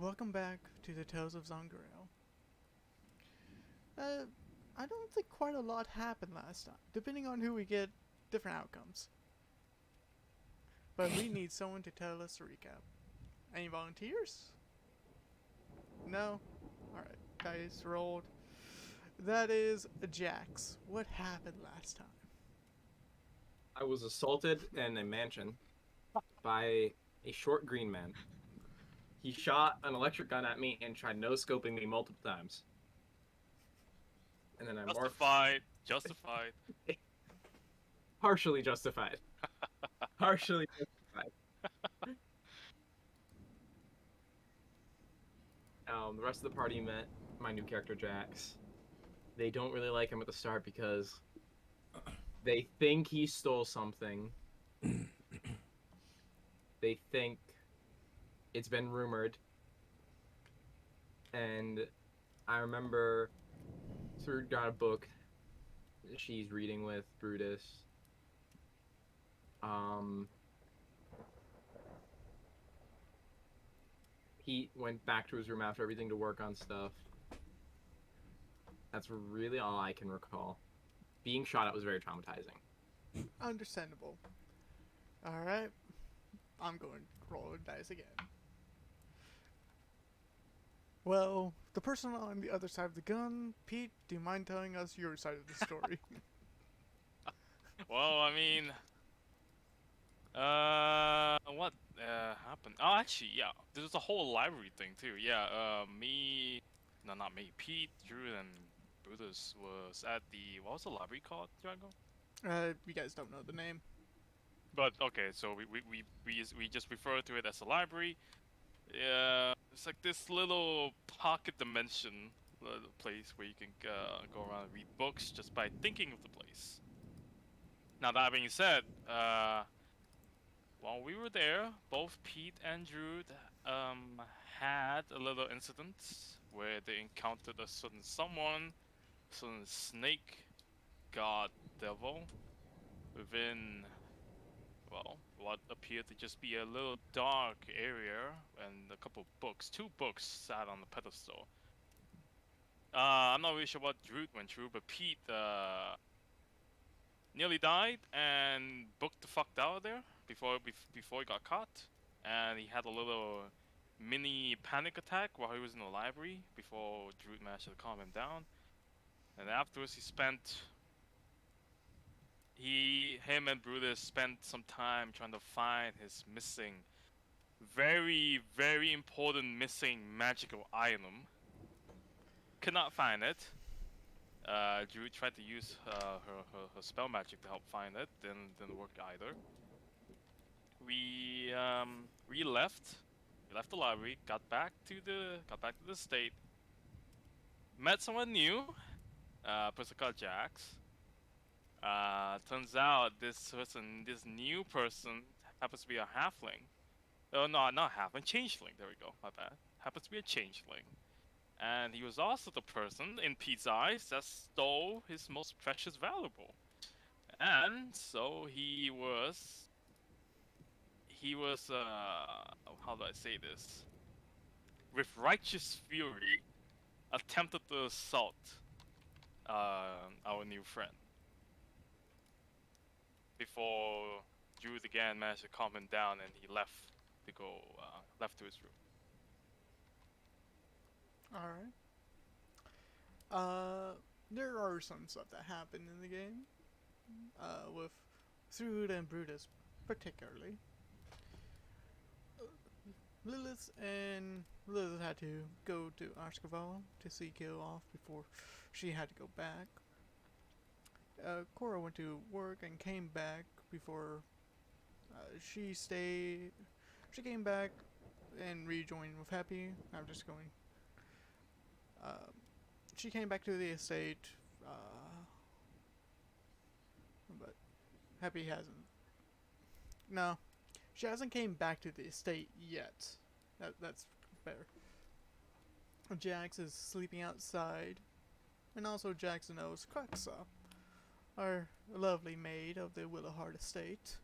welcome back to the Tales of Zoggirial. Uh, I don't think quite a lot happened last time. Depending on who we get, different outcomes. But we need someone to tell us a recap. Any volunteers? No? Alright, dice rolled. That is Jax. What happened last time? I was assaulted in a mansion by a short green man. He shot an electric gun at me and tried no-scoping me multiple times. And then I morphed. Justified. Justified. Partially justified. Partially justified. The rest of the party met my new character, Jax. They don't really like him at the start because they think he stole something. They think it's been rumored. And I remember Sue got a book she's reading with Brutus. He went back to his room after everything to work on stuff. That's really all I can recall. Being shot at was very traumatizing. Understandable. Alright. I'm going to roll the dice again. Well, the person on the other side of the gun, Pete, do you mind telling us your side of the story? Well, I mean, what happened? Oh, actually, yeah, there was a whole library thing too. Yeah, no, not me. Pete, Drew, and Brutus was at the what was the library called, Drago? You guys don't know the name. But okay, so we just refer to it as a library. Yeah, it's like this little pocket dimension place where you can go around and read books just by thinking of the place. Now that being said, while we were there, both Pete and Drew had a little incident where they encountered a certain someone, certain snake, god, devil, within, well, what appeared to just be a little dark area, and a couple of books, two books sat on the pedestal. I'm not really sure what Drew went through, but Pete nearly died and booked the fuck out of there before he got caught, and he had a little mini panic attack while he was in the library before Drew managed to calm him down. And afterwards, him and Brutus spent some time trying to find his missing, very, very important missing magical item. Could not find it. Drew tried to use her spell magic to help find it, didn't work either. We left. We left the library, got back to the state, met someone new, person called Jax. Turns out this new person happens to be a halfling. Oh no, not halfling, changeling. There we go. My bad. Happens to be a changeling, and he was also the person in Pete's eyes that stole his most precious valuable. And so how do I say this? With righteous fury, attempted to assault our new friend before Jude again managed to calm him down, and he left to his room. Alright. There are some stuff that happened in the game. With Thrud and Brutus, particularly. Lilith had to go to Ashkaval to see Gil off before she had to go back. Cora went to work and came back before she stayed. She came back and rejoined with Happy. I'm just going. She came back to the estate, but Happy hasn't. No, she hasn't came back to the estate yet. That's fair. Jax is sleeping outside, and also Jax knows Quaxa, our lovely maid of the Willowheart estate.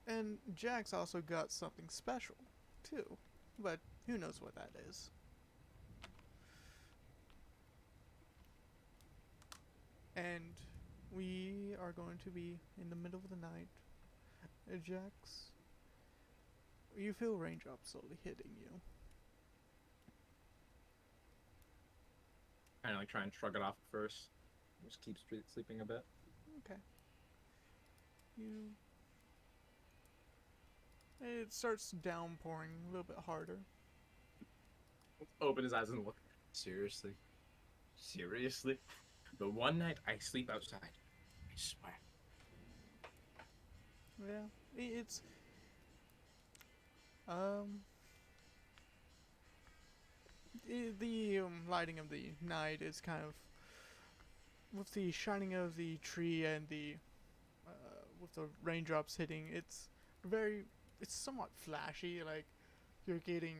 And Jax also got something special, too. but who knows what that is. And we are going to be in the middle of the night. Jax, you feel raindrops slowly hitting you. Kind of like try and shrug it off at first. Just keep sleeping a bit. Okay. You. It starts downpouring a little bit harder. Open his eyes and look. Seriously? Seriously? The one night I sleep outside, I swear. Yeah, it's um the lighting of the night is kind of with the shining of the tree and the with the raindrops hitting. It's somewhat flashy. Like you're getting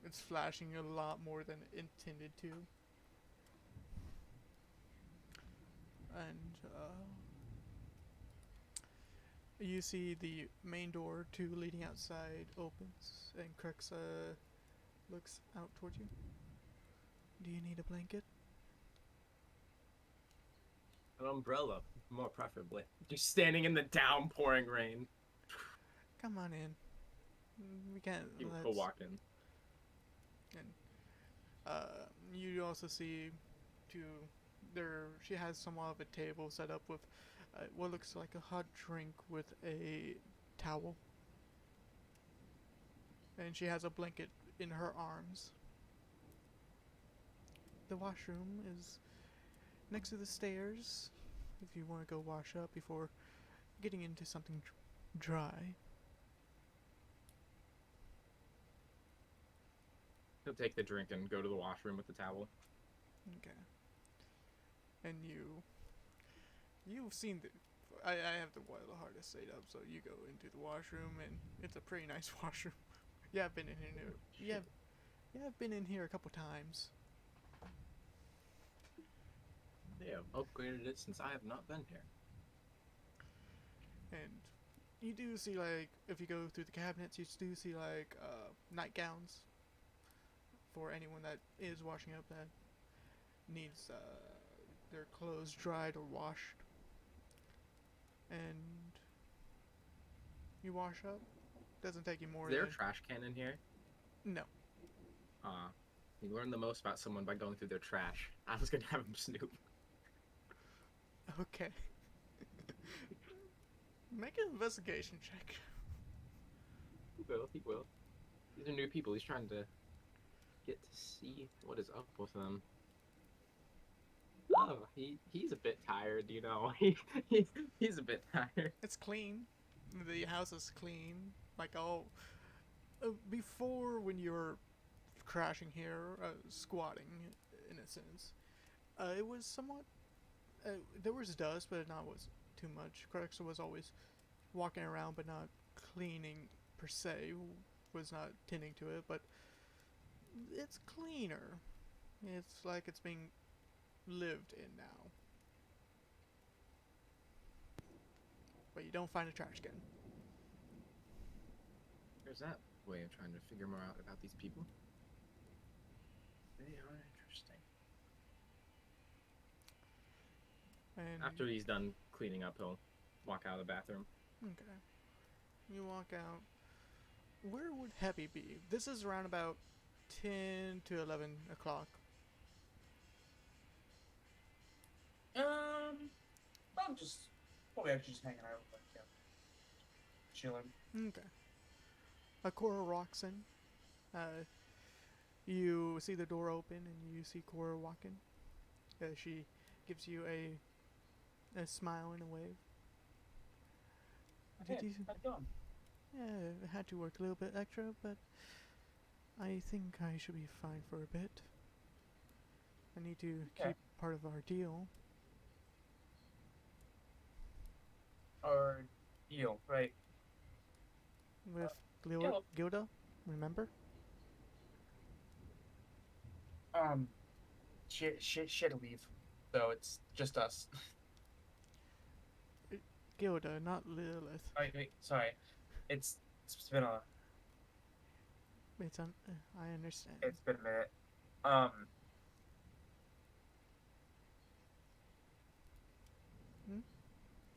it's flashing a lot more than it intended to, and you see the main door to leading outside opens, and Crux looks out towards you. Do you need a blanket? An umbrella, more preferably. Just standing in the downpouring rain. Come on in. We can't. He'll walk in. And you also see, to there she has somewhat of a table set up with what looks like a hot drink with a towel, and she has a blanket in her arms. The washroom is next to the stairs. If you want to go wash up before getting into something dry. He'll take the drink and go to the washroom with the towel. Okay. And you've seen the. I have the hardest setup, so you go into the washroom, and it's a pretty nice washroom. Yeah, I've been in here. Yeah, I've been in here a couple times. They have upgraded it since I have not been here. And you do see, like, if you go through the cabinets, you do see, like, nightgowns for anyone that is washing up that needs their clothes dried or washed. And you wash up. Doesn't take you more Is there a than... trash can in here? No. You learn the most about someone by going through their trash. I was gonna have him snoop. Okay. Make an investigation check. He will, he will. These are new people. He's trying to get to see what is up with them. Oh, he's a bit tired, you know. He's a bit tired. It's clean. The house is clean. Like, oh, before when you were crashing here, squatting, in a sense, it was somewhat. There was dust, but not was too much. Crux was always walking around, but not cleaning per se. Was not tending to it, but it's cleaner. It's like it's being lived in now. But you don't find a trash can. There's that way of trying to figure more out about these people. They are interesting. And After he's done cleaning up, he'll walk out of the bathroom. okay, you walk out. Where would Heavy be? This is around about 10 to 11 o'clock. I'm probably actually just hanging out, like, yeah, chilling. Okay. Cora walks in. You see the door open and you see Cora walking. She gives you a smile and a wave. Hey, Did you? how's it going? Yeah, I had to work a little bit extra, but I think I should be fine for a bit. I need to Okay. keep part of our deal. Or deal, right? With yeah. Gilda, remember? She had to leave, so it's just us. Gilda, not Lilith. Wait, sorry. It's been a. I understand. It's been a minute. Um. Hmm?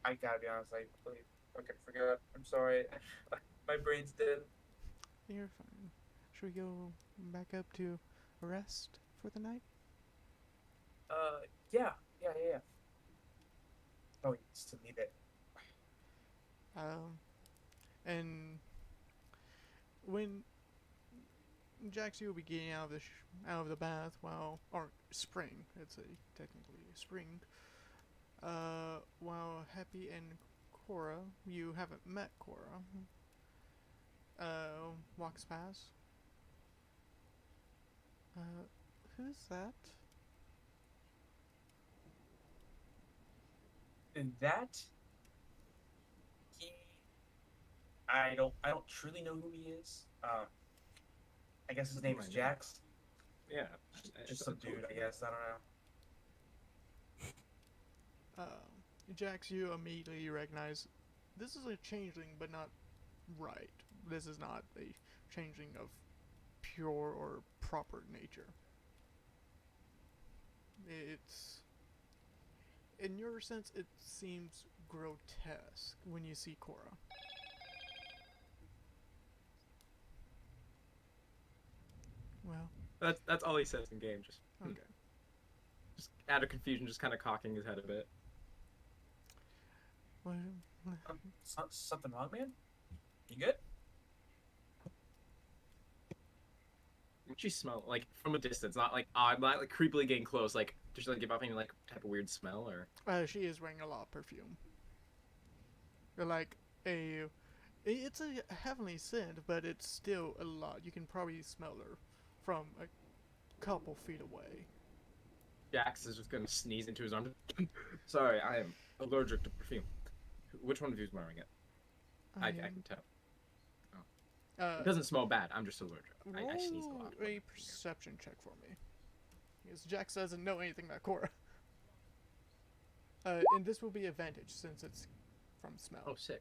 I gotta be honest. I completely fucking forgot. I'm sorry. My brain's dead. You're fine. Should we go back up to rest for the night? Yeah. Yeah. Oh, he needs to leave it. And when Jax, you'll be getting out of out of the bath or spring. It's technically a spring. While Happy and Cora, you haven't met Cora. Walks past. Who's that? And that he, I don't truly know who he is. I guess his name is My name. Jax. Yeah. Just some dude, I guess. I don't know. Jax, you immediately recognize this is a changeling, but not right. This is not a changeling of pure or proper nature. It's, in your sense, it seems grotesque when you see Cora. Well, That's all he says in game. Just okay. just out of confusion, just kind of cocking his head a bit. Well, Something wrong, man? You good? What you smell like from a distance, not like I'm not like creepily getting close. Like just like give off any like type of weird smell or. she is wearing a lot of perfume. Like it's a heavenly scent, but it's still a lot. You can probably smell her from a couple feet away. Jax is just gonna sneeze into his arm. Sorry, I am allergic to perfume. Which one of you is wearing it? I can tell. It doesn't smell bad. I'm just allergic. I sneeze a lot. Roll a perception check for me. Because Jax doesn't know anything about Cora. And this will be advantage since it's from smell. Oh, sick.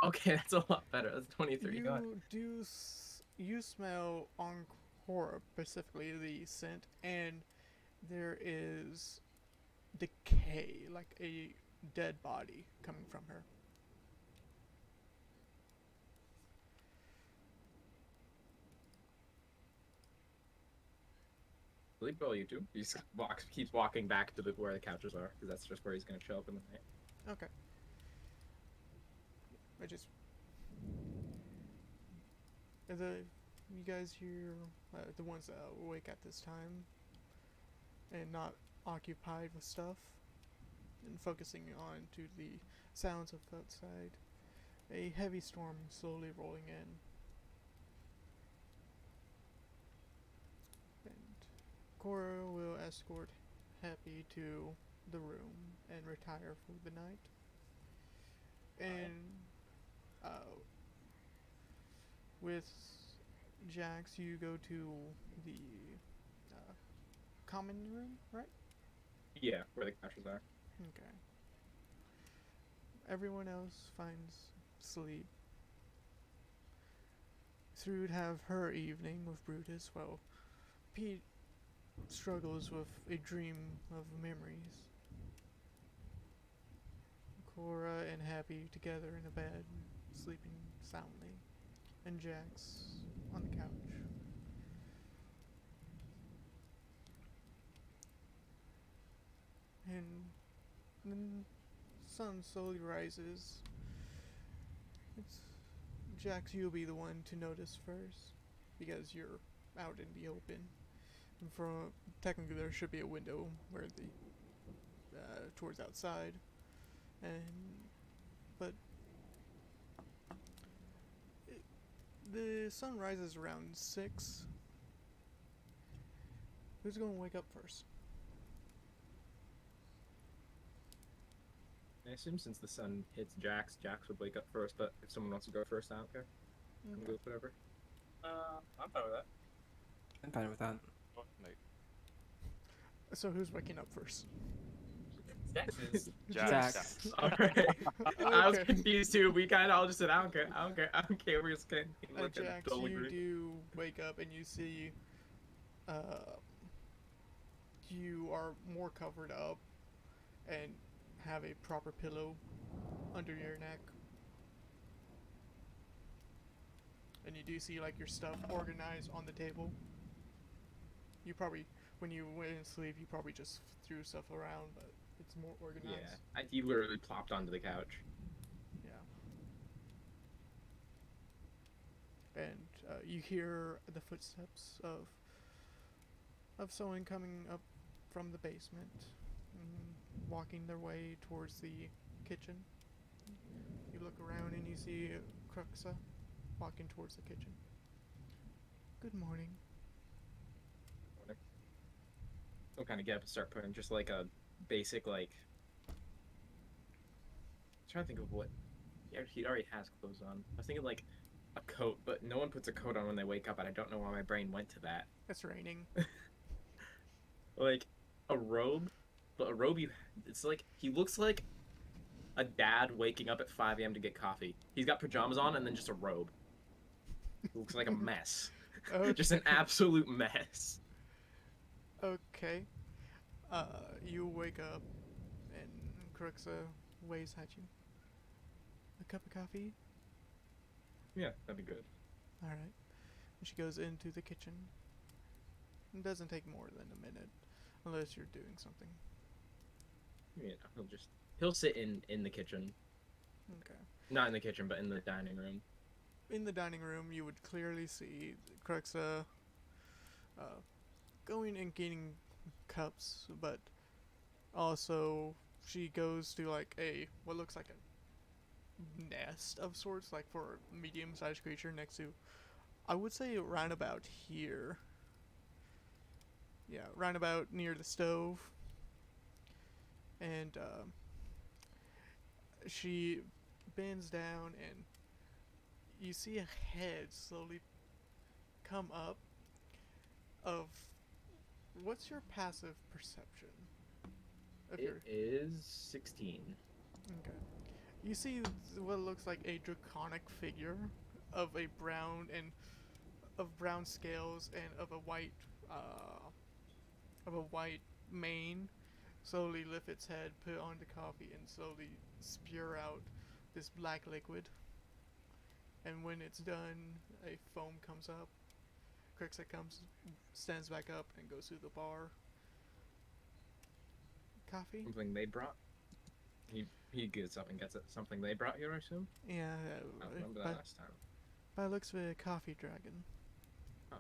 Okay, that's a lot better. That's 23. You smell on Cora specifically the scent, and there is decay, like a dead body coming from her. Really, bro, you do? He just keeps walking back to where the couches are, because that's just where he's gonna show up in the night. Okay. I just you guys here, the ones that are awake at this time, and not occupied with stuff, and focusing on to the sounds of outside. A heavy storm slowly rolling in. And Cora will escort Happy to the room and retire for the night. And with Jax, you go to the common room, right? Yeah, where the couches are. Okay. Everyone else finds sleep. Thrud have her evening with Brutus, while Pete struggles with a dream of memories. Cora and Happy together in a bed, sleeping soundly, and Jax on the couch. And then sun slowly rises. It's Jax, you'll be the one to notice first, because you're out in the open. And from technically, there should be a window where the towards outside, but the sun rises around 6. Who's going to wake up first? I assume since the sun hits Jax, Jax would wake up first, but if someone wants to go first, I don't care. I'll go with whatever. I'm fine with that. I'm fine with that. Oh, like, So who's waking up first? Jax is. Jax. Jax. Alright. I was Okay. confused too. We kind of all just said, I don't care. I don't care. I don't care. We're just going to look at Jax, dull you agree. do wake up and you see you are more covered up and have a proper pillow under your neck. And you do see like your stuff organized on the table. You probably, when you went to sleep, you probably just threw stuff around, but it's more organized. Yeah. He literally plopped onto the couch. Yeah. And you hear the footsteps of someone coming up from the basement, walking their way towards the kitchen. You look around and you see Cruxa walking towards the kitchen. Good morning. He'll kind of get up and start putting just like a basic, like. I'm trying to think of what. He already has clothes on. I was thinking like a coat, but no one puts a coat on when they wake up, and I don't know why my brain went to that. It's raining. Like a robe, but a robe it's like he looks like a dad waking up at 5 a.m. to get coffee. He's got pajamas on and then just a robe. It looks like a mess. Okay. Just an absolute mess. Okay. You wake up and Cruxa waves at you. A cup of coffee? Yeah, that'd be good. Alright. And she goes into the kitchen. It doesn't take more than a minute, unless you're doing something. You know, he'll sit in the kitchen. Okay. Not in the kitchen, but in the dining room. In the dining room, you would clearly see Cruxa going and getting cups, but also she goes to like what looks like a nest of sorts, like for a medium-sized creature next to, I would say, around about here. Yeah, round about near the stove. And she bends down and you see a head slowly come up of, what's your passive perception? It is 16. Okay. You see what looks like a draconic figure of a brown scales and of a white mane slowly lift its head, put on the coffee, and slowly spew out this black liquid. And when it's done, a foam comes up. Crixet stands back up, and goes to the bar. Coffee? Something they brought. He gets up and gets it. Something they brought you, I assume. Yeah. I remember that last time. By looks of it, a coffee dragon. Huh.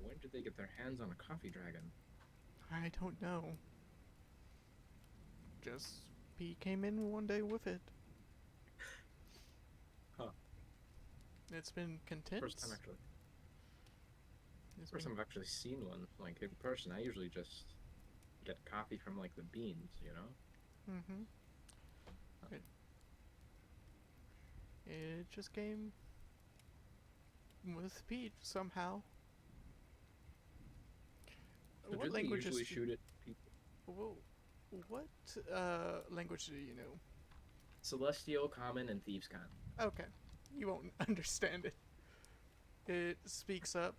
When did they get their hands on a coffee dragon? I don't know. Just Pete came in one day with it. Huh. It's been content. First time I've actually seen one, like in person. I usually just get coffee from like the beans, you know. Mm-hmm. It just came with Pete somehow. So What do they language usually is shoot at people? Whoa. What language do you know? Celestial, Common, and Thieves' Con. Okay, you won't understand it. It speaks up.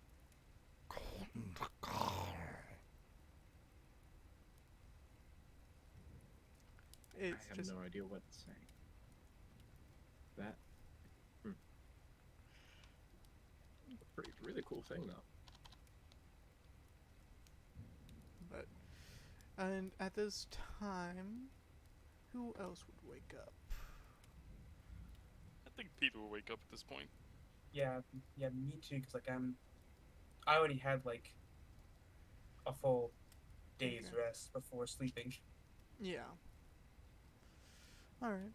I It's have just no idea what it's saying. That. Pretty really cool thing though. but and at this time, who else would wake up? I think people will wake up at this point. Yeah, me too. Cause like I already had like a full day's Okay. rest before sleeping. Yeah. All right.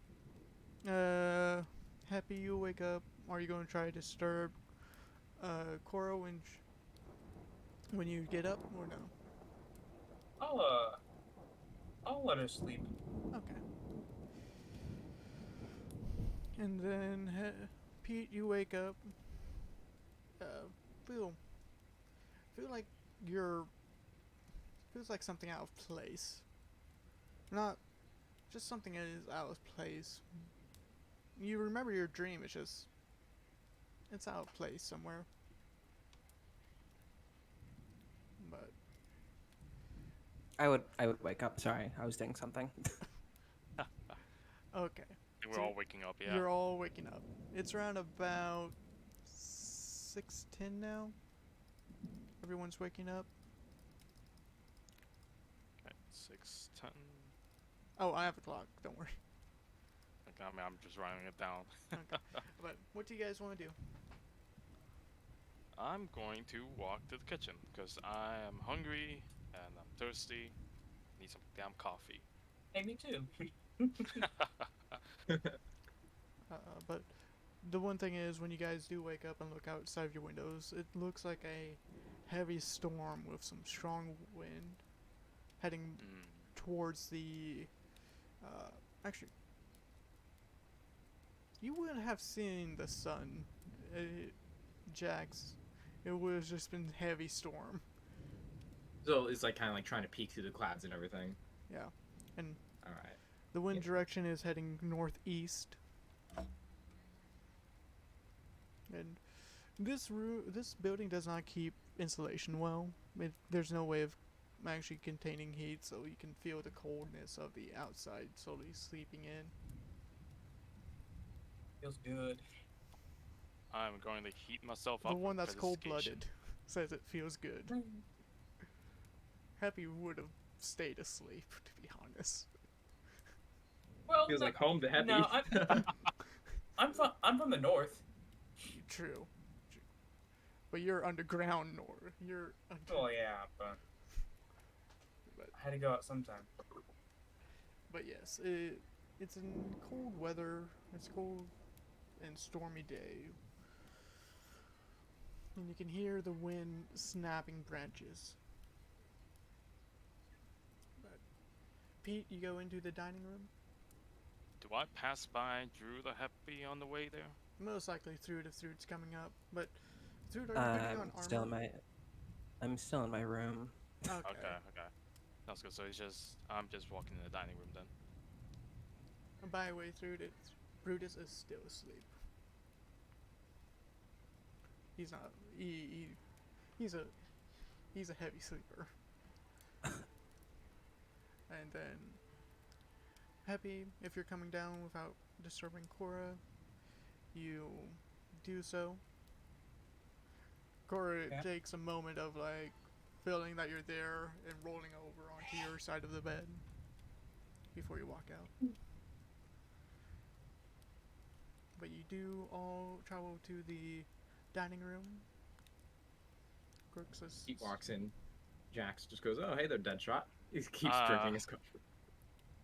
Happy you wake up. Are you going to try to disturb Koro when you get up or no? I'll let her sleep. Okay. And then Pete, you wake up. Feel like feels like something out of place. Not just something that is out of place. You remember your dream, it's out of place somewhere. But I would wake up. Sorry, I was doing something. okay. We're all waking up, yeah. You're all waking up. It's around about 6:10 now. Everyone's waking up. Okay, 6:10. Oh, I have a clock. Don't worry. Okay, I mean, I'm just writing it down. Okay. But what do you guys want to do? I'm going to walk to the kitchen because I am hungry and I'm thirsty. Need some damn coffee. Hey, me too. But the one thing is, when you guys do wake up and look outside of your windows, it looks like a heavy storm with some strong wind heading towards the. Actually, you wouldn't have seen the sun, Jax. It would have just been heavy storm. So it's like kind of like trying to peek through the clouds and everything. Yeah, and All right. the wind Yeah. direction is heading northeast. And this building does not keep insulation well. There's no way of actually containing heat, so you can feel the coldness of the outside slowly sleeping in. Feels good. I'm going to heat myself The up. one that's for this cold-blooded says it feels good. Happy would have stayed asleep, to be honest. Well, Feels no, like home to Happy. no, I'm from the north. True. But you're underground, Oh yeah, but I had to go out sometime. But yes, it's in cold weather. It's cold and stormy day. And you can hear the wind snapping branches. But Pete, you go into the dining room? Do I pass by Drew the Happy on the way there? Most likely Throot if Throot's coming up. But Throot, are you putting on armor? I'm still in my room. Okay. Okay. That's good. So I'm just walking in the dining room then. And by the way, Throot, Brutus is still asleep. He's not. He's a heavy sleeper. And then, Happy, if you're coming down without disturbing Cora, you do so. Cora takes a moment of like feeling that you're there and rolling over onto your side of the bed before you walk out. But you do all travel to the dining room. Crooks He walks in. Jax just goes, "Oh, hey there, Deadshot." He keeps drinking his coffee.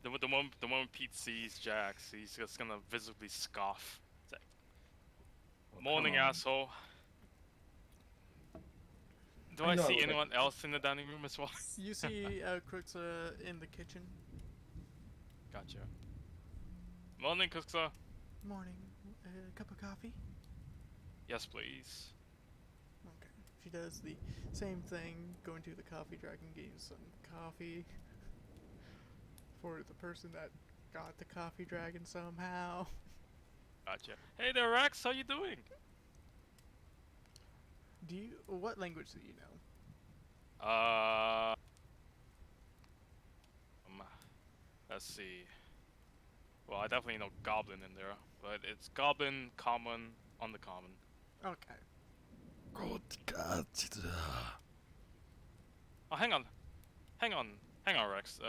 The moment Pete sees Jax, he's just gonna visibly scoff. It's like, Oh, morning, come on. asshole. Do I I know I see look like- anyone else in the dining room as well? You see Crooks in the kitchen. Gotcha. Morning, Cooksa. Morning. A cup of coffee? Yes, please. Okay. She does the same thing, going to the coffee dragon, getting some coffee for the person that got the coffee dragon somehow. Gotcha. Hey there, Rex. How you doing? What language do you know? Let's see. Well, I definitely know Goblin in there, but it's Goblin, Common, Uncommon. Okay. Oh, hang on, Rex.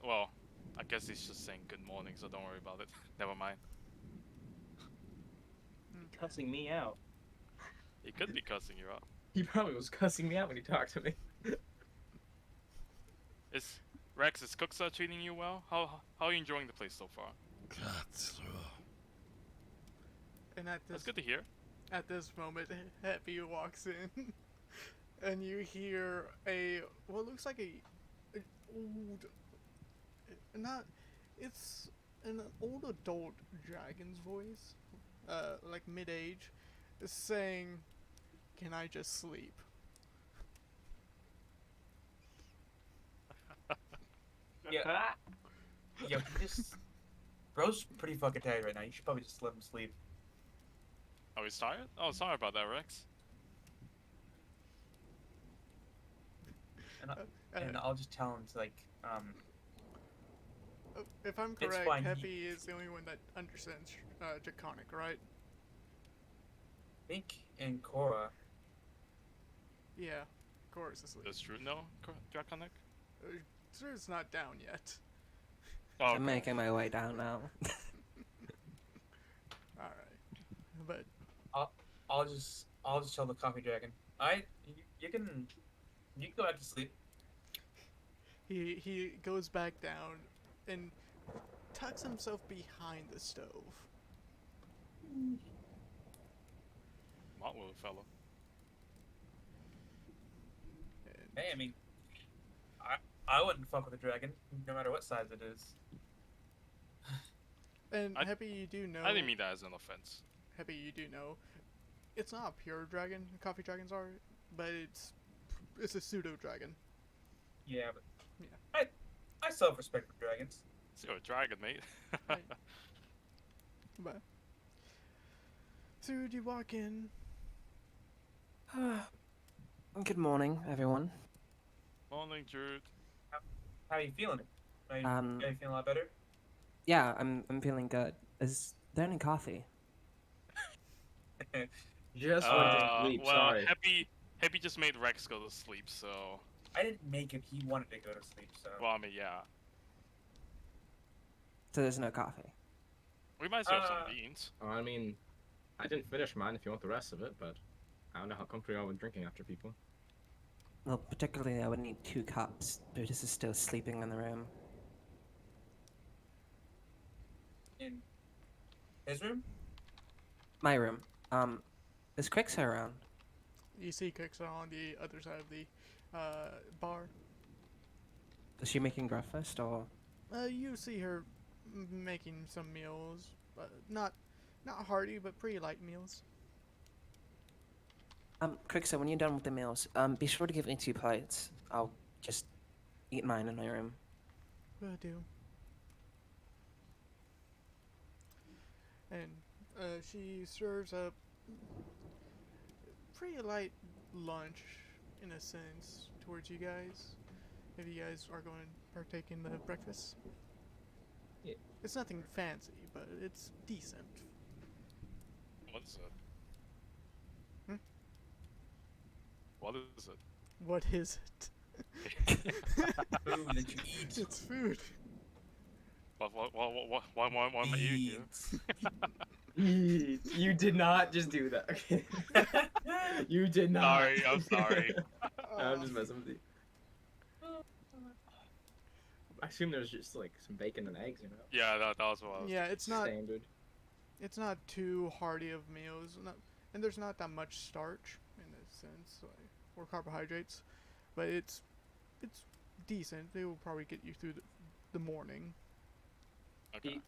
Well, I guess he's just saying good morning, so don't worry about it. Never mind. Cussing me out. He could be cussing you out. He probably was cussing me out when he talked to me. Is Cooksa treating you well? How are you enjoying the place so far? And at That's this good to hear. At this moment, Happy walks in, and you hear what looks like an old, it's an old adult dragon's voice, like mid-age, saying, "Can I just sleep?" Yeah. Yo, he just bro's pretty fucking tired right now. You should probably just let him sleep. Oh, he's tired? Oh, sorry about that, Rex. And I'll just tell him to like If I'm It's correct, fine, Happy is the only one that understands Draconic, right? think in Korra. Yeah. Cora's asleep. That's true. No, Draconic? It's not down yet. Oh, I'm okay. making my way down now. Alright. But I'll just tell the coffee dragon. You can go back to sleep. he goes back down and tucks himself behind the stove. Not little fellow. And Hey, I mean, I wouldn't fuck with a dragon, no matter what size it is. And I- Happy, you do know. I didn't mean that as an offense. Happy, you do know. It's not a pure dragon. Coffee dragons are, but it's a pseudo dragon. Yeah, but Yeah. I self-respect for dragons. It's your dragon, mate. Right. But so you walk in. Good morning, everyone. Morning, Jude. How are you feeling? Are you feeling a lot better? Yeah, I'm feeling good. Is there any coffee? Just went to sleep. Well, Sorry. Happy just made Rex go to sleep, so. I didn't make him. He wanted to go to sleep, so. Well, I mean, yeah. So there's no coffee. We might still have some beans. I mean, I didn't finish mine. If you want the rest of it, but I don't know how comfortable you are with drinking after people. Well, particularly I would need 2 cups. Brutus is still sleeping in the room. In his room? My room. Is Crixer around? You see Kixer on the other side of the bar. Is she making breakfast or? You see her making some meals, not hearty, but pretty light meals. Crixer, when you're done with the meals, be sure to give me 2 plates. I'll just eat mine in my room. Will do. And she serves up pretty light lunch, in a sense, towards you guys. If you guys are going to partake in the breakfast. Yeah. It's nothing fancy, but it's decent. What is it? Hmm? What is it? What is it? Food that you eat. It's food. Why am I eating here? You did not just do that. Okay. You did not. Sorry, I'm sorry. I'm just messing with you. I assume there's just like some bacon and eggs, you know. Yeah, that was what I was. Yeah, it's not Standard. too hearty of meals, and there's not that much starch in a sense, or carbohydrates, but it's decent. They will probably get you through the morning. Okay.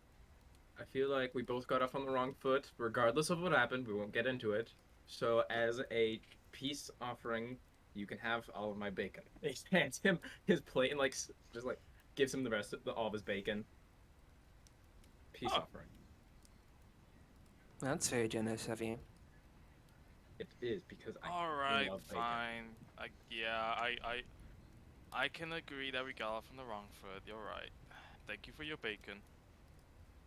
I feel like we both got off on the wrong foot. Regardless of what happened, we won't get into it. So, as a peace offering, you can have all of my bacon. He hands him his plate and just gives him the rest of all of his bacon. Peace Oh. offering. That's very generous of you. It is because I All right, love bacon. fine. I can agree that we got off on the wrong foot. You're right. Thank you for your bacon.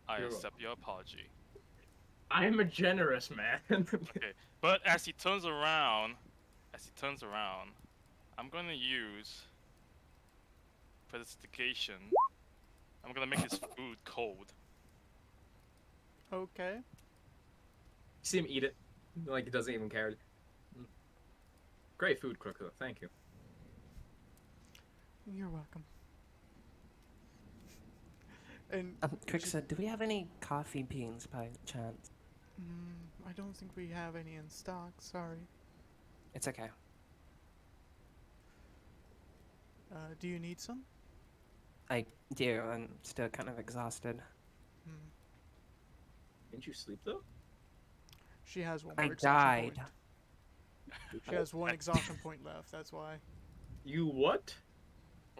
I You're accept your apology. I am a generous man. Okay, but as he turns around, I'm gonna use prestidigitation. I'm gonna make his food cold. Okay. See him eat it, like he doesn't even care. Great food, Crook, though. Thank you. You're welcome. And Crixer, do we have any coffee beans by chance? I don't think we have any in stock. Sorry. It's okay. Do you need some? I do. I'm still kind of exhausted. Hmm. Didn't you sleep though? She has one. I more exhaustion died. point. She has one exhaustion point left. That's why. You what?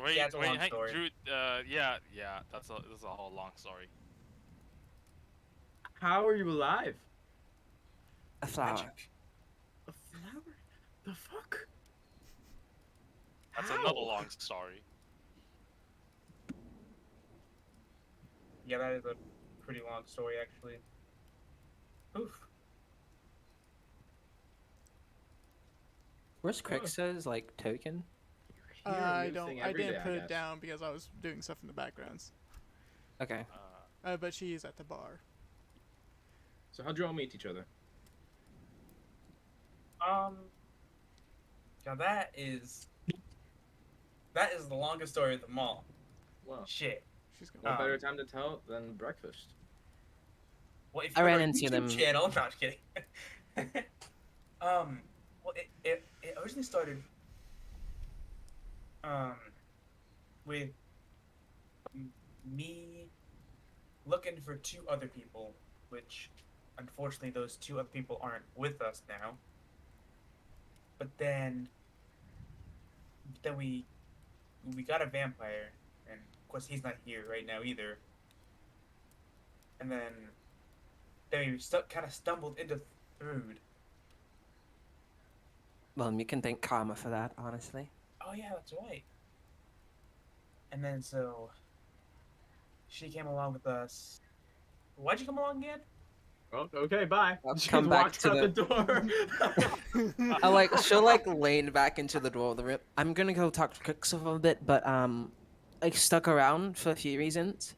Wait, Yeah, it's a wait, long hey, story. Drew. Yeah. That's a whole long story. How are you alive? A flower. Magic. A flower? The fuck? That's How? another long story. Yeah, that is a pretty long story, actually. Oof. Where's Oh. Crix's like token? You hear a I new don't. thing I every didn't day, put it guess. down because I was doing stuff in the backgrounds. Okay. But she is at the bar. So how'd you all meet each other? Now that is the longest story of them all. Well, Shit. She's going. what better Um, time to tell than breakfast? Well, if I you ran have a into YouTube them- channel, not kidding. Well, it originally started, um, with me looking for two other people, which, unfortunately, those two other people aren't with us now. But then we got a vampire, and of course he's not here right now either. And then we kind of stumbled into food. Well, you can thank karma for that, honestly. Oh yeah, that's right. And then so she came along with us. Why'd you come along again? Well, okay, bye. I'll She come back walks to out the- the door. I like she'll like lean back into the door of the room. I'm gonna go talk to Crix for a bit, but I stuck around for a few reasons.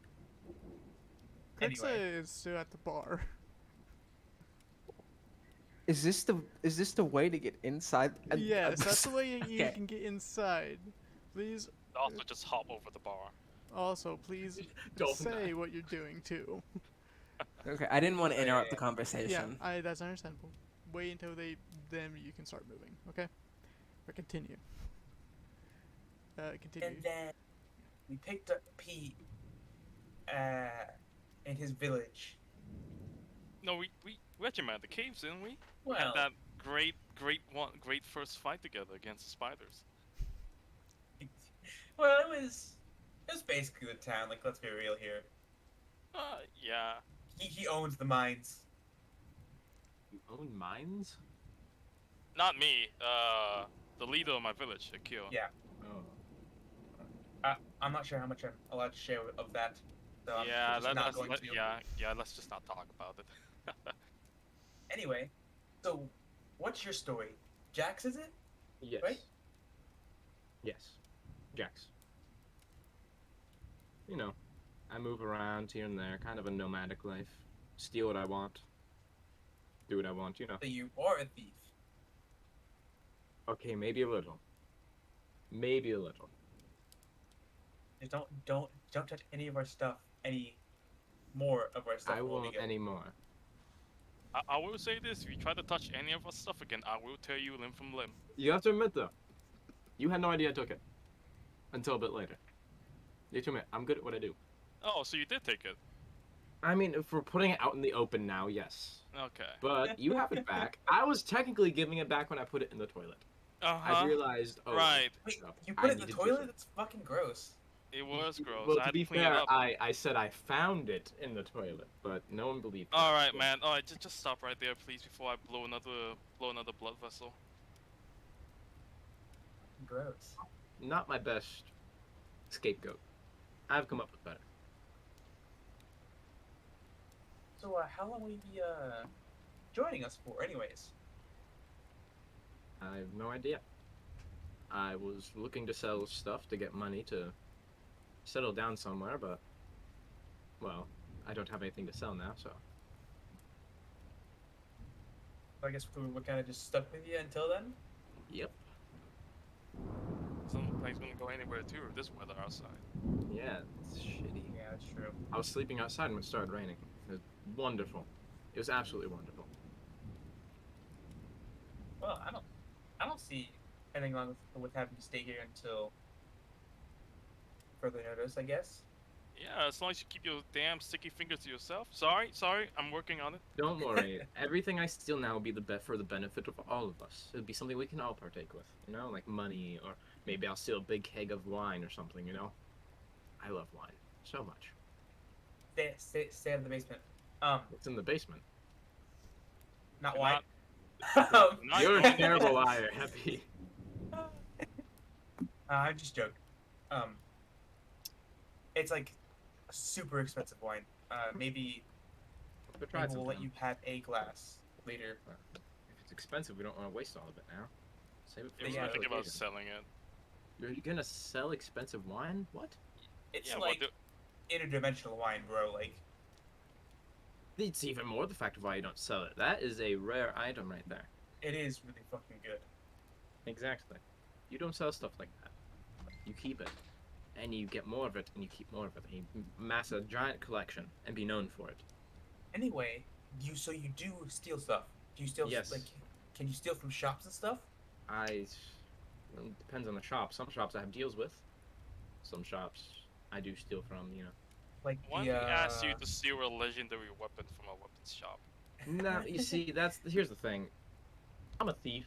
Crixa Anyway. is still at the bar. Is this the way to get inside? Yes, that's the way you Okay. can get inside. Please, Also, just hop over the bar. also, please Don't say die. what you're doing too. Okay, I didn't want to interrupt the Yeah, Yeah, conversation. that's understandable. Wait until then you can start moving, okay? Or continue. Continue. And then we picked up Pete in his village. No, we actually met at the caves, didn't we? We Well, had that great first fight together against the spiders. well, it was basically the town. Like, let's be real here. Yeah. He owns the mines. You own mines? Not me. The leader of my village, Akio. Yeah. Oh. I'm not sure how much I'm allowed to share of that. So I'm Yeah, just not let's going to. yeah. Let's just not talk about it. Anyway, so what's your story? Jax, is it? Yes. Right? Yes. Jax. You know, I move around here and there, kind of a nomadic life. Steal what I want. Do what I want, you know. So you are a thief. Okay, maybe a little. Maybe a little. Just don't touch any of our stuff. Any more of our stuff. I will be won't good. anymore. I will say this: if you try to touch any of our stuff again, I will tear you limb from limb. You have to admit, though, you had no idea I took it. Until a bit later. You have to admit, I'm good at what I do. Oh, so you did take it? I mean, if we're putting it out in the open now, yes. Okay. But you have it back. I was technically giving it back when I put it in the toilet. I Uh-huh. realized, oh, Right. Wait, up. you I put it in the needed to do toilet? something. That's fucking gross. It was gross. Well, I to had be to clean fair, it up. I said I found it in the toilet, but no one believed me. All right, So, man. All right, just stop right there, please, before I blow another blood vessel. Gross. Not my best scapegoat. I've come up with better. So how long will you be joining us for, anyways? I have no idea. I was looking to sell stuff to get money to settle down somewhere, but, well, I don't have anything to sell now, so. I guess we're kind of just stuck with you until then. Yep. Some place wouldn't go anywhere too with this weather outside. Yeah, it's shitty. Yeah, that's true. I was sleeping outside when it started raining. It was wonderful. It was absolutely wonderful. Well, I don't see anything wrong with having to stay here until further notice, I guess. Yeah, as long as you keep your damn sticky fingers to yourself. Sorry, I'm working on it. Don't worry. Everything I steal now will be for the benefit of all of us. It'll be something we can all partake with. You know, like money or Maybe I'll steal a big keg of wine or something, you know? I love wine so much. Stay in the basement. It's in the basement. Not You're why. not You're a going terrible to- liar, Happy. I'm just joking. It's like a super expensive wine. Maybe But try it we'll let sometime. you have a glass later. If it's expensive, we don't want to waste all of it now. Save it for Yeah, a we Yeah, were special thinking about occasion. selling it. You're gonna sell expensive wine? What? It's Yeah, like interdimensional wine, bro. Like It's even more the fact of why you don't sell it. That is a rare item right there. it is really fucking good. Exactly. You don't sell stuff like that. You keep it. And you get more of it, and you keep more of it. And you amass a giant collection and be known for it. Anyway, so you do steal stuff? Do you steal Yes. like? Can you steal from shops and stuff? Well, it depends on the shop. Some shops I have deals with. Some shops I do steal from, you know. Like Why the don't we ask you to steal a legendary weapon from a weapons shop? No, you see, here's the thing. I'm a thief.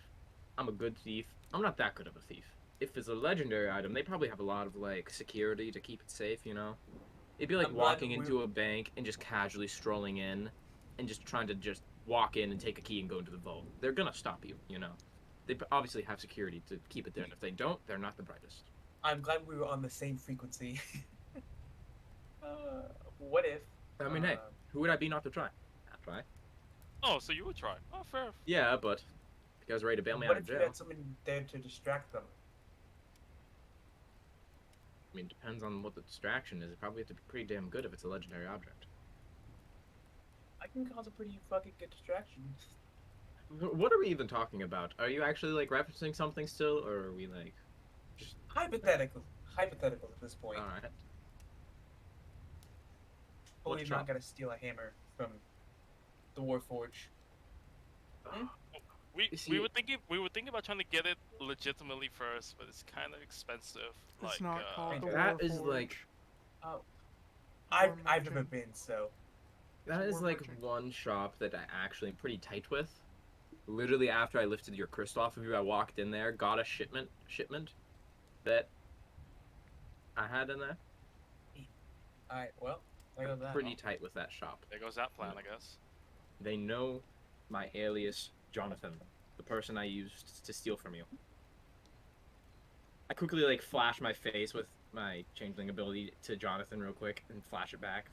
I'm a good thief. I'm not that good of a thief. If it's a legendary item, they probably have a lot of like security to keep it safe, you know. It'd be like I'm glad walking we're- into a bank and just casually strolling in and just trying to just walk in and take a key and go into the vault. They're gonna stop you, you know. They obviously have security to keep it there, and if they don't, they're not the brightest. I'm glad we were on the same frequency. What if? I mean, hey, who would I be not to try? I'd try. Oh, so you would try? Oh, fair. Yeah, but you guys ready to bail me What out of if you jail? had someone there to distract them? I mean, depends on what the distraction is. It probably have to be pretty damn good if it's a legendary object. I can cause a pretty fucking good distraction. What are we even talking about? Are you actually like referencing something still, or are we like just Hypothetical at this point. all right? Hopefully, What you're shop? not gonna steal a hammer from the Warforge. We You see- we were thinking about trying to get it legitimately first, but it's kind of expensive. It's Like, not called the that is Warforged. like I've War never merchant. been, so that It's is a war like merchant. one shop that I actually am pretty tight with. Literally after I lifted your crystal off of you, I walked in there, got a shipment that I had in there. alright. Well, there goes that. Pretty tight with that shop. there goes that plan, I guess. They know my alias, Jonathan, the person I used to steal from you. I quickly like flash my face with my changeling ability to Jonathan real quick and flash it back.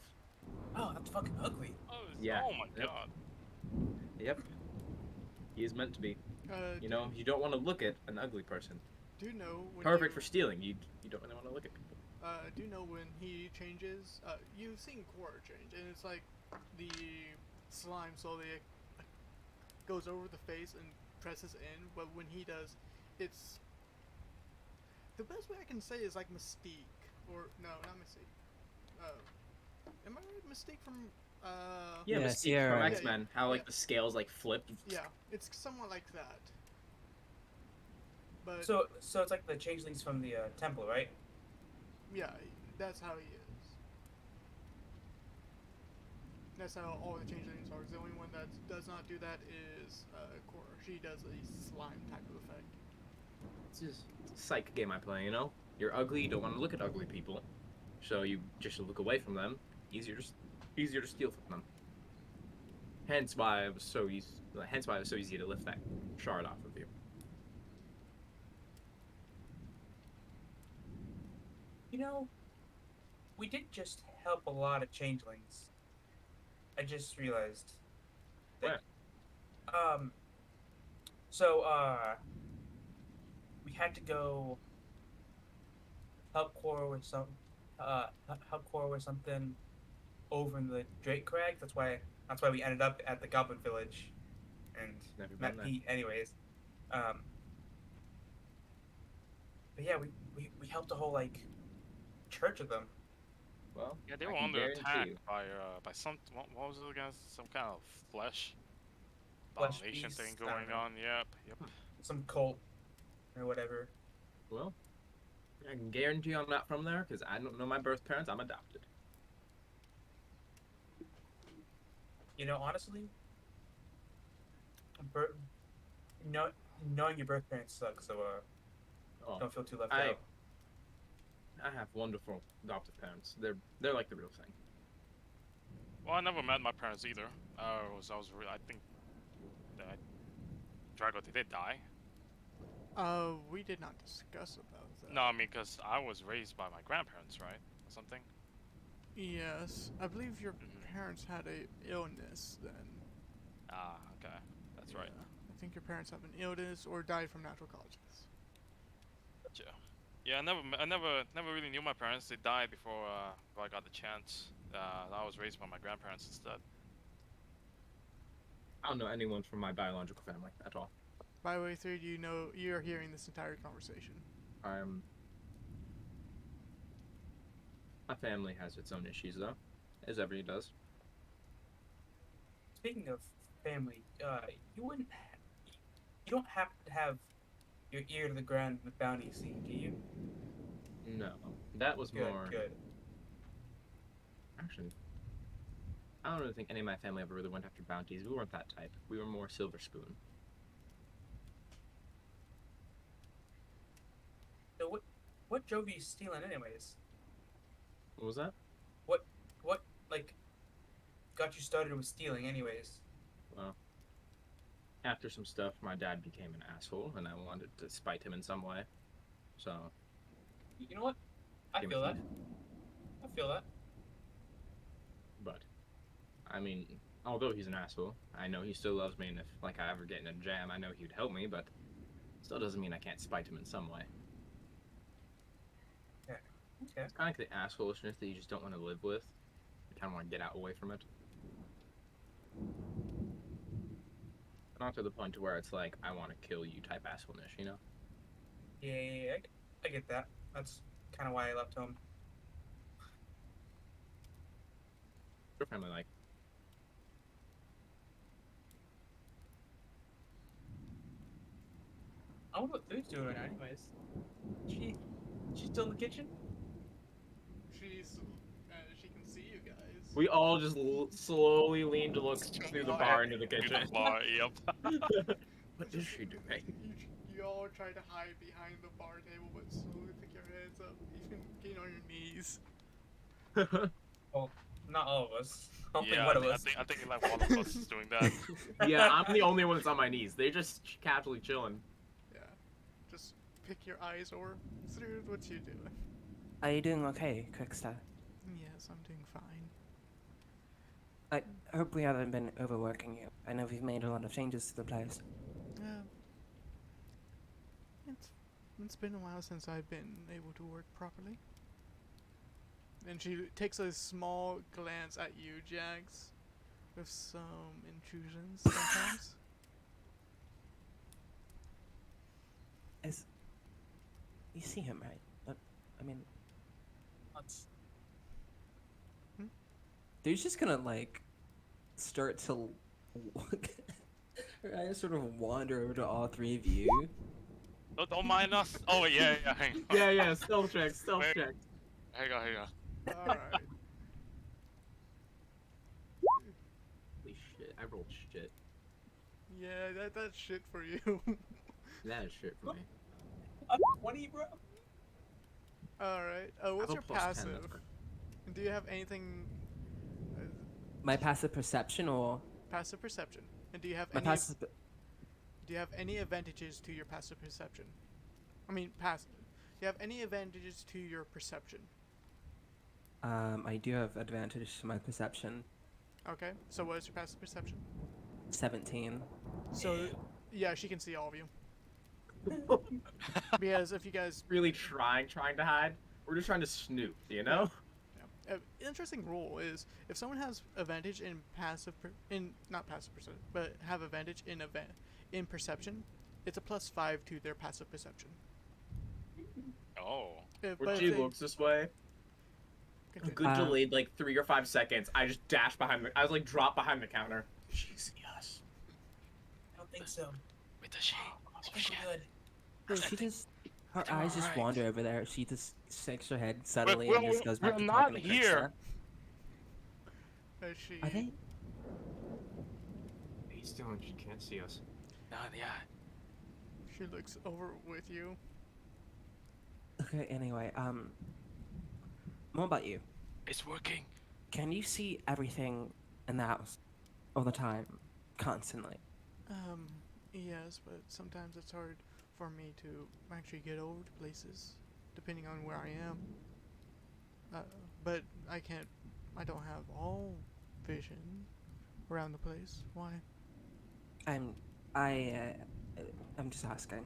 Oh, that's fucking ugly. Oh, Yeah, oh my yep. god. Yep. He is meant to be. You Do- know, you don't want to look at an ugly person. Do you know when Perfect you, for stealing. You don't really want to look at people. Do you know when he changes? You've seen Quora change, and it's like the slime slowly goes over the face and presses in. But when he does, it's the best way I can say is like Mystique, or no, not Mystique. Am I right? Mystique from Yeah, Yeah, Mystique Sierra. from Yeah, X-Men. How like yeah. the scales like flip. yeah, it's somewhat like that. But So it's like the changelings from the temple, right? yeah, that's how he is. That's how all the changelings are. The only one that does not do that is Korra. She does a slime type of effect. It's just a psych game I play. You know, you're ugly. You don't want to look at ugly people, so you just look away from them. Easier to steal from them. Hence why it was so easy. Hence why it was so easy to lift that shard off of you. You know, we did just help a lot of changelings. I just realized. That, So we had to go help Cora with help Cora with something over in the Drake Crag. That's why we ended up at the Goblin Village, and Never been met there. Pete. Anyways, but yeah, we helped a whole like church of them. Well, Yeah, they I were can under guarantee attack you- by some what was it again? Some kind of flesh Flesh abomination beast, thing I don't going know. on. Yep. Some cult or whatever. Well, I can guarantee I'm not from there because I don't know my birth parents. I'm adopted. You know, honestly, knowing your birth parents suck. So Oh, Don't feel too left I out. I have wonderful adoptive parents. They're like the real thing. Well, I never met my parents either. I think that Drago, did they die? We did not discuss about that. No, I mean, because I was raised by my grandparents, right? Or something. Yes, I believe your Mhm. parents had a illness then. Ah, okay. That's right. Yeah, I think your parents have an illness or died from natural causes. Gotcha. Yeah, never really knew my parents. They died before I got the chance. I was raised by my grandparents instead. I don't know anyone from my biological family at all. By the way, through you know you're hearing this entire conversation. I'm. My family has its own issues though, as every does. Speaking of family, you wouldn't, you don't happen to have your ear to the ground in the bounty scene, do you? No, that was Good, more. good. Actually, I don't really think any of my family ever really went after bounties. We weren't that type. We were more silver spoon. So what drove you stealing, anyways? What was that? What like got you started with stealing, anyways? Well, after some stuff, my dad became an asshole, and I wanted to spite him in some way. So, You know what? I became a feel that. thief. I feel that. But, I mean, although he's an asshole, I know he still loves me, and if like I ever get in a jam, I know he'd help me. But still doesn't mean I can't spite him in some way. Okay. It's kind of like the assholishness that you just don't want to live with. You kind of want to get out away from it. Not to the point to where it's like I want to kill you type assholeness, you know? Yeah, I get that. That's kind of why I left home. Your family like. I wonder what Food's doing right now, anyways. She's still in the kitchen? She can see you guys. We all just slowly lean to look through the bar into the Through kitchen. the bar, yep. What is she doing? You all try to hide behind the bar table, but slowly pick your heads up, even getting on your knees. Well, not all of us. Only Yeah, one of us. I think like one of us is doing that. Yeah, I'm the only one that's on my knees. They're just casually chilling. Yeah, just pick your eyes over. Through what you doing? Are you doing okay, Quickstar? Yes, I'm doing fine. I hope we haven't been overworking you. I know we've made a lot of changes to the place. It's been a while since I've been able to work properly. And she takes a small glance at you, Jax, with some intrusions sometimes. You see him, right? I mean, Let's- Dude's just gonna like start to I sort of wander over to all three of you. Don't mind us. Oh yeah, hang on. Yeah, stealth check. Wait. check. Hang on. Alright. Holy shit, I rolled shit. Yeah, that's shit for you. That is shit for me. I'm 20, bro. Alright. I What's have a your plus 10 passive? number. And do you have anything My passive perception or passive perception? And do you have my any passive? do you have any advantages to your passive perception? I mean passive. Do you have any advantages to your perception? I do have advantage to my perception. Okay. So what is your passive perception? 17. So yeah, she can see all of you. Because if you guys Really trying to hide. We're just trying to snoop, you know? interesting rule is if someone has advantage in not passive perception, but have advantage in perception, it's a +5 to their passive perception. Oh. But When if she they- looks this way, continue. good delayed like 3 or 5 seconds. I just dash I was like drop behind the counter. She see us. I don't think so. Wait, does she? I think we're good. No, she just her Doing eyes just alright. wander over there. She just shakes her head subtly we're- and just goes we're back to not talking to here. Quickstar. She Are they? He's doing. She can't see us. Yeah. she looks over with you. Okay, anyway, more about you. It's working. Can you see everything in the house all the time, constantly? Um, yes, but sometimes it's hard for me to actually get over to places, depending on where I am. Uh, but I don't have all vision around the place. Why? I'm, I, I'm just asking.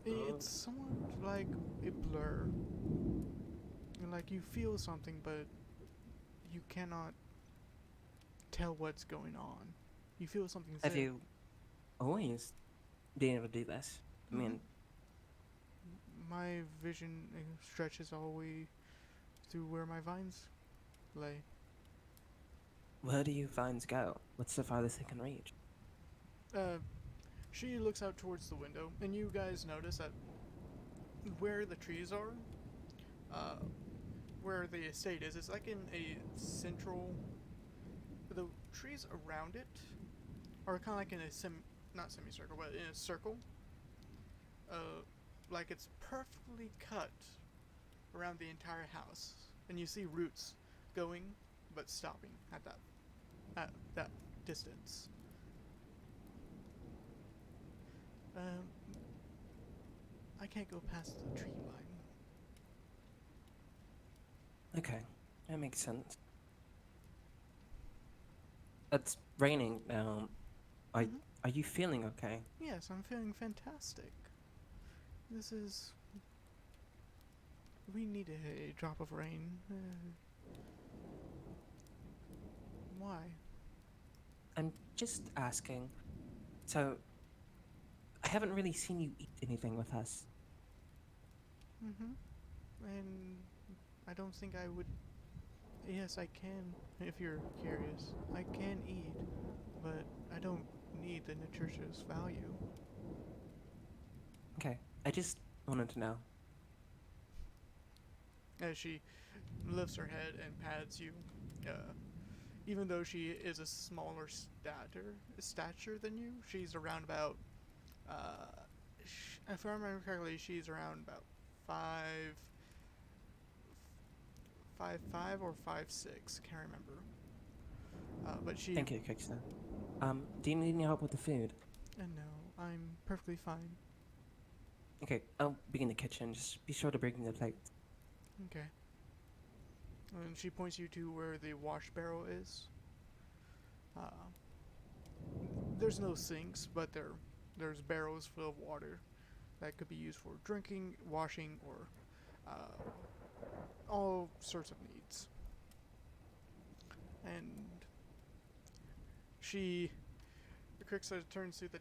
It's somewhat like a blur. Like you feel something, but you cannot tell what's going on. You feel something's Have there. you always been able to do this? I Mhm. mean, My vision stretches all the way through where my vines lay. where do you vines go? What's the farthest they can reach? Uh, she looks out towards the window, and you guys notice that where the trees are, uh, where the estate is, it's like in a central. The trees around it are kind of like in a not semicircle, but in a circle. Like it's perfectly cut around the entire house, and you see roots going, but stopping at that distance. Um, I can't go past the tree line. Okay, that makes sense. It's raining now. Are, Mhm. are you feeling okay? Yes, I'm feeling fantastic. This is. We need a drop of rain. Why? I'm just asking. So, I haven't really seen you eat anything with us. Mm-hmm. And I don't think I would. Yes, I can, if you're curious. I can eat, but I don't need the nutritious value. Okay, I just wanted to know. As she lifts her head and pats you, even though she is a smaller stature than you, she's around about. If I remember correctly, she's around about 5'5" or 5'6". Can't remember. But she. Thank you, Kixer. Do you need any help with the food? No, I'm perfectly fine. Okay, I'll be in the kitchen. Just be sure to bring me the plates. Okay. And she points you to where the wash barrel is. Uh, there's no sinks, but there's barrels full of water that could be used for drinking, washing, or all sorts of needs. And she, Crixla turns to the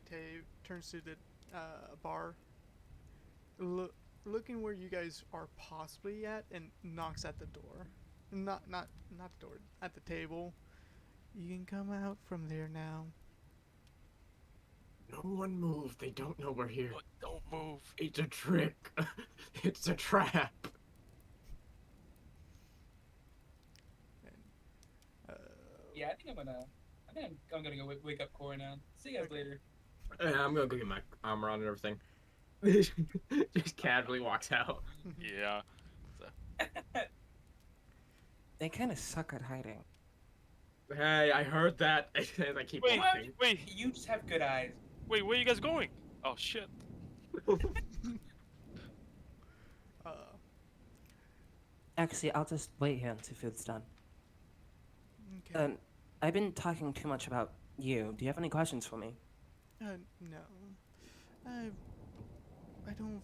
bar, looking where you guys are possibly at, and knocks at the door. Not the door, at the table. You can come out from there now. No one move. They don't know we're here. Don't move. It's a trick. It's a trap. And, Yeah, I think I'm gonna go wake up Cora now. See you guys Okay. later. Yeah, I'm gonna go get my armor on and everything. Just casually walks out. Yeah. They kind of suck at hiding. Hey, I heard that. As I keep Wait, walking. wait, You just have good eyes. wait. Where are you guys going? Oh shit. uh, Actually, I'll just wait here until food's done. okay. I've been talking too much about you. Do you have any questions for me? No. I don't.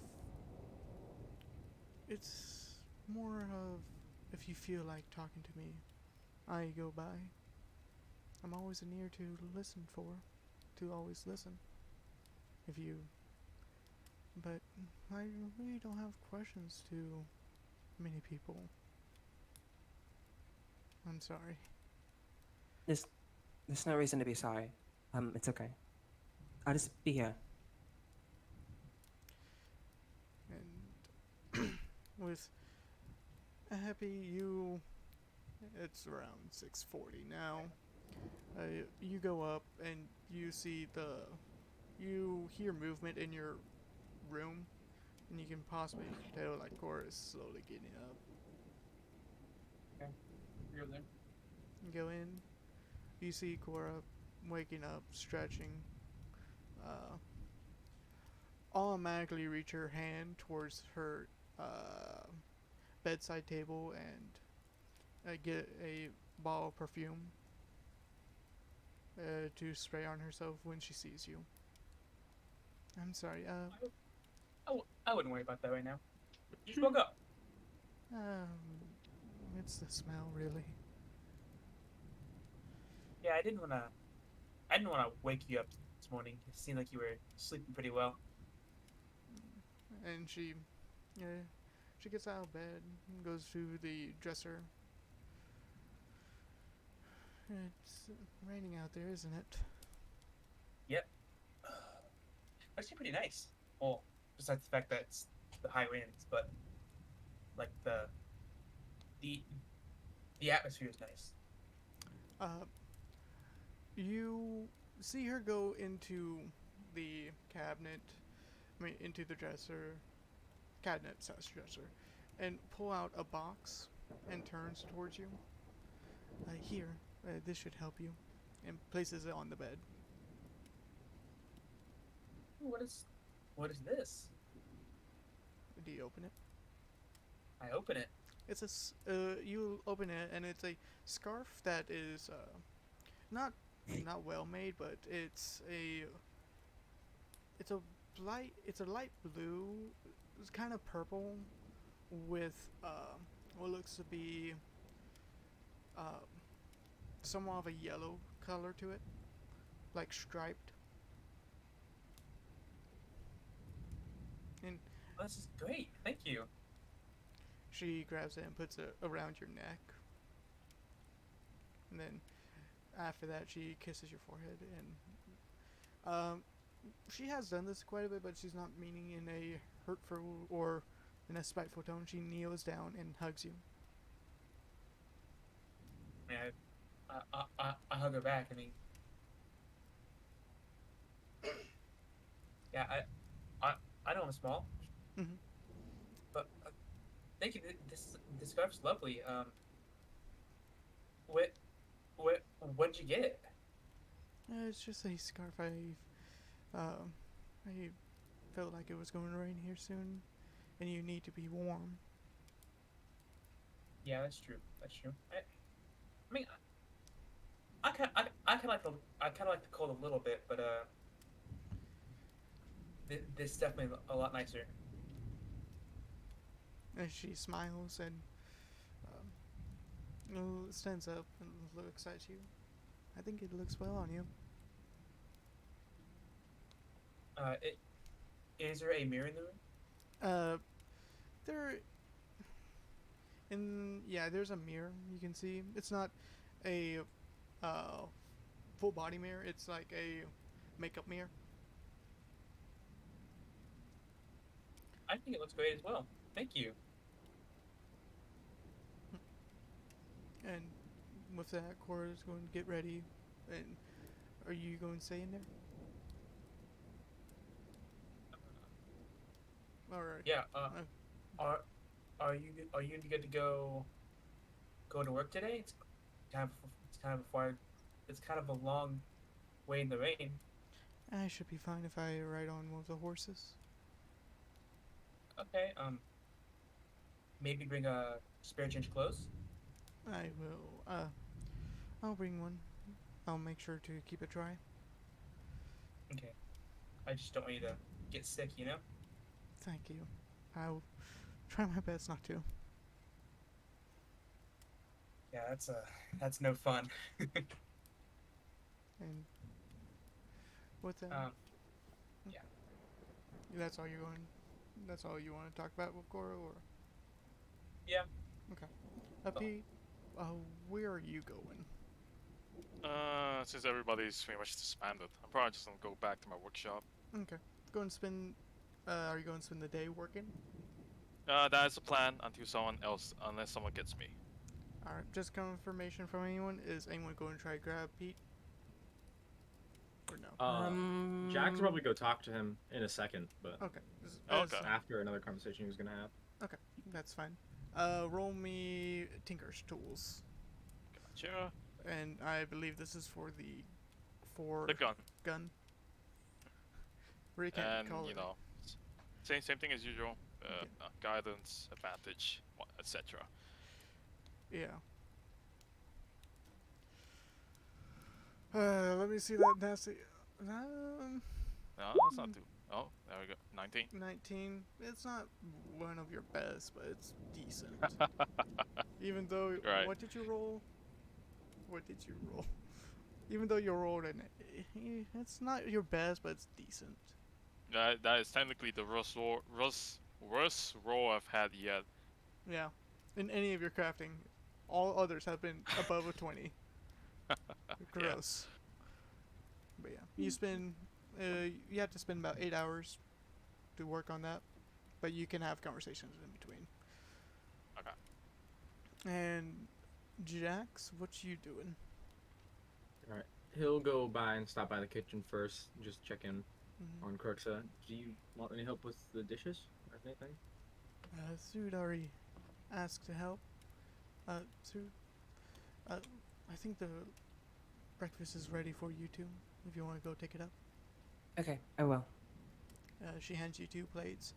It's more of if you feel like talking to me, I go by. I'm always an ear to listen for, to always listen. If you. But I really don't have questions to many people. I'm sorry. There's no reason to be sorry. It's okay. I'll just be here. And with Happy, it's around 6:40 now. You go up and you hear movement in your room, and you can possibly tell like Cora is slowly getting up. You're there. You go in, you see Cora waking up, stretching. Uh, automatically reach her hand towards her bedside table and get a bottle of perfume to spray on herself when she sees you. I'm sorry. I wouldn't worry about that right now. You just woke up. It's the smell, really. Yeah, I didn't wanna wake you up this morning. It seemed like you were sleeping pretty well. And she gets out of bed and goes to the dresser. It's raining out there, isn't it? Yep. Actually, pretty nice. Well, besides the fact that it's the high winds, but like the the atmosphere is nice. Uh, you see her go into the cabinet, into the dresser, cabinet slash dresser, and pull out a box and turns towards you. Here, this should help you, and places it on the bed. What is this? Do you open it? I open it. It's you open it and it's a scarf that is not well made, but it's a light blue, it's kind of purple with what looks to be somewhat of a yellow color to it, like striped. And Oh, this is great. Thank you. she grabs it and puts it around your neck. And then after that, she kisses your forehead. And she has done this quite a bit, but she's not meaning in a hurtful or in a spiteful tone. She kneels down and hugs you. I hug her back. I mean, yeah, I know I'm small, Mhm. but thank you. This scarf's lovely. What when'd you get it? It's just a scarf. I felt like it was going to rain here soon, and you need to be warm. Yeah, that's true. That's true. I mean, I kind of like the cold a little bit, but this is definitely a lot nicer. And she smiles and stands up and looks at you. I think it looks well on you. Is there a mirror in the room? Uh, there there's a mirror you can see. It's not a full body mirror. It's like a makeup mirror. I think it looks great as well. Thank you. And with that, Cora's going to get ready. And are you going to stay in there? All right. Yeah. Are you good to go to work today? It's kind of a long way in the rain. I should be fine if I ride on one of the horses. Okay. Maybe bring a spare change of clothes. I will. I'll bring one. I'll make sure to keep it dry. Okay. I just don't want you to get sick, you know? Thank you. I'll try my best not to. Yeah, that's no fun. And with that, yeah. that's all you're going. That's all you want to talk about with Cora, or? Yeah. Okay. Pete, where are you going? Since everybody's pretty much disbanded, I'm probably just gonna go back to my workshop. Okay. Go and spend. Are you going to spend the day working? That is the plan unless someone gets me. Alright. Just confirmation from anyone. Is anyone going to try to grab Pete? or no? Jack's probably go talk to him in a second, but Okay. Okay. after another conversation he was gonna have. Okay, that's fine. Roll me Tinker's tools, Gotcha. and I believe this is for The gun. gun. Where you can't And, call you it. know, same thing as usual. Okay. Guidance, advantage, etc. Yeah. Let me see that nasty. No, that's not too. Oh, there we go. 19. 19. It's not one of your best, but it's decent. Even though, Right. what did you roll? What did you roll? Even though you rolled an, it's not your best, but it's decent. That is technically the worst roll I've had yet. Yeah. In any of your crafting, all others have been above a 20. Gross. But yeah, you spend, you have to spend about 8 hours to work on that, but you can have conversations in between. Okay. And Jax, what you doing? All right. He'll go by and stop by the kitchen first, just check in Mm-hmm. on Kirksa. Do you want any help with the dishes or anything? Sood already asked to help. Sood, I think the breakfast is ready for you two, if you want to go take it up. Okay, I will. She hands you 2 plates.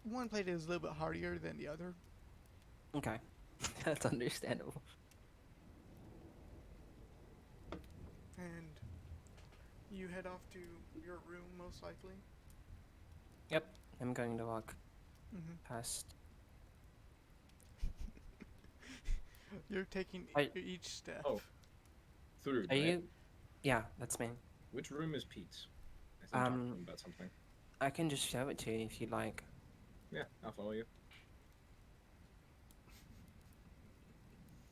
One plate is a little bit heartier than the other. Okay. That's understandable. And you head off to your room, most likely. Yep, I'm going to walk Mm-hmm. past. You're taking I- each step. Oh. Through. Are right? you? Yeah, that's me. Which room is Pete's? I think talking to him about something. I can just show it to you if you'd like. Yeah, I'll follow you.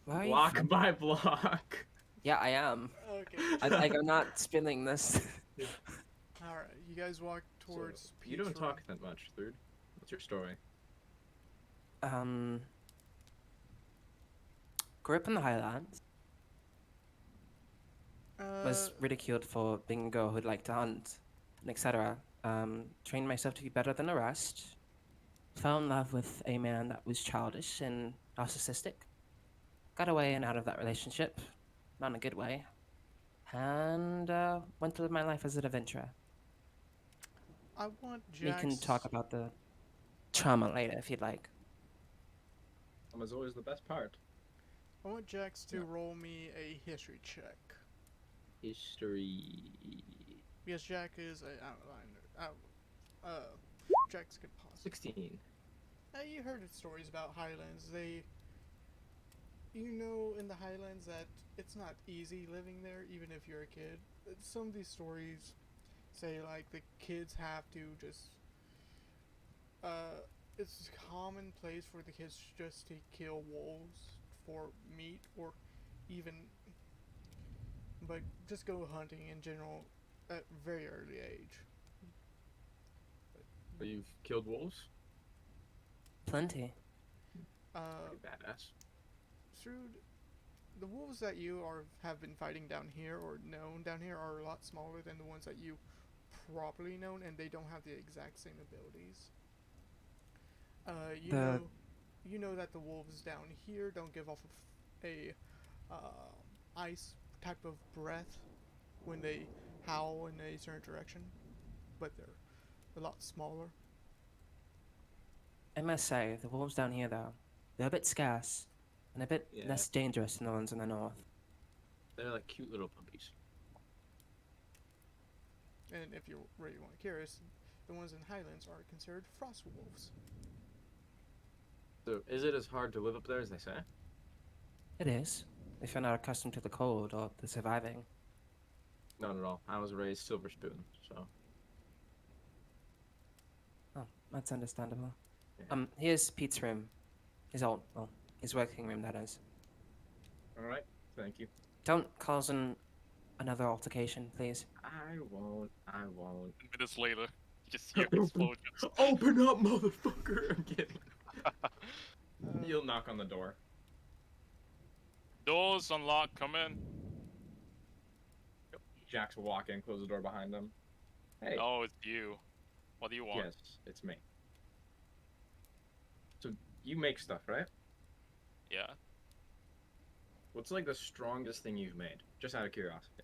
Why are you Block by block. Yeah, I am. Okay. I'm not spilling this. Alright, you guys walk towards So, Pete's you don't room. talk that much, Third. What's your story? Grew up in the Highlands. Was ridiculed for being a girl who'd like to hunt, and etc. Trained myself to be better than the rest. Fell in love with a man that was childish and narcissistic. Got away and out of that relationship, not in a good way. And went to live my life as an adventurer. I want We Jax. can talk about the trauma later if you'd like. Is always the best part. I want Jax to Yeah. roll me a history check. History. Because Jack is an outliner. Jax could possibly. 16. You heard stories about Highlands. You know, in the Highlands that it's not easy living there, even if you're a kid. Some of these stories say like the kids have to just. It's commonplace for the kids just to kill wolves for meat or even. But just go hunting in general at very early age. But you've killed wolves? Plenty. Pretty badass. Shrewd, the wolves that you have been fighting down here or known down here are a lot smaller than the ones that you properly known, and they don't have the exact same abilities. You know that the wolves down here don't give off a ice type of breath when they howl in a certain direction, but they're a lot smaller. I must say, the wolves down here, though, they're a bit scarce and a bit Yeah. less dangerous than the ones in the north. They're like cute little puppies. And if you're really curious, the ones in Highlands are considered frost wolves. So, is it as hard to live up there as they say? It is, if you're not accustomed to the cold or the surviving. Not at all. I was raised silver spoon, so. Oh, that's understandable. Yeah. Here's Pete's room. His working room, that is. Alright, thank you. Don't cause another altercation, please. I won't. Minutes later, you just hear explosions. Open up, motherfucker! I'm kidding. You'll knock on the door. Doors unlocked, come in. Jax will walk in, close the door behind him. Hey. Oh, it's you. What do you want? Yes, it's me. So you make stuff, right? Yeah. What's like the strongest thing you've made? Just out of curiosity.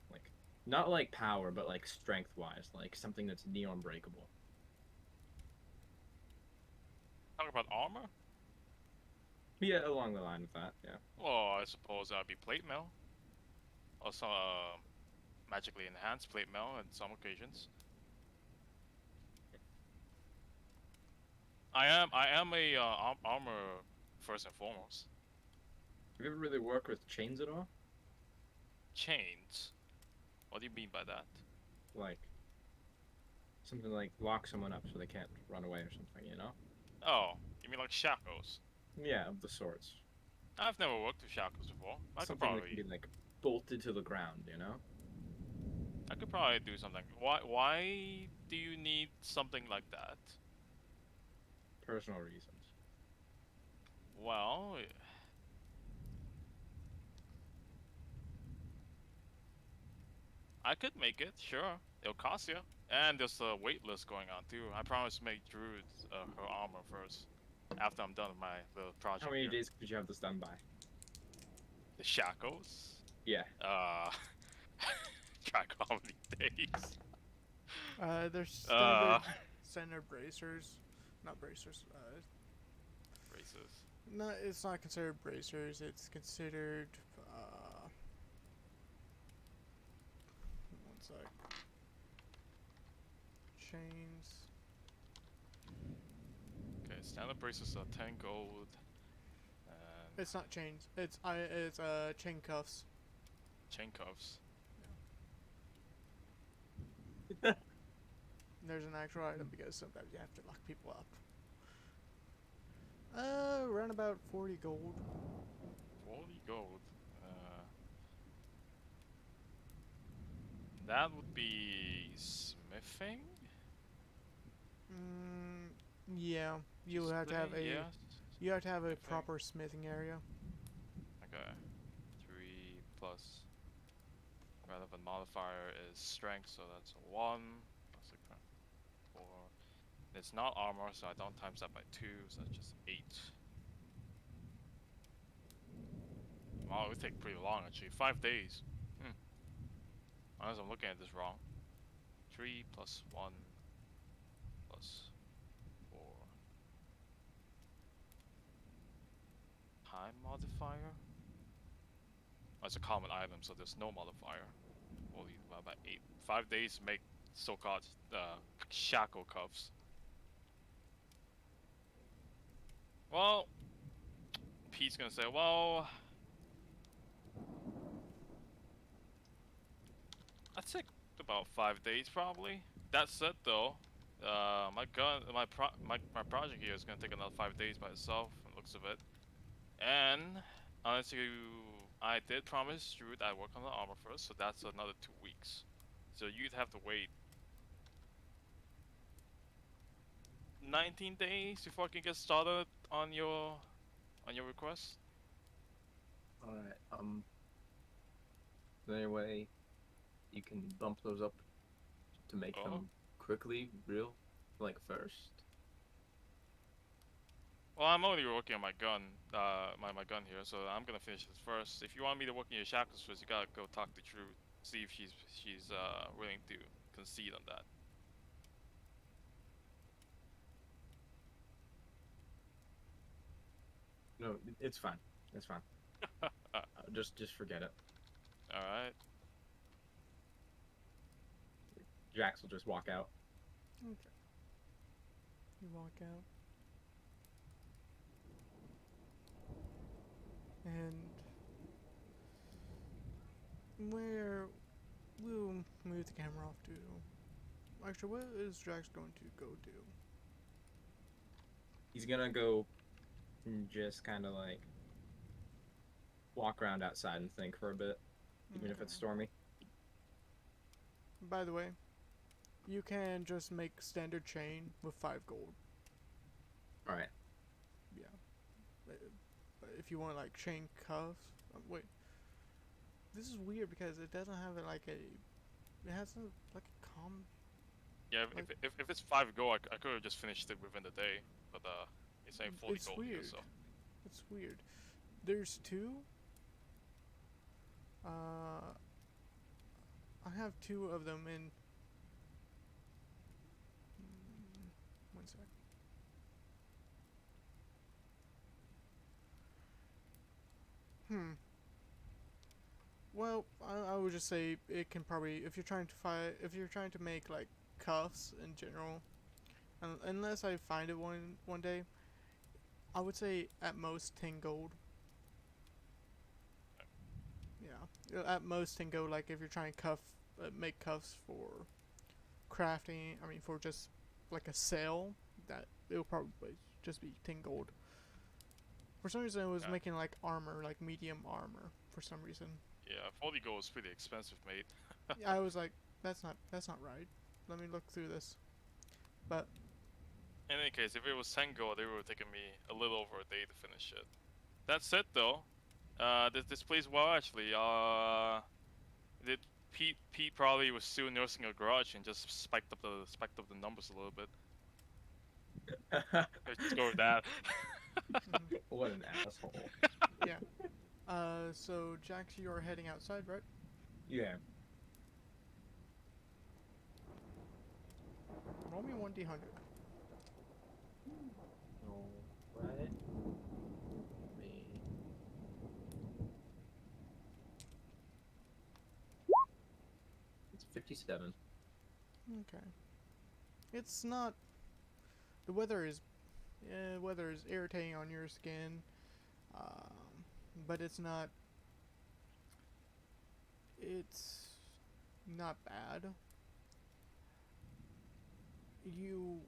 Like, not like power, but like strength-wise, like something that's neon breakable. Talk about armor? Yeah, along the line of that. Yeah. Well, I suppose that'd be plate mail. Also, magically enhanced plate mail on some occasions. I am a armor first and foremost. Have you ever really worked with chains at all? Chains. What do you mean by that? Like something like lock someone up so they can't run away or something, you know? Oh, you mean like shackles? Yeah, of the sorts. I've never worked with shackles before. Something that can be like bolted to the ground, you know? I could probably do something. Why do you need something like that? Personal reasons. Well, I could make it, sure. It'll cost you. And there's a wait list going on too. I promise to make Druid her armor first. After I'm done with my little project. How many here. days could you have this done by? The shackles? Yeah. Track how many days. There's Uh. standard bracers, not bracers. Braces. No, it's not considered bracers. It's considered. One sec. Chains. Okay, standard braces are 10 gold. And It's not chains. It's chain cuffs. chain cuffs. There's an actual item because sometimes you have to lock people up. Around about 40 gold. 40 gold. That would be smithing? Yeah. You have to have a Yes. you have to have a Smithing. proper smithing area. Okay. 3 plus relevant modifier is strength, so that's a 1. That's like 4. It's not armor, so I don't times that by 2, so that's just 8. Wow, it would take pretty long actually. 5 days. Unless I'm looking at this wrong. 3 plus 1 plus 4. Time modifier? Oh, it's a common item, so there's no modifier. Only divided by 8. 5 days to make so-called shackle cuffs. Well, Pete's gonna say, well, I'd say about 5 days probably. That said, though, my project here is gonna take another 5 days by itself, from the looks of it. And honestly, I did promise Drew that I'd work on the armor first, so that's another 2 weeks. So you'd have to wait 19 days before I can get started on your request. Alright, is there any way you can bump those up to make them quickly real, like first? Well, I'm only working on my gun, my gun here, so I'm gonna finish this first. If you want me to work in your shackles first, you gotta go talk to Drew, see if she's willing to concede on that. No, it's fine. It's fine. Just forget it. All right. Jax will just walk out. Okay. You walk out. And where we'll move the camera off to. Actually, what is Jax going to go do? He's gonna go and just kind of like walk around outside and think for a bit, even if it's Okay. stormy. By the way, you can just make standard chain with 5 gold. Alright. Yeah. But if you want like chain cuffs, wait. This is weird because it doesn't have like a it has a, like a calm. Yeah, Like- if it's 5 gold, I could have just finished it within the day. But it's saying 40 It's gold here, weird. so It's weird. There's two. I have two of them in. One sec. Hmm. Well, I would just say it can probably, if you're trying to if you're trying to make like cuffs in general, unless I find it one day, I would say at most 10 gold. Yeah, at most 10 gold. Like if you're trying to make cuffs for crafting. I mean, for just like a sale, that it'll probably just be 10 gold. For some reason, I was Yeah. making like armor, like medium armor. For some reason, yeah, 40 gold is pretty expensive, mate. yeah, I was like, that's not right. Let me look through this. But In any case, if it was 10 gold, it would have taken me a little over a day to finish it. That said, though, this plays well actually. Did Pete probably was still nursing a grudge and just spiked up the numbers a little bit. Let's go with that. mhm, What an asshole. yeah. So Jax, you are heading outside, right? Yeah. Roll me 1d100. Alright. Me. It's 57. Okay. It's not. The weather is. Weather is irritating on your skin. But it's not. It's not bad. You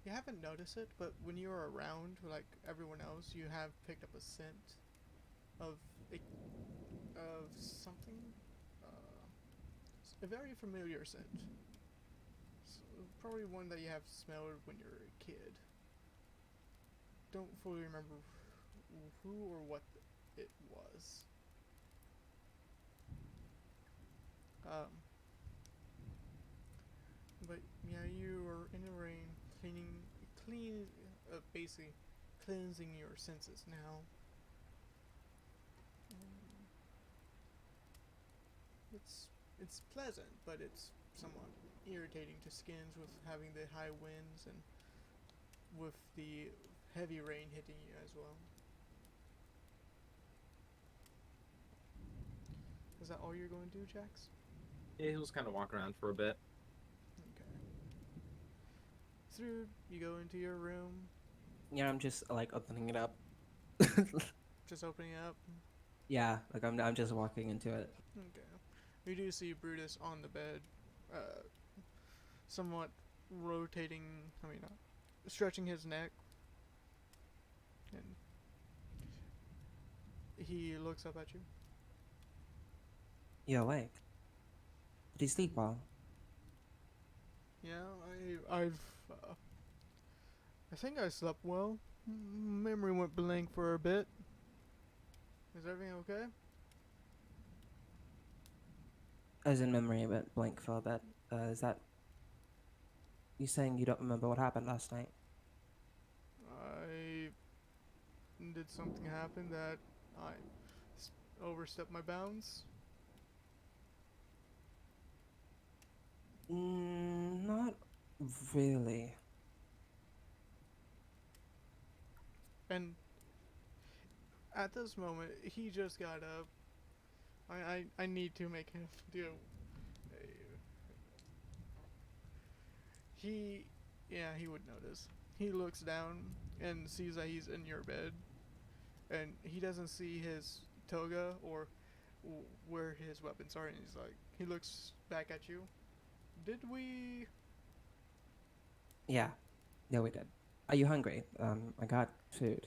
you haven't noticed it, but when you're around like everyone else, you have picked up a scent of a, of something, a very familiar scent. Probably one that you have smelled when you were a kid. Don't fully remember who or what it was. Um, but yeah, you are in the rain, basically cleansing your senses now. Um, it's pleasant, but it's somewhat irritating to skins with having the high winds and with the heavy rain hitting you as well. Is that all you're going to do, Jax? Yeah, he'll just kind of walk around for a bit. Okay. Through, you go into your room, Yeah, I'm just like opening it up. just opening it up. Yeah, like I'm just walking into it. Okay. You do see Brutus on the bed, uh, somewhat rotating, stretching his neck. And he looks up at you. You awake? Did you sleep well? Yeah, I think I slept well. Memory went blank for a bit. Is everything okay? As in memory, but blank for a bit. Is that you saying you don't remember what happened last night? I did something happen that I overstepped my bounds. Not really. And at this moment, he just got up. I need to make him do. He, yeah, he would notice. He looks down and sees that he's in your bed, and he doesn't see his toga or where his weapons are, and he's like, he looks back at you. Did we? Yeah, yeah, we did. Are you hungry? I got food.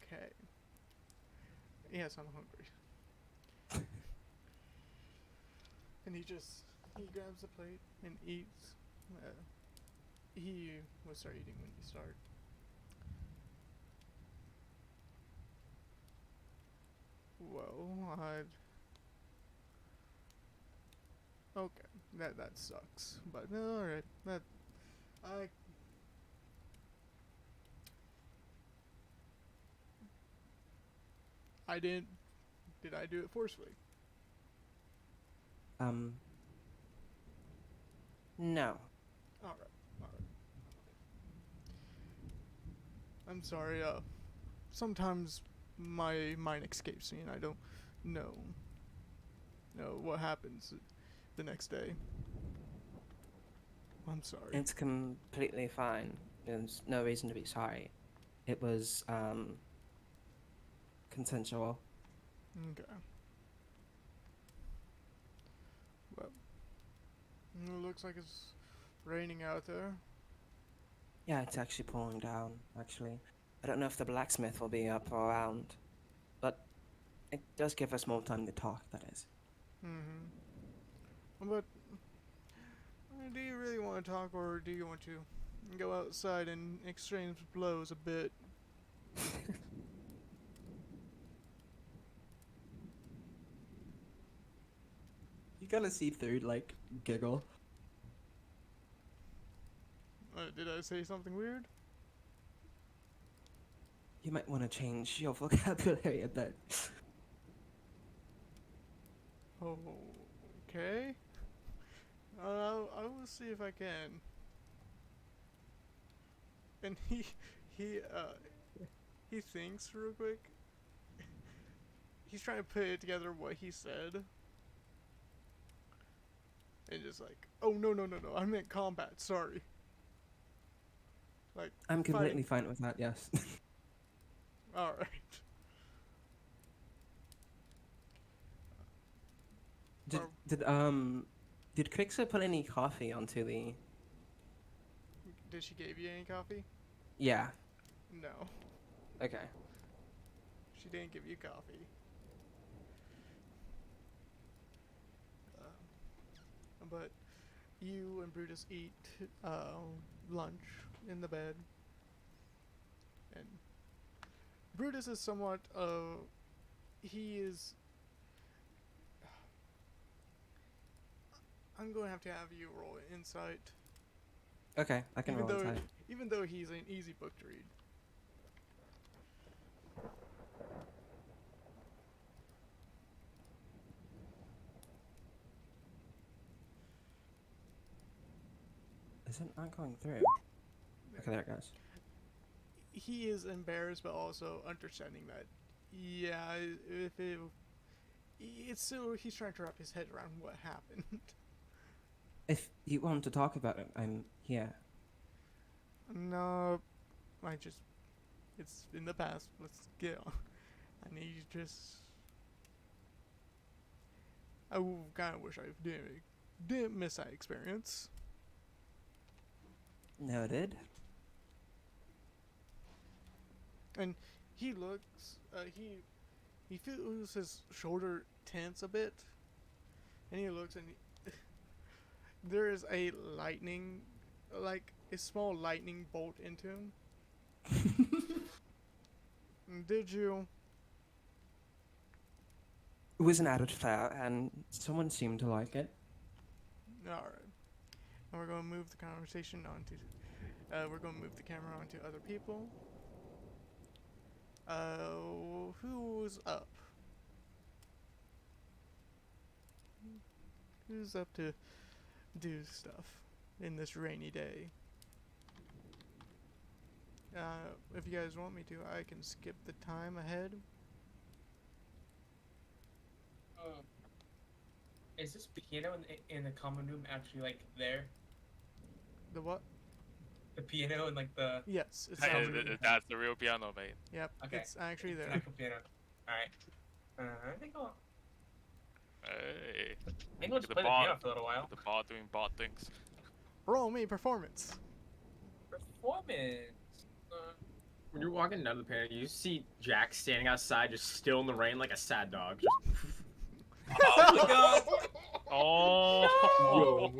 Okay. Yes, I'm hungry. And he grabs a plate and eats. He will start eating when you start. Well, Okay, that sucks. But no, all right. That I I didn't. Did I do it forcefully? No. All right. All right. I'm sorry. Sometimes my mind escapes me and I don't know what happens the next day. I'm sorry. It's completely fine. There's no reason to be sorry. It was, consensual. Okay. Well, it looks like it's raining out there. Yeah, it's actually pouring down, actually. I don't know if the blacksmith will be up or around, but it does give us more time to talk, that is. But do you really want to talk, or do you want to go outside and exchange blows a bit? You gotta see through, like, giggle. Did I say something weird? You might want to change your vocabulary a bit. Oh, okay. I will see if I can. And he thinks real quick. He's trying to put together what he said. And just like, oh no, I meant combat. Sorry. Like, I'm completely fighting. fine with that, yes. All right. Did Quixo put any coffee onto the... Did she give you any coffee? Yeah, No, okay. she didn't give you coffee. But you and Brutus eat lunch in the bed, and Brutus is somewhat he is. I'm going to have you roll insight, Okay, I can roll inside. even though he's an easy book to read. Is it not going through? Okay, there it goes. He is embarrassed, but also understanding that, yeah, if it's still he's trying to wrap his head around what happened. If you want to talk about it, I'm here. No, it's in the past. Let's get on. I need you just. I kind of wish I didn't miss that experience. Noted. And he looks, he feels his shoulder tense a bit, and he looks and there is a lightning, like a small lightning bolt into him. Did you? It was an added flair, and someone seemed to like it. All right. And we're going to move the conversation onto. We're going to move the camera onto other people. Who's up? Who's up to do stuff in this rainy day? If you guys want me to, I can skip the time ahead. Is this piano in the common room actually like there? The what? The piano and like the Yes, it's Hey, actually. that's the real piano, mate. Yep, Okay. it's actually it's an there. actual piano. All right. I think Hey, I'll Look just at play the bot. piano for a little while. The bot doing bot things. Roll me performance. Performance. When you're walking down the panel, you see Jack standing outside, just still in the rain like a sad dog. Just Oh my god! Oh. Yo,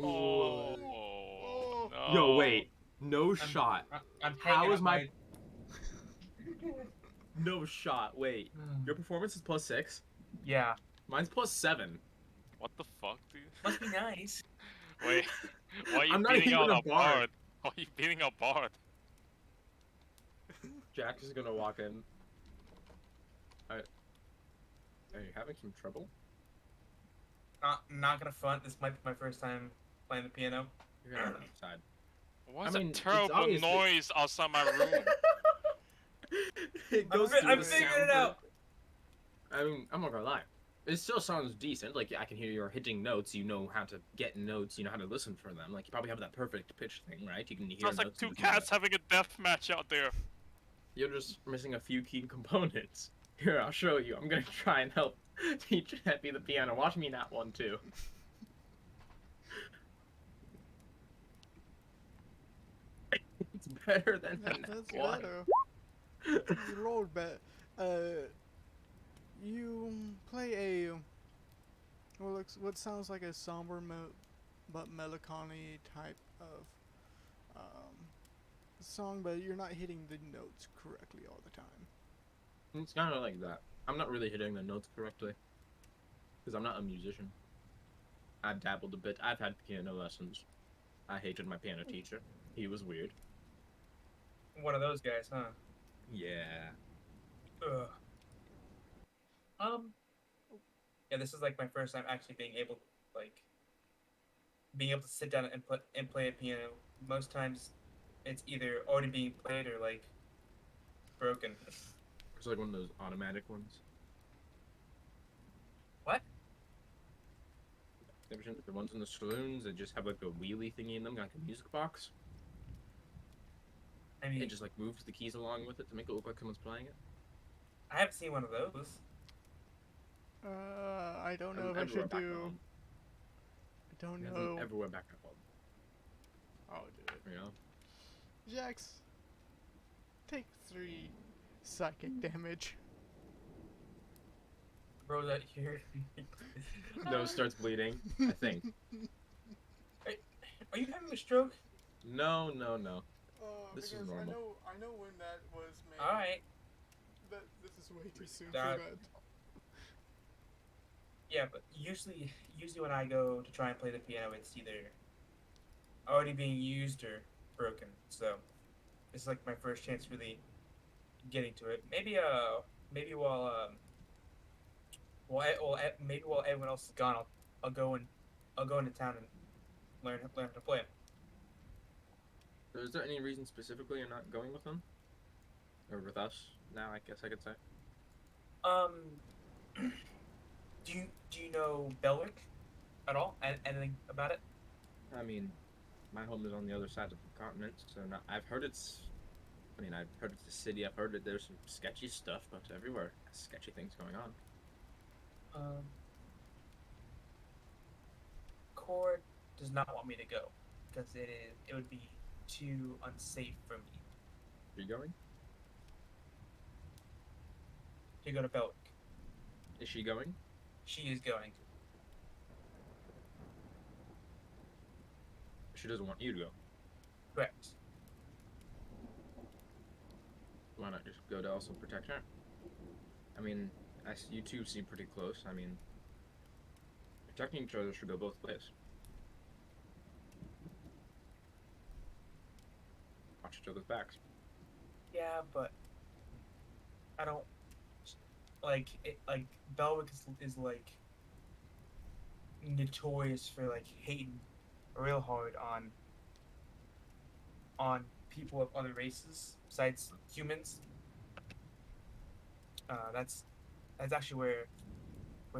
No. Yo, wait. No shot. I'm How hanging is up my... No shot. Wait. Your performance is +6? Yeah. Mine's +7. What the fuck, dude? Must be nice. Wait, why are you I'm not beating even out a a bard. bard? Why are you beating a bard? Jax is gonna walk in. Are you having some trouble? Not gonna front. This might be my first time playing the piano. You're gonna run outside. What's I mean, that it's terrible obviously- noise outside my room? It I'm goes fi- through I'm the figuring sound it out. I mean, I'm not gonna lie. It still sounds decent. Like, I can hear you're hitting notes. You know how to get notes. You know how to listen for them. Like, you probably have that perfect pitch thing, right? You can hear Sounds like notes. two and listen to cats having a death match out there. You're just missing a few key components. Here, I'll show you. I'm gonna try and help teach Happy the piano. Watch me not one too. It's better than the That's nat one. better. You rolled bet. You play a what sounds like a somber but melancholy type of song, but you're not hitting the notes correctly all the time. It's kind of like that. I'm not really hitting the notes correctly because I'm not a musician. I've dabbled a bit. I've had piano lessons. I hated my piano teacher. He was weird. One of those guys, huh? Yeah. Ugh. Yeah, this is like my first time actually being able to sit down and play a piano. Most times, it's either already being played or like broken. It's like one of those automatic ones. What? Ever seen the ones in the saloons that just have like a wheelie thingy in them, like a music box? I mean, It just like moves the keys along with it to make it look like someone's playing it. I haven't seen one of those. I don't know if I Everywhere should back at do. home. I don't He has them know. everywhere back at home. I'll do it. You know? Jax, take 3 psychic damage. Bro, that here. Nose starts bleeding, I think. Are you having a stroke? No, no, no. This is Because normal. I know when that was made. All right. This is way too soon That- for that. Yeah, but usually when I go to try and play the piano, it's either already being used or broken. So this is like my first chance really getting to it. Maybe maybe maybe while everyone else is gone, I'll go into town and learn how to play it. So is there any reason specifically you're not going with them? Or with us now, I guess I could say. Do you know Belwick at all? Anything about it? I mean, my home is on the other side of the continent, so not, I've heard it's a city. I've heard that there's some sketchy stuff, but everywhere sketchy things going on. Cord does not want me to go because it would be too unsafe for me Are you going? to go to Belwick. Is she going? She is going. She doesn't want you to go. Correct. Why not just go to also protect her? I mean, you two seem pretty close. I mean, protecting each other should go both ways. Watch each other's backs. Yeah, but I don't like it. Like Belwick is like notorious for like hating real hard on people of other races besides humans. That's actually where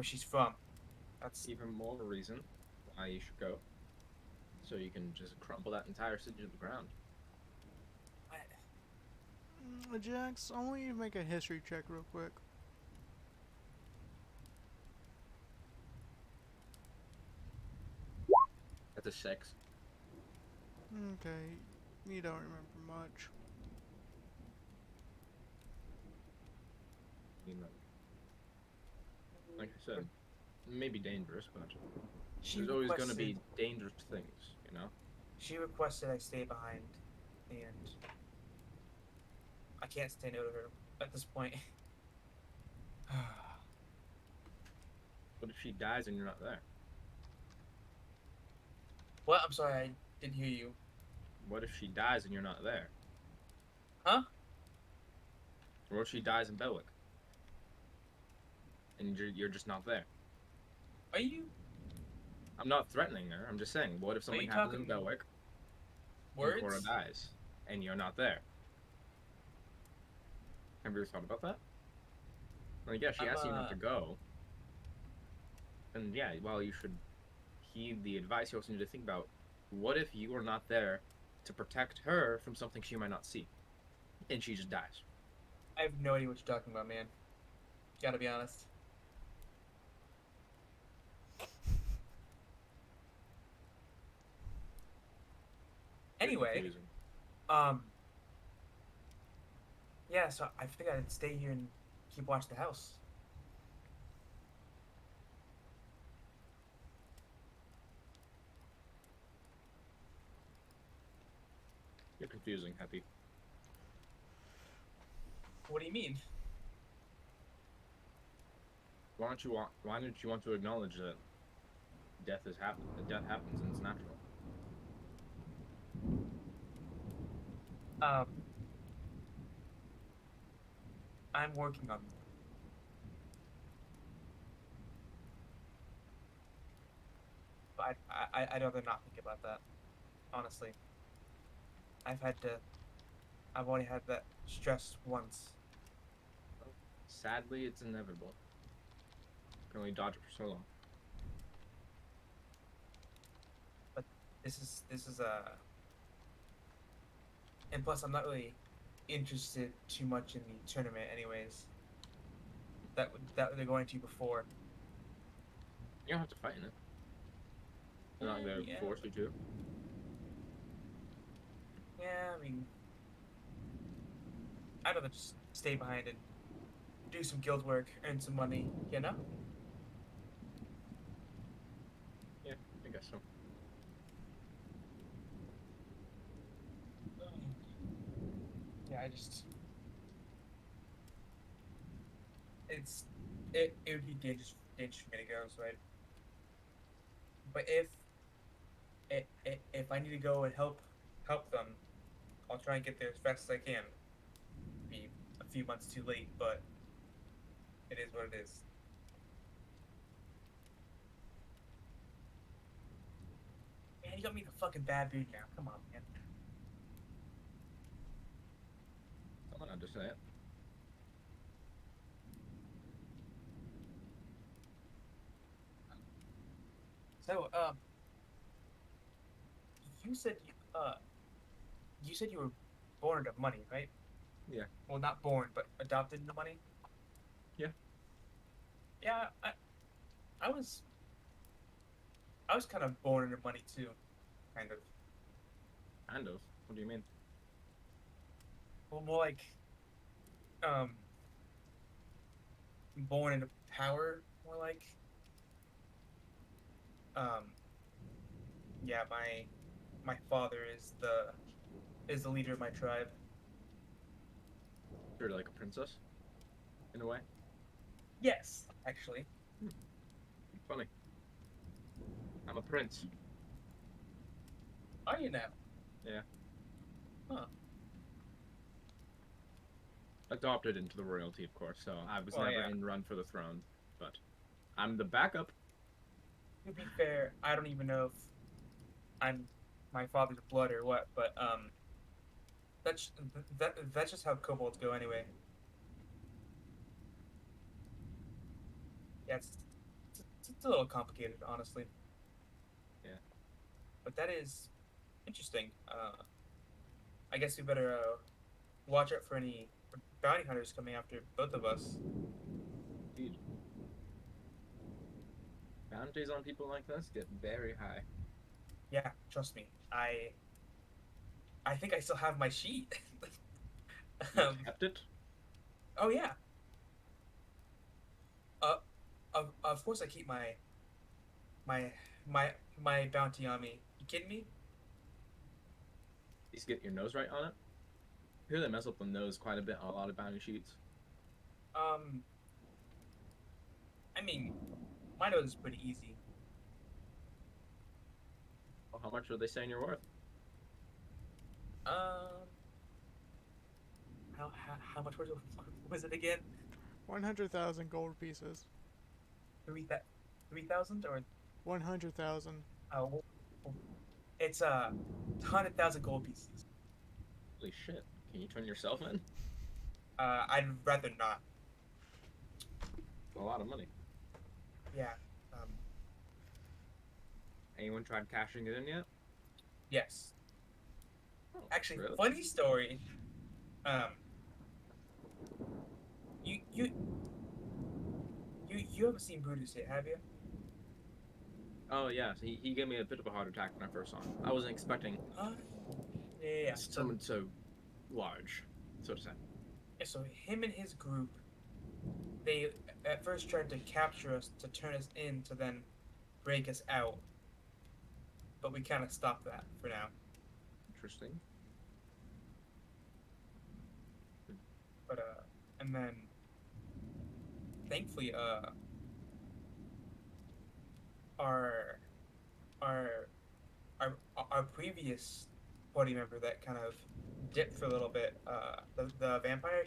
she's from. That's Even more reason why you should go. So you can just crumble that entire city to the ground. Jax, I want you to make a history check real quick. That's a 6. Okay, you don't remember much. You know, like I said, it may be dangerous, but she there's always going to requested- be dangerous things, you know? She requested I stay behind, and I can't stay no to her at this point. What if she dies and you're not there? What? I'm sorry, I didn't hear you. What if she dies and you're not there? Huh? Or what if she dies in Belwick and you're just not there? Are you I'm not threatening her. I'm just saying, what if something you happens in talking Belwick and Cora words? dies and you're not there? Have you ever thought about that? Like, yeah, she I'm asked you not to go. And yeah, well, you should heed the advice. You also need to think about what if you are not there to protect her from something she might not see and she just dies? I have no idea what you're talking about, man. Gotta be honest. You're Anyway, confusing. um, yeah. So I figured I'd stay here and keep watch the house. You're confusing, Happy. What do you mean? Why don't you want to acknowledge that death happens and it's natural? Um, I'm working on. But I'd rather not think about that. Honestly, I've had to. I've already had that stress once. Sadly, it's inevitable. Can only dodge it for so long. But this is a. And plus, I'm not really interested too much in the tournament, anyways. That they're going to before. You don't have to fight in it. They're not gonna Yeah. force you to. Yeah, I mean, I'd rather just stay behind and do some guild work, earn some money, you know? Yeah, I guess so. Yeah, I just it would be dangerous for me to go, so I. But if I need to go and help them, I'll try and get there as fast as I can. Be a few months too late, but it is what it is. Man, you got me in a fucking bad mood now. Come on, man. Someone had to say it. So, you said you said you were born into money, right? Yeah. Well, not born, but adopted into money. Yeah. Yeah, I was I was kind of born into money too, kind of. Kind of. What do you mean? Well, more like um born into power, more like um yeah, my father is the leader of my tribe. You're like a princess, in a way. Yes, actually. Funny. I'm a prince. Are you now? Yeah. Huh. Adopted into the royalty, of course. So I was Oh, never yeah. in run for the throne, but I'm the backup. To be fair, I don't even know if I'm my father's blood or what, but that's that's just how kobolds go anyway. Yeah, it's a little complicated, honestly. Yeah. But that is interesting. I guess we better watch out for any bounty hunters coming after both of us. Indeed. Bounties on people like this get very high. Yeah, trust me. I think I still have my sheet. You um, kept it? oh yeah. Of course I keep my my my bounty on me. You kidding me? Just get your nose right on it. I hear they mess up the nose quite a bit on a lot of bounty sheets. Um, I mean, my nose is pretty easy. Well, how much are they saying you're worth? Um, how much was it again? 100,000 gold pieces. Three that 3,000 or 100,000. oh, it's 100,000 gold pieces. Holy shit! Can you turn yourself in? I'd rather not. A lot of money. Yeah. Um, Anyone tried cashing it in yet? yes. Oh, Actually, really? funny story. Um, you you you haven't seen Brutus yet, have you? Oh yeah, so he gave me a bit of a heart attack when I first saw him. I wasn't expecting Uh, yeah. So, someone so large, so to say. so him and his group, they at first tried to capture us to turn us in to then break us out, but we kind of stopped that for now. Interesting. But and then thankfully our our our previous party member that kind of dipped for a little bit, the vampire,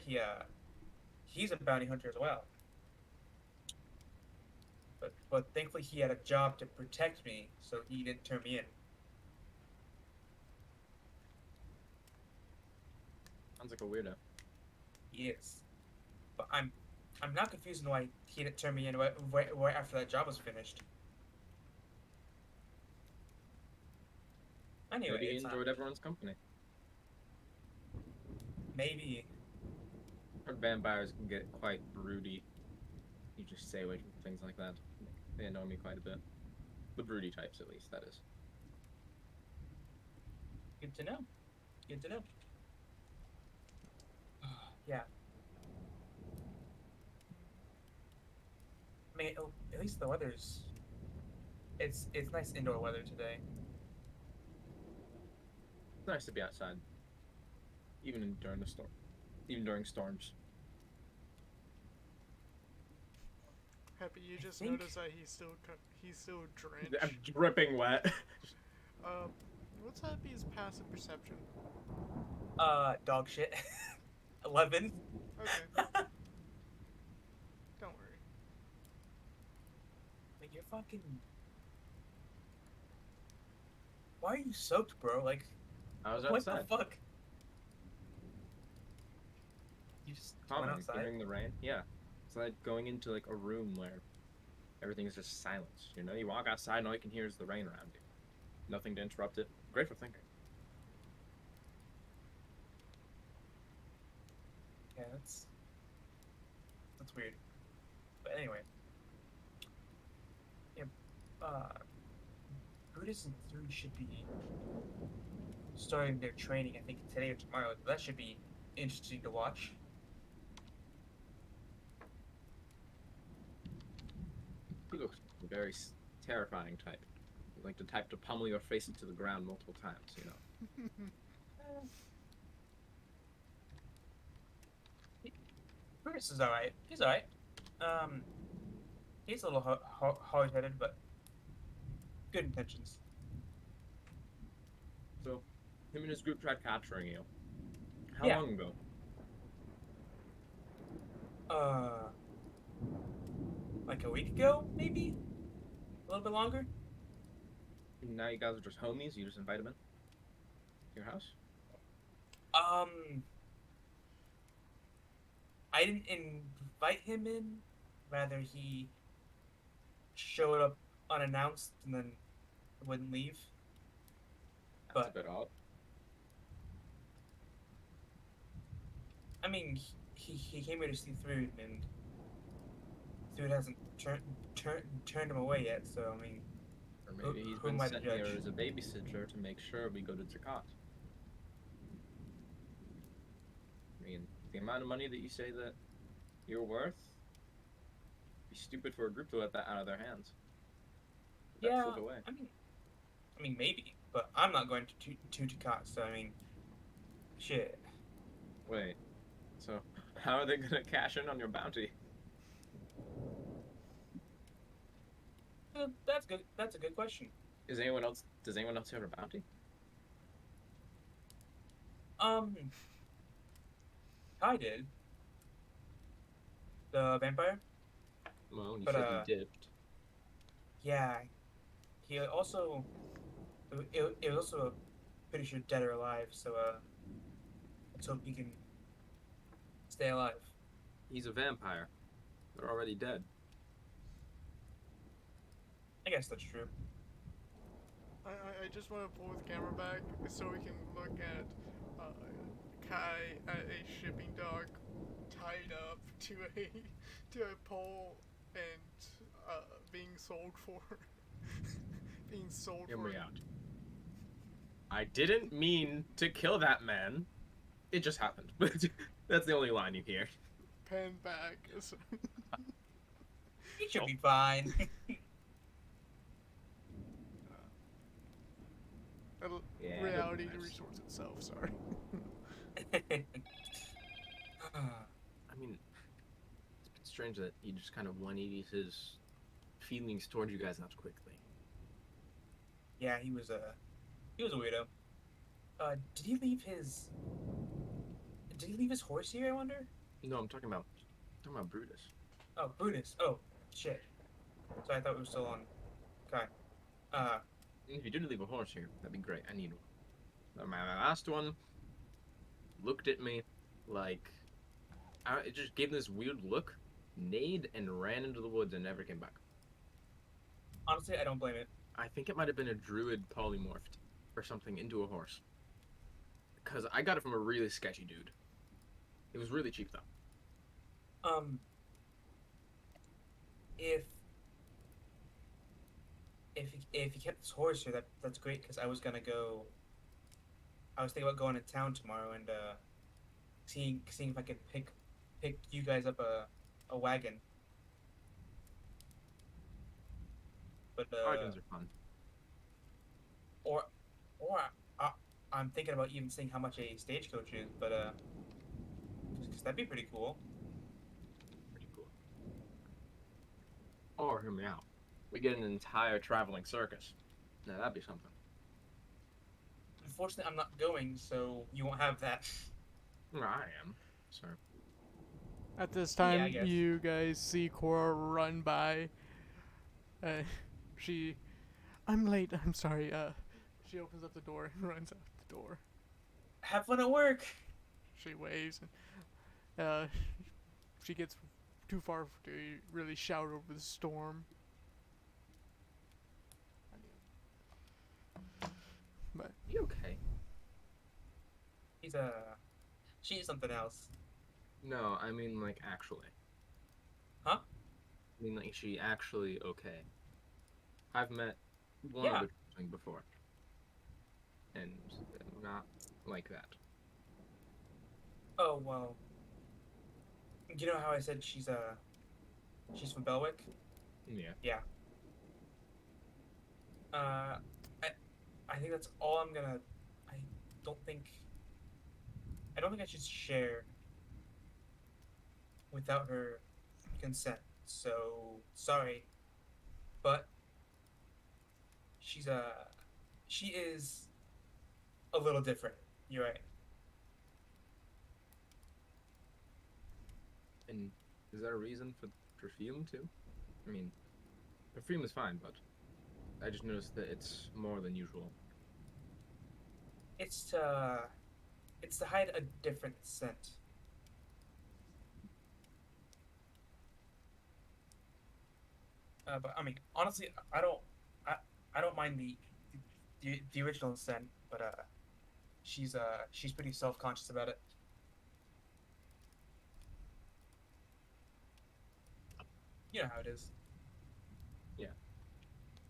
he's a bounty hunter as well. But thankfully he had a job to protect me, so he didn't turn me in. Sounds like a weirdo. He is. But I'm not confused on why he didn't turn me in right after that job was finished. Anyway, Maybe he it's enjoyed everyone's company. maybe. Our vampires can get quite broody. You just stay away from things like that. They annoy me quite a bit. The broody types, at least, that is. Good to know. Good to know. Yeah. I mean, at least the weather's it's nice indoor weather today. It's nice to be outside, even during the storm, even during storms. Happy you just think- noticed that he's still drenched. I'm dripping wet. What's Happy's passive perception? Dog shit. 11. Okay. Don't worry. Like you're fucking. Why are you soaked, bro? Like, I was what outside. the fuck? You just went Calming, outside. hearing the rain. Yeah, it's like going into like a room where everything is just silence. You know, you walk outside and all you can hear is the rain around you. Nothing to interrupt it. Great for thinking. Yeah, that's weird. But anyway, yeah, Brutus and 3 should be starting their training. I think today or tomorrow. That should be interesting to watch. He looks very terrifying type. Like the type to pummel your face into the ground multiple times. You know. Brutus is alright. He's alright. He's a little hard-headed, but good intentions. So, him and his group tried capturing you. How Yeah. long ago? Like a week ago, maybe? A little bit longer? Now you guys are just homies. You just invite him in to your house. I didn't invite him in. Rather, he showed up unannounced and then wouldn't leave. That's But a bit odd. I mean, he came here to see Thrud, and Thrud hasn't turned him away yet. So I mean, Or maybe he's who been am I to sent here judge? as a babysitter to make sure we go to Zakat. I mean, the amount of money that you say that you're worth, it'd be stupid for a group to let that out of their hands. Let that Yeah, slip away. I mean maybe, but I'm not going to Ducat. So I mean, shit. Wait, so how are they gonna cash in on your bounty? That's good. That's a good question. Is anyone else? Does anyone else have a bounty? Um, Kai did the vampire, Well, you but said he dipped. yeah, he also it was also pretty sure dead or alive. So let's hope he can stay alive. He's a vampire. They're already dead. I guess that's true. I just want to pull the camera back so we can look at uh, Kai at a shipping dock, tied up to a pole and being sold for being sold Hear for me out. I didn't mean to kill that man. It just happened. That's the only line you hear. pen back. He should Nope. be fine. Yeah, Reality nice. resorts itself. Sorry. I mean, it's been strange that he just kind of 180s his feelings towards you guys that quickly. Yeah, he was a weirdo. Did he leave his horse here? I wonder. No, I'm talking about Brutus. Oh, Brutus. Oh, shit. So I thought we were still on. Okay. If you did leave a horse here, that'd be great. I need one. My last one looked at me like it just gave this weird look, neighed, and ran into the woods and never came back. Honestly, I don't blame it. I think it might have been a druid polymorphed or something into a horse. Because I got it from a really sketchy dude. It was really cheap though. If if he kept his horse here, that's great because I was gonna go. I was thinking about going to town tomorrow and seeing if I could pick you guys up a wagon. But Wagons are fun. or I'm thinking about even seeing how much a stagecoach is, but because that'd be pretty cool. Pretty cool. Or hear me out. We get an entire traveling circus. Now that'd be something. Unfortunately, I'm not going, so you won't have that. Well, I am. So At this Yeah, I time, guess. you guys see Cora run by. She, I'm late. I'm sorry. She opens up the door and runs out the door. Have fun at work. She waves, and she gets too far to really shout over the storm. But you okay? She's something else. No, I mean like actually. Huh? I mean like is she actually okay? I've met one Yeah. other thing before. And not like that. Oh well. You know how I said she's from Belwick? Yeah. I think that's all I'm gonna. I don't think. I don't think I should share without her consent. So sorry, but she is a little different. You're right. And is that a reason for perfume too? I mean, perfume is fine, but I just noticed that it's more than usual. It's to hide a different scent. But I mean, honestly, I don't mind the original scent, but she's pretty self conscious about it. You know how it is.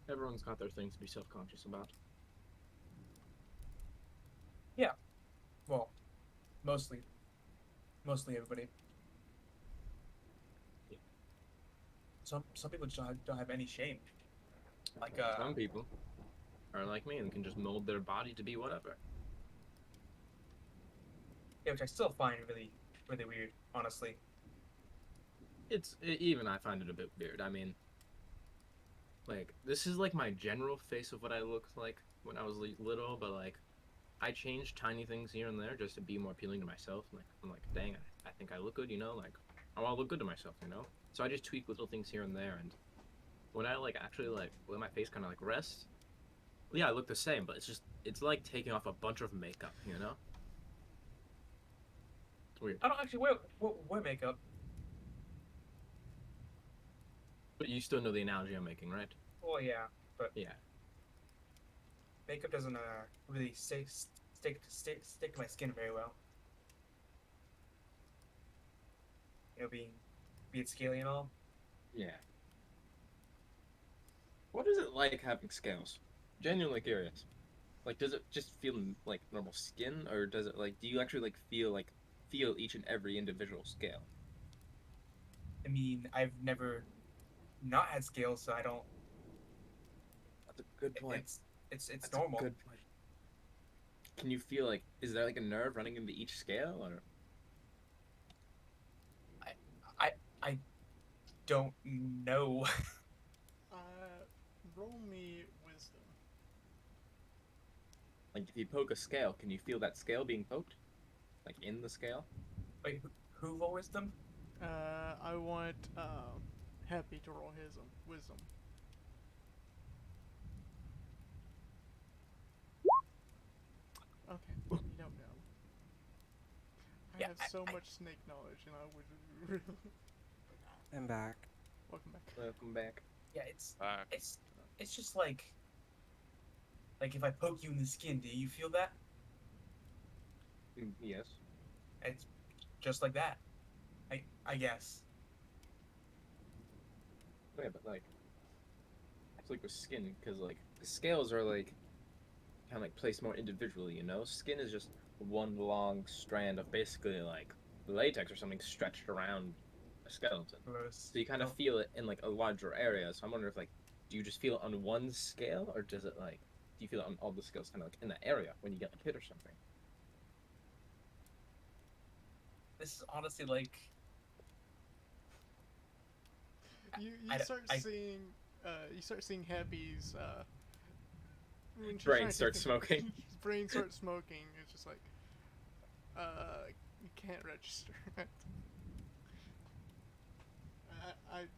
Everyone's got their things to be self-conscious about. Well, mostly everybody. Yeah. Some people just don't have any shame. Like Some people are like me and can just mold their body to be whatever. yeah, which I still find really weird, honestly. Even I find it a bit weird. I mean, like this is like my general face of what I looked like when I was little, but like I changed tiny things here and there just to be more appealing to myself. Like I'm like, dang, I think I look good, you know, like I want to look good to myself, you know. So I just tweak little things here and there, and when I like actually like let my face kind of like rest, yeah, I look the same, but it's like taking off a bunch of makeup, you know. It's weird, I don't actually wear makeup. but you still know the analogy I'm making, right? Well, yeah, but Yeah. makeup doesn't really stick to my skin very well. You know, being scaly and all. Yeah. What is it like having scales? Genuinely curious. Like, does it just feel like normal skin, or does it like? Do you actually feel each and every individual scale? I mean, I've never not had scales, so I don't. That's a good point. It's That's a normal. good point. Can you feel like? Is there like a nerve running into each scale, or I I I don't know. Roll me wisdom. like if you poke a scale, can you feel that scale being poked, like in the scale? Wait, who roll wisdom? I want Happy to roll his wisdom. Okay, you don't know. I Yeah, have so much snake knowledge, and I would. I'm back. Welcome back. Welcome back. Yeah, it's Back. it's it's just like if I poke you in the skin, do you feel that? Yes. It's just like that. I guess. Yeah, but like it's like with skin, because like the scales are like kind of like placed more individually, you know. Skin is just one long strand of basically like latex or something stretched around a skeleton. Gross. So you kind of Oh, feel it in like a larger area. So I'm wondering if like, do you just feel it on one scale, or does it like, do you feel it on all the scales kind of like in that area when you get like hit or something? this is honestly like You I, start I seeing Happy's when she's Brain trying to starts think, smoking. his brain starts smoking. It's just like you can't register it.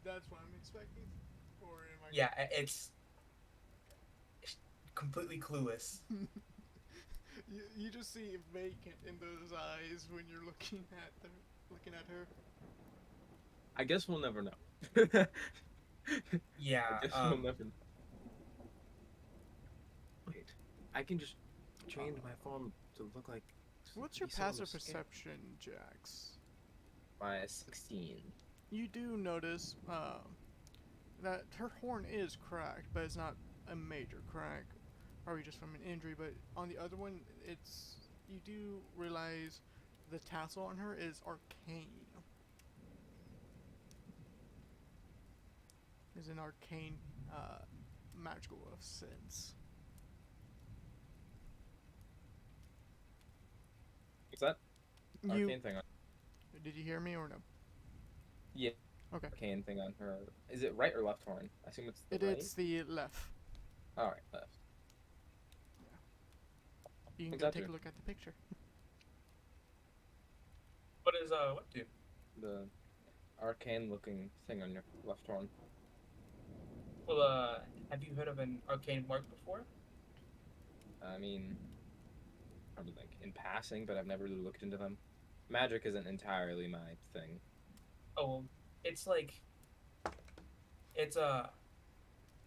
That's what I'm expecting, or am I? yeah, it's completely clueless. You just see vacant in those eyes when you're looking at her. I guess we'll never know. I Yeah, guess we'll never know. Wait, I can just change my form to look like. What's your be so on the passive scale. perception, Jax? My 16. You do notice that her horn is cracked, but it's not a major crack, probably just from an injury. But on the other one, you do realize the tassel on her is arcane. Is an arcane magical sense. What's that? You Arcane thing on. did you hear me or no? Yeah. Okay. Arcane thing on her. Is it right or left horn? I assume it's the right. It's the left. All right, left. You can What's go that take do? a look at the picture. what do? The arcane looking thing on your left horn. Well, have you heard of an arcane mark before? I mean, probably like in passing, but I've never really looked into them. Magic isn't entirely my thing. Oh, well, it's like it's a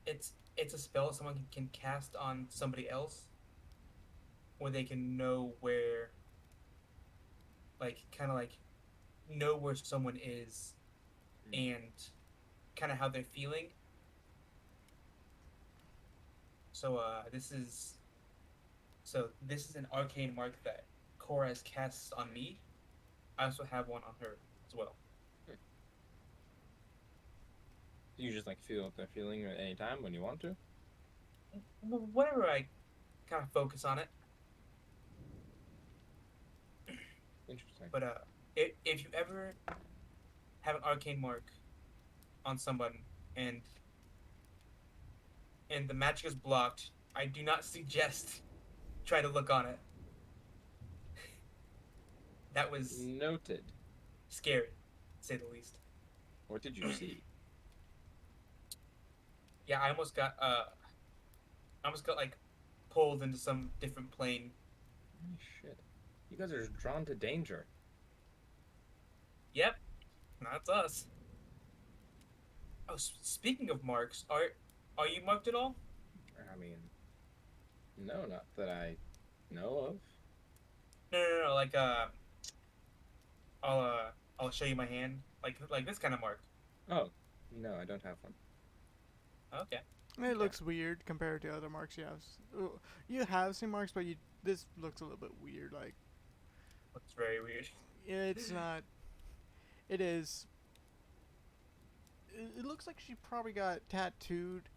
it's a spell someone can cast on somebody else, where they can know where, like, kind of like know where someone is, and kind of how they're feeling. So this is an arcane mark that Cora has cast on me. I also have one on her as well. You just like feel what they're feeling at any time when you want to. Whenever I kind of focus on it. Interesting. But if you ever have an arcane mark on someone and and the magic is blocked, I do not suggest try to look on it. That was Noted. scary, to say the least. What did you see? Yeah, I almost got like pulled into some different plane. Holy shit. You guys are just drawn to danger. Yep, that's us. Oh, speaking of marks, are you marked at all? I mean, no, not that I know of. No. Like I'll show you my hand. Like this kind of mark. Oh, no, I don't have one. Okay. It looks weird compared to other marks you have. You have seen marks, but this looks a little bit weird. Like, Looks very weird. it's not. It is. It looks like she probably got tattooed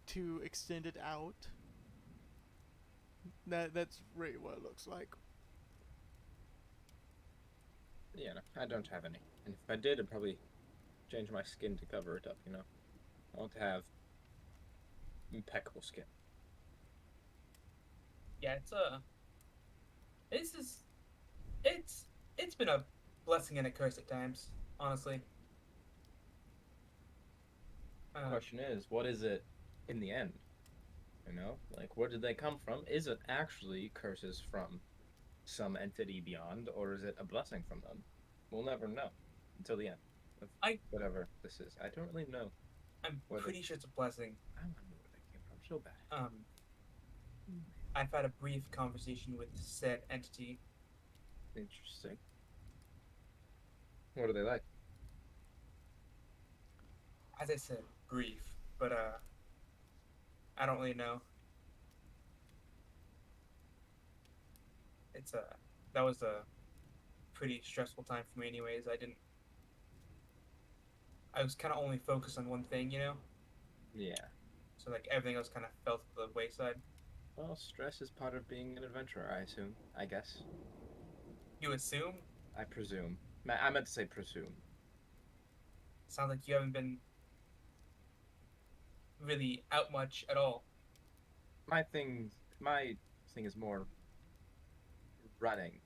to extend it out. That's really what it looks like. Yeah, no, I don't have any. And if I did, I'd probably change my skin to cover it up, you know? I want to have impeccable skin. Yeah, it's been a blessing and a curse at times, honestly. The question is, what is it in the end? You know? Like, where did they come from? Is it actually curses from some entity beyond, or is it a blessing from them? We'll never know until the end of whatever this is. I don't really know. I'm pretty sure it's a blessing. I don't know where they came from so bad. I've had a brief conversation with said entity. Interesting. What are they like? As I said, brief, but I don't really know. That was a pretty stressful time for me anyways. I was kind of only focused on one thing, you know? Yeah. So like everything else kind of fell to the wayside. Well, stress is part of being an adventurer, I assume. I guess. You assume? I presume. I meant to say presume. Sounds like you haven't been really out much at all. My thing is more running,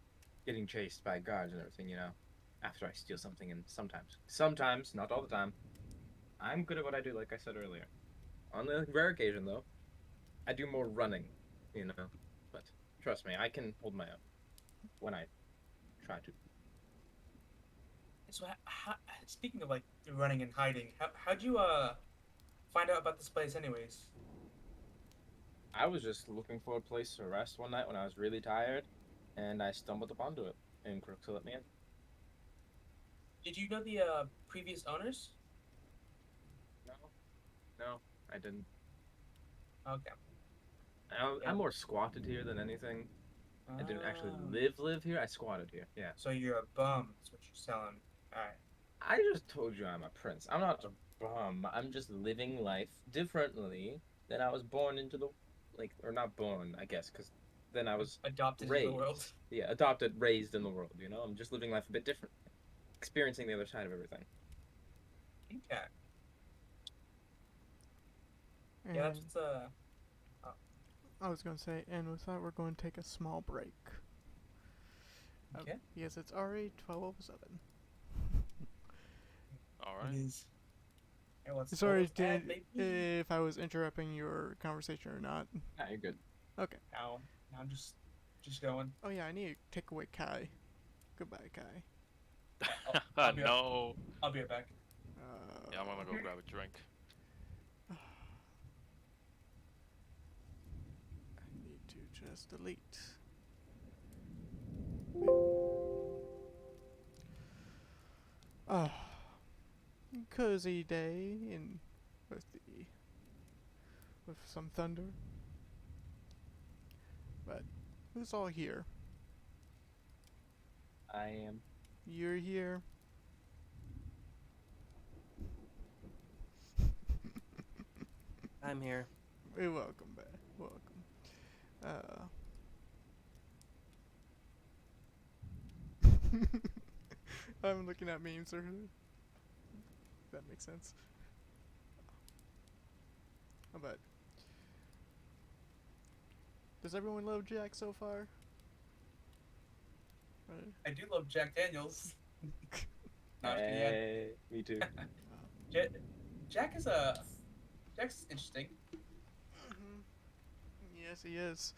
getting chased by guards and everything, you know, after I steal something, and sometimes, not all the time, I'm good at what I do, like I said earlier. On the rare occasion, though, I do more running, you know, but trust me, I can hold my own when I try to. So, speaking of like running and hiding, how'd you find out about this place, anyways? I was just looking for a place to rest one night when I was really tired, and I stumbled upon it, and Crooks let me in. Did you know the previous owners? No, I didn't. Okay. I'm more squatted here than anything. I didn't actually Ah. live here. I squatted here. Yeah. So you're a bum. That's what you're selling. All right. I just told you I'm a prince. I'm not a bum. I'm just living life differently than I was born into the, or not born, I guess, because then I was Adopted raised. into the world. Yeah, adopted, raised in the world. You know, I'm just living life a bit different, experiencing the other side of everything. Okay. And Yeah, that's I was going to say, and with that, we're going to take a small break. Okay. Yes, it's already 12:07. All it right. is. And what's Sorry, what's that, Dan, baby? if I was interrupting your conversation or not. Nah, you're good. Okay. Now I'm just going. Oh yeah, I need to take away Kai. Goodbye, Kai. I'll be No. I'll be right back. Yeah, I'm gonna go grab a drink. I need to just delete. Ah, cozy day in with some thunder. But who's all here? I am. You're here. I'm here. Hey, welcome back. Welcome. I'm looking at memes or that makes sense. But Does everyone love Jack so far? I do love Jack Daniels. Not the end. Hey, me too. Jack is Jack's interesting. Mhm. Yes, he is.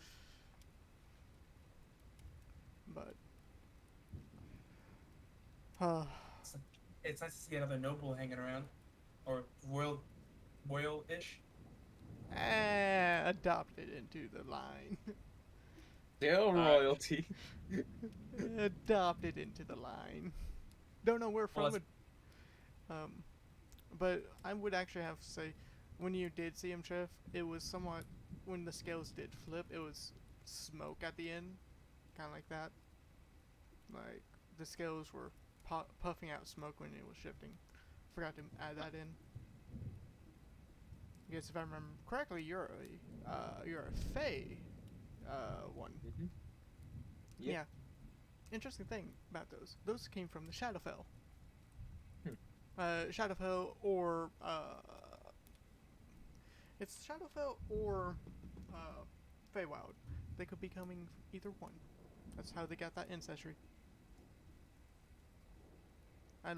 But It's nice to see another noble hanging around, or royal-ish. adopted into the line. Still royalty. Adopted into the line. Don't know where Well, from it. But I would actually have to say, when you did see him, Chef, it was somewhat, when the scales did flip, it was smoke at the end, kind of like that. Like the scales were puffing out smoke when it was shifting. Forgot to add that in. I guess if I remember correctly, you're a Fey one. Mhm. Yeah. Yeah. Interesting thing about those. Those came from the Shadowfell. Hmm. Shadowfell or it's Shadowfell or Feywild. They could be coming either one. That's how they got that ancestry. I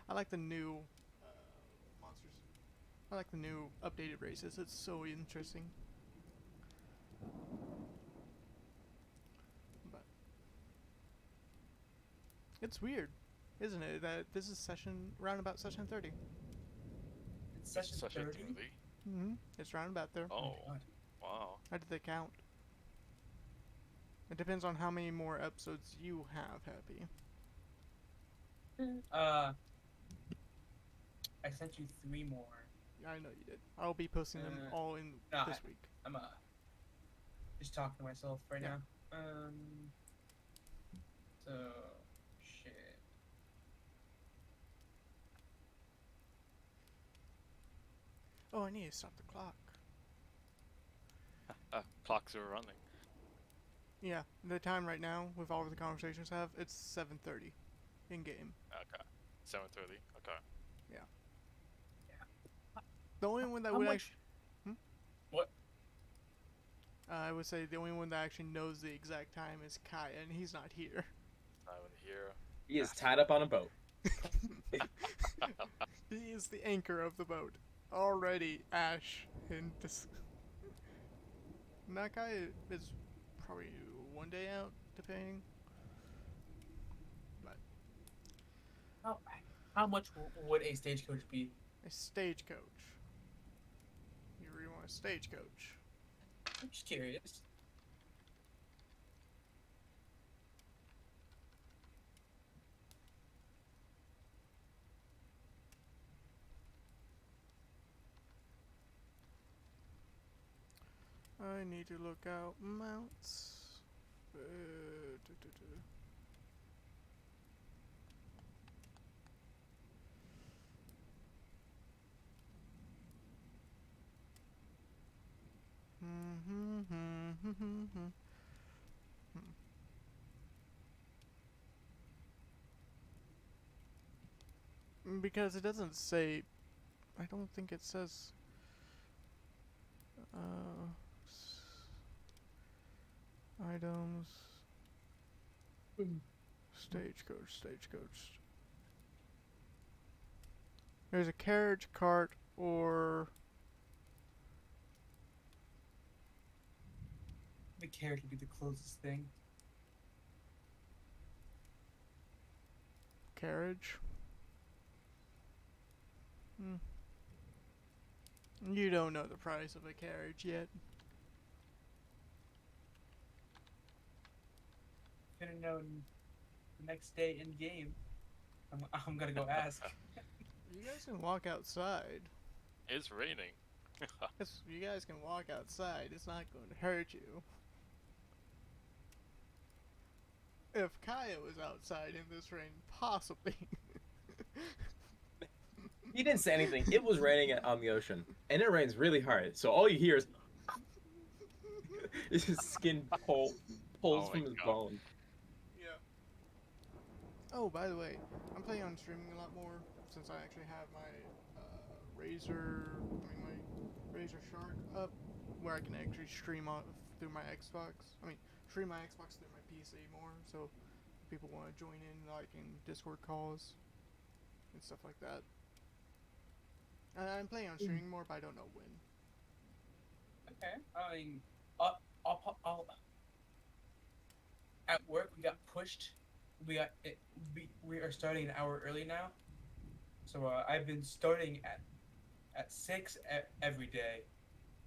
like the new monsters. I like the new updated races. It's so interesting. But it's weird, isn't it, that this is round about session 30. It's session Session 30. 30? Mm-hmm. It's round about there. Oh, my God. wow. How did they count? It depends on how many more episodes you have, Happy. I sent you 3 more. I know you did. I'll be posting them all in nah, this week. I'm just talking to myself right Yeah. now. So shit. Oh, I need to stop the clock. Clocks are running. Yeah, the time right now, with all of the conversations I have, it's 7:30 in game. Okay. 7:30. Okay. The only one that How would much- actually, What? I would say the only one that actually knows the exact time is Kai, and he's not here. Not even here. He is tied up on a boat. He is the anchor of the boat. Already, Ash in this. Nakai is probably one day out, depending. But How much would a stagecoach be? a stagecoach. You really want a stagecoach? I'm just curious. I need to look out mounts. Du- du- du. Because it doesn't say. I don't think it says. Items. Stagecoach. There's a carriage, cart, or The carriage would be the closest thing. carriage. You don't know the price of a carriage yet. Gonna know the next day in game. I'm gonna go ask. You guys can walk outside. It's raining. You guys can walk outside. It's not going to hurt you. If Kaya was outside in this rain, possibly. He didn't say anything. It was raining on the ocean, and it rains really hard. So all you hear is his skin pulls Oh from my his God. bone. Yeah. Oh, by the way, I'm planning on streaming a lot more since I actually have my Razer Shark up, where I can actually stream off through my Xbox. I mean, stream my Xbox through my PC more. So if people want to join in, like in Discord calls and stuff like that. I'm planning on streaming more, but I don't know when. Okay. I mean, I'll at work we got pushed. We are starting an hour early now. So I've been starting at 6 every day,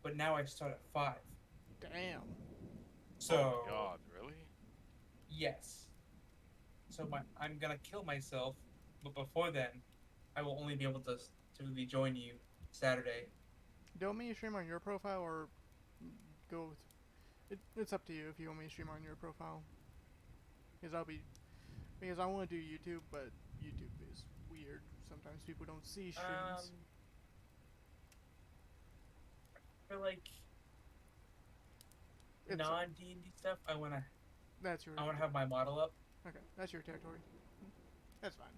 but now I start at 5. Damn. So Oh my god, really? yes. So I'm gonna kill myself, but before then, I will only be able to really join you Saturday. Do you want me to stream on your profile or go with... It's up to you if you want me to stream on your profile. Because I want to do YouTube, but YouTube is weird. Sometimes people don't see streams. For like It's- non D&D stuff, I wanna That's your... have my model up. Okay, that's your territory. That's fine.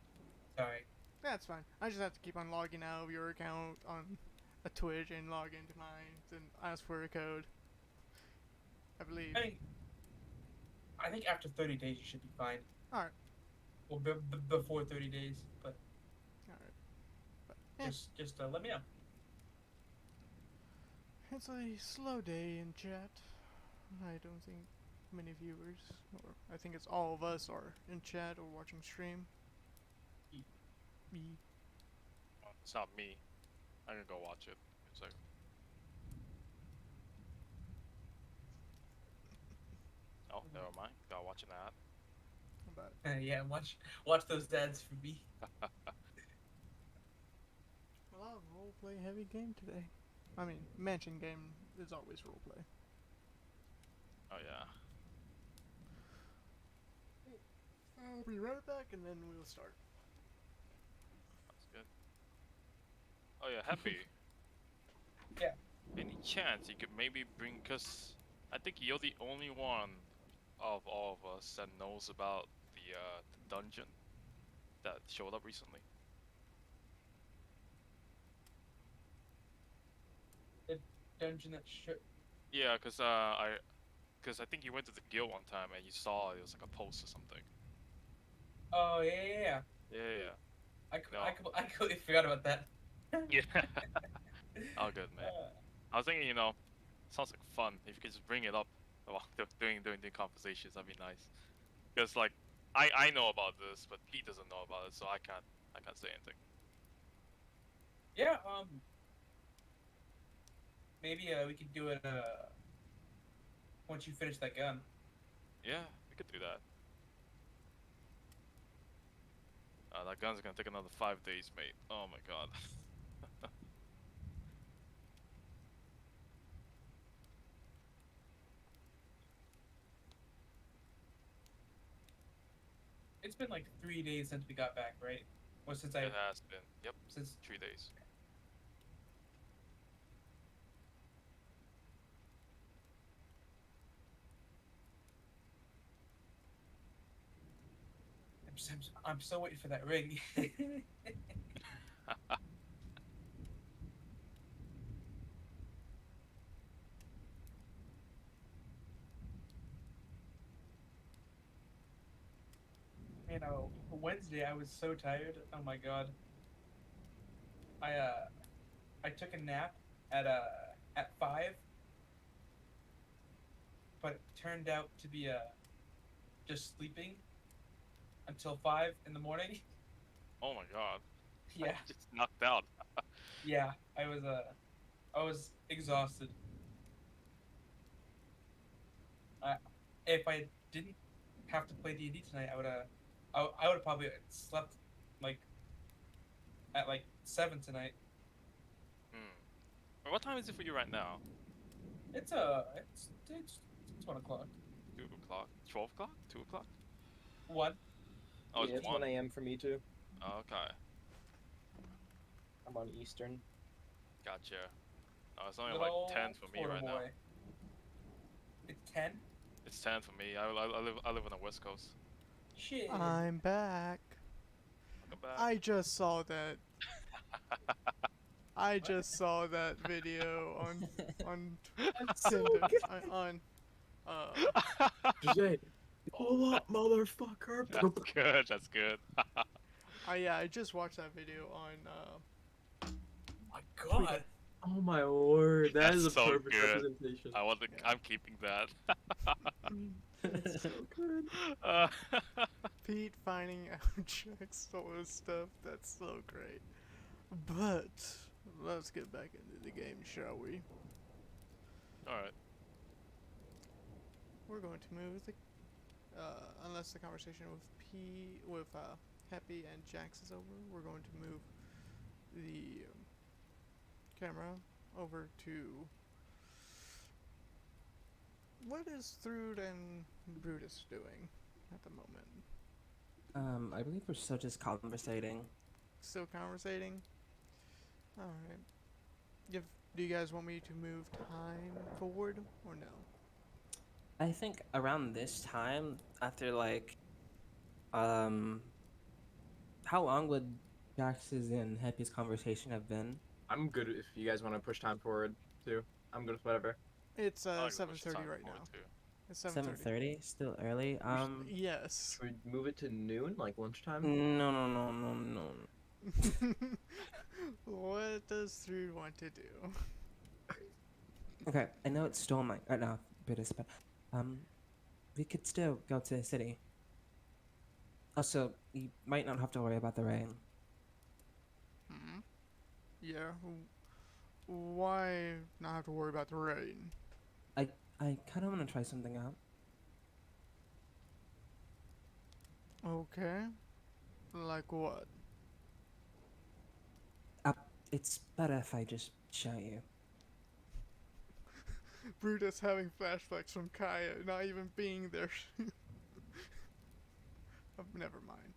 Sorry. That's fine. I just have to keep on logging out of your account on a Twitch and log into mine and ask for a code. I believe. I think after 30 days you should be fine. Alright. Well, before 30 days, but Alright. But, yeah, just let me know. it's a slow day in chat. I don't think many viewers, or I think it's all of us are in chat or watching stream. Me. Well, it's not me. I'm gonna go watch it. It's like, oh, never mind. Got watching that. But Yeah, watch those ads for me. a lot of roleplay heavy game today. I mean, mansion game is always roleplay. Oh yeah. I'll be right back and then we'll start. That's good. Oh yeah, Happy. Yeah. Any chance you could maybe bring, cause I think you're the only one of all of us that knows about the dungeon that showed up recently. Dungeon that should. Yeah, cause I think you went to the guild one time and you saw it was like a post or something. Oh yeah. Yeah. I No. completely forgot about that. Yeah. Oh, good man. I was thinking, sounds like fun if you could just bring it up while doing conversations. That'd be nice. Because like, I know about this, but Pete doesn't know about it, so I can't say anything. Yeah. Maybe we could do it once you finish that gun. Yeah, we could do that. That gun's gonna take another 5 days, mate. Oh my god. It's been like 3 days since we got back, right? Or since It has been. Yep, since 3 days. I'm so waiting for that ring. Wednesday I was so tired. Oh my god. I took a nap at 5, but it turned out to be just sleeping until 5 in the morning. Oh my god. Yeah. Just knocked out. Yeah, I was exhausted. If I didn't have to play D&D tonight, I would have probably slept like at like 7 tonight. What time is it for you right now? It's 1 o'clock. 2 o'clock? 12 o'clock? 2 o'clock? 1. Oh, Yeah, it's it's 1 a.m. for me too. Oh, okay. I'm on Eastern. Gotcha. Oh, it's only Little like 10 for me Florida right now. boy. It's 10. It's 10 for me. I live on the West Coast. Shit. I'm back. Welcome back. I just saw that. I just saw that video on That's so Tinder. good. On Just say, pull up, motherfucker. That's good. That's good. Yeah, I just watched that video on My God. Oh my word, that is a That's so perfect good. representation. Yeah. I'm keeping that. That's so good. Uh, Pete finding out Jack's stolen stuff. That's so great. But let's get back into the game, shall we? all right. We're going to move the unless the conversation with Happy and Jax is over, we're going to move the camera over to what is Thrud and Brutus doing at the moment. I believe we're still just conversating. Still conversating. All right. Do you guys want me to move time forward or no? I think around this time, after like, how long would Jax's and Happy's conversation have been? I'm good if you guys want to push time forward too. I'm good with whatever. It's I like to push the 7:30 time right forward, now. too. It's 7:30. Still early. Yes. Should we move it to noon, like lunchtime? No. What does Thrud want to do? Okay, I know it's still my right now, Brutus, but we could still go to the city. Also, you might not have to worry about the rain. Hmm? Yeah. Why not have to worry about the rain? I kind of want to try something out. Okay. Like what? It's better if I just show you. Brutus having flashbacks from Kaya not even being there. Oh, never mind.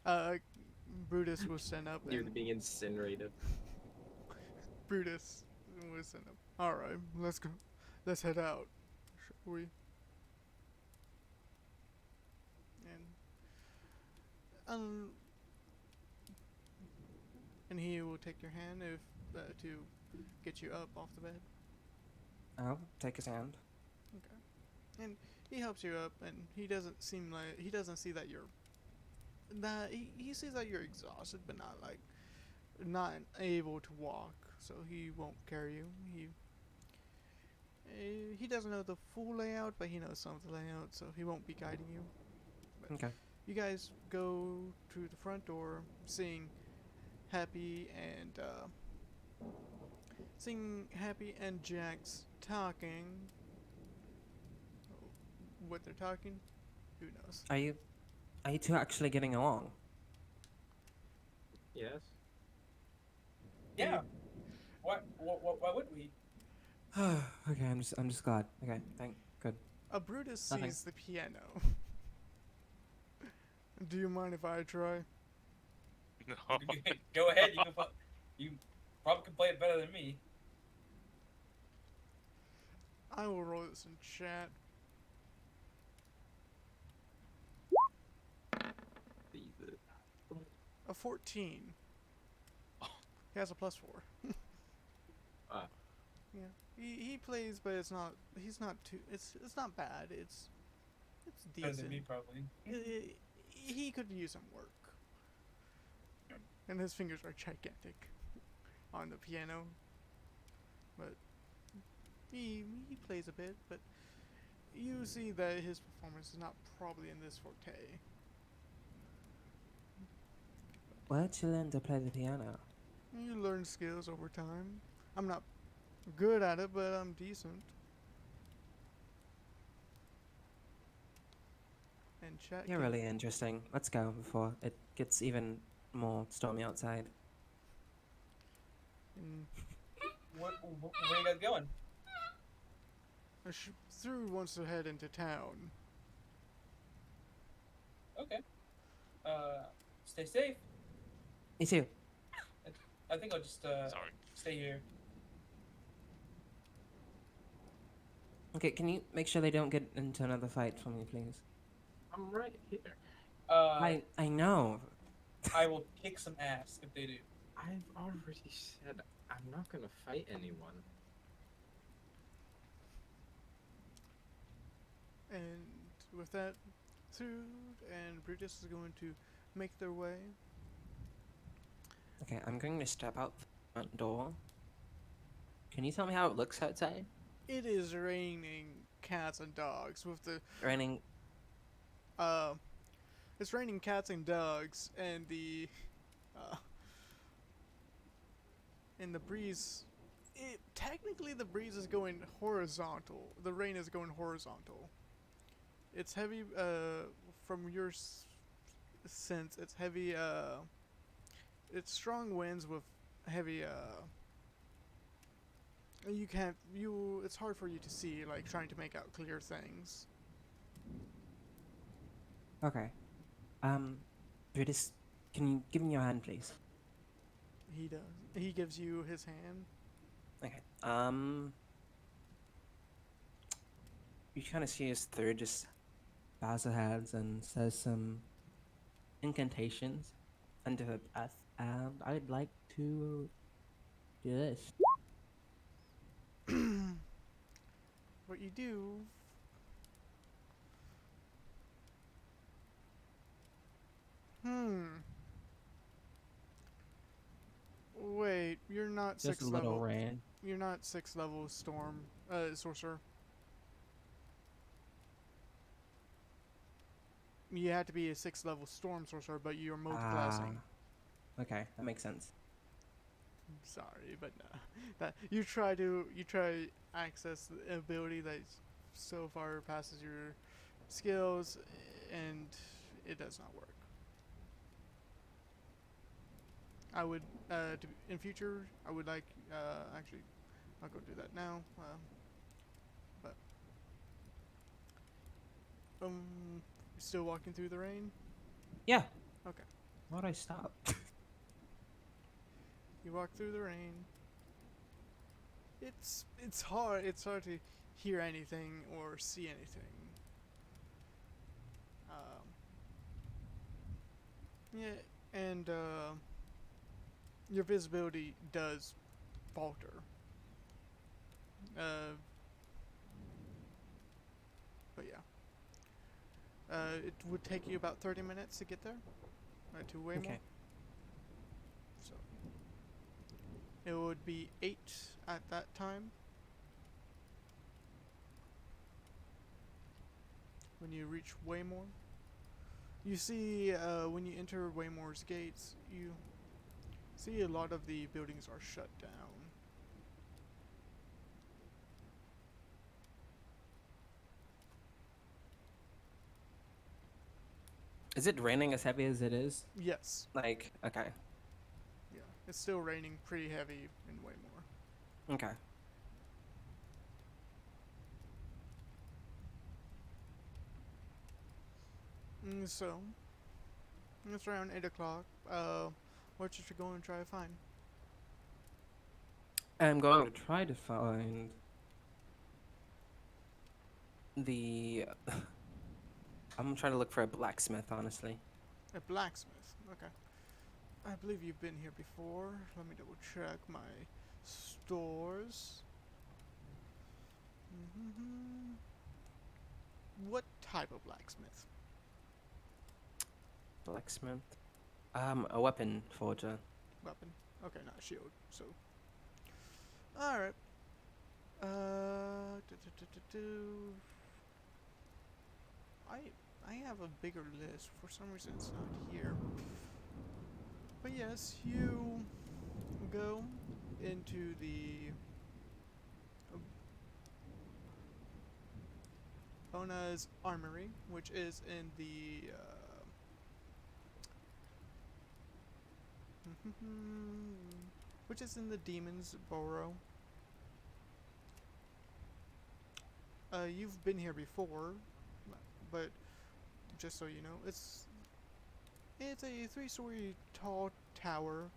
But Brutus will stand up You're and being incinerated. Brutus will stand up. All right, let's go. Let's head out. Shall we? And he will take your hand if to get you up off the bed. I'll take his hand. Okay. And he helps you up, and he doesn't see that you're he sees that you're exhausted, but not able to walk, so he won't carry you. He doesn't know the full layout, but he knows some of the layout, so he won't be guiding you. But Okay. you guys go to the front door, seeing Happy and Jax talking. What they're talking, who knows? Are you two actually getting along? Yes. Yeah. Why would we? Okay, I'm just glad. Okay, good. Brutus Nothing. sees the piano. Do you mind if I try? No. Go ahead. You probably can play it better than me. I will roll this in chat. A 14. He has a +4. Yeah, he plays, but it's not. He's not too. It's not bad. It's Better than decent. me, probably. He could use some work. And his fingers are gigantic on the piano. But he plays a bit, but you see that his performance is not probably in this forte. Where'd you learn to play the piano? You learn skills over time. I'm not good at it, but I'm decent. And chat. You're really interesting. Let's go before it gets even more stormy outside. And Where you guys going? Through wants to head into town. Okay. Stay safe. Me too. I think I'll just Sorry. stay here. Okay, can you make sure they don't get into another fight for me, please? I'm right here. I know. I will kick some ass if they do. I've already said I'm not gonna fight anyone. And with that, Sood and Brutus is going to make their way. Okay, I'm going to step out the front door. Can you tell me how it looks outside? It is raining cats and dogs with the Raining. uh it's raining cats and dogs and uh the breeze technically the breeze is going horizontal. The rain is going horizontal. It's heavy from your sense it's heavy it's strong winds with heavy you can't you it's hard for you to see like trying to make out clear things. Okay. Brutus, can you give me your hand, please? He does. He gives you his hand. Okay. You kind of see his third just bows her heads and says some incantations under her breath. I'd like to do this. What you do? Wait, you're not Just a sixth little level. rain. You're not 6th level storm sorcerer. You had to be a 6th level storm sorcerer, but you're multi-classing. Okay, that makes sense. Sorry, but that you try access the ability that so far passes your skills, and it does not work. I would in future I would like actually I'll go do that now. But still walking through the rain. Yeah. Okay. Why'd I stop? You walk through the rain. It's hard. It's hard to hear anything or see anything. Yeah, and your visibility does falter. But yeah. It would take you about 30 minutes to get there. To Waymore. Okay. So it would be 8 at that time. When you reach Waymore. You see, when you enter Waymore's gates, you see a lot of the buildings are shut down. Is it raining as heavy as it is? Yes. Like, okay. Yeah. It's still raining pretty heavy in Waymore. Okay. So, it's around 8 o'clock. What should you go and try to find? I'm going to try to find the. I'm gonna try to look for a blacksmith, honestly. A blacksmith. Okay. I believe you've been here before. Let me double check my stores. What type of blacksmith? Blacksmith. A weapon forger. Weapon. Okay, not a shield. So. Alright. I have a bigger list. For some reason it's not here. But yes, you go into the Bona's armory, which is in the which is in the Demon's Burrow. You've been here before, but just so you know, it's a 3-story tall tower,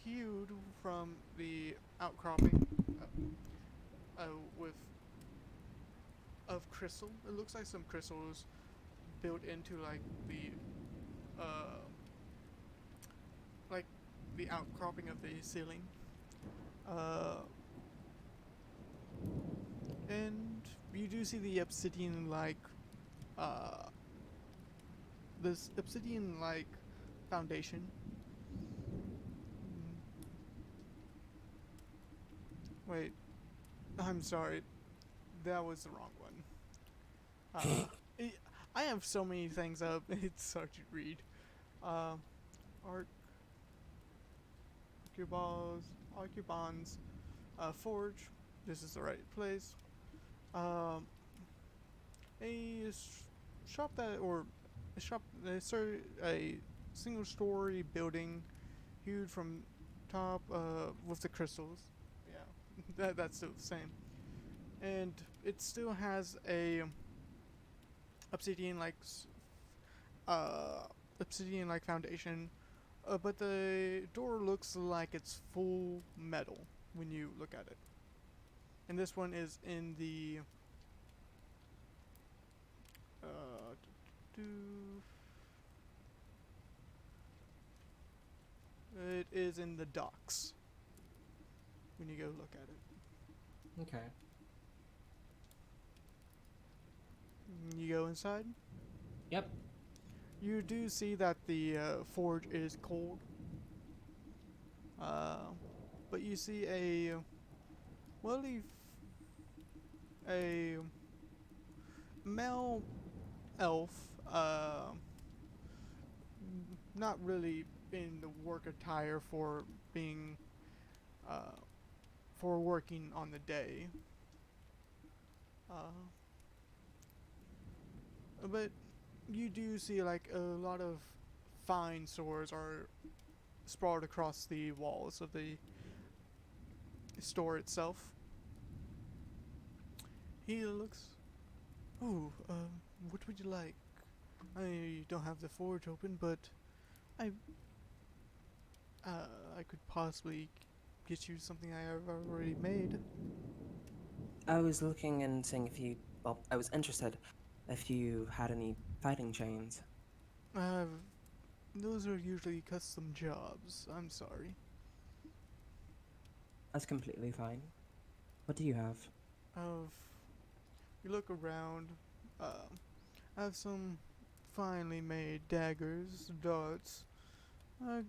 hewed from the outcropping with of crystal. It looks like some crystals built into like the outcropping of the ceiling. And you do see the obsidian-like, uh, this obsidian-like foundation. Mm, Wait, I'm sorry, that was the wrong one. I I have so many things up, it's hard to read. Uh, Arc, Arcubons, Forge, this is the right place. Um, a shop that, or a shop, a single story building, hewed from top, with the crystals. Yeah, that's still the same. And it still has a obsidian like uh obsidian like foundation, but the door looks like it's full metal when you look at it. And this one is in the uh it is in the docks when you go look at it. Okay. You go inside. Yep. You do see that the forge is cold. But you see well, a male elf, not really in the work attire for being, uh, for working on the day. Uh, but you do see like a lot of fine swords are sprawled across the walls of the store itself. He looks. Ooh, what would you like? I don't have the forge open, but I, I could possibly get you something I have already made. I was looking and seeing if you. Well, I was interested if you had any fighting chains. Uh, those are usually custom jobs. I'm sorry. That's completely fine. What do you have? Of you look around. I have some finely made daggers, darts, a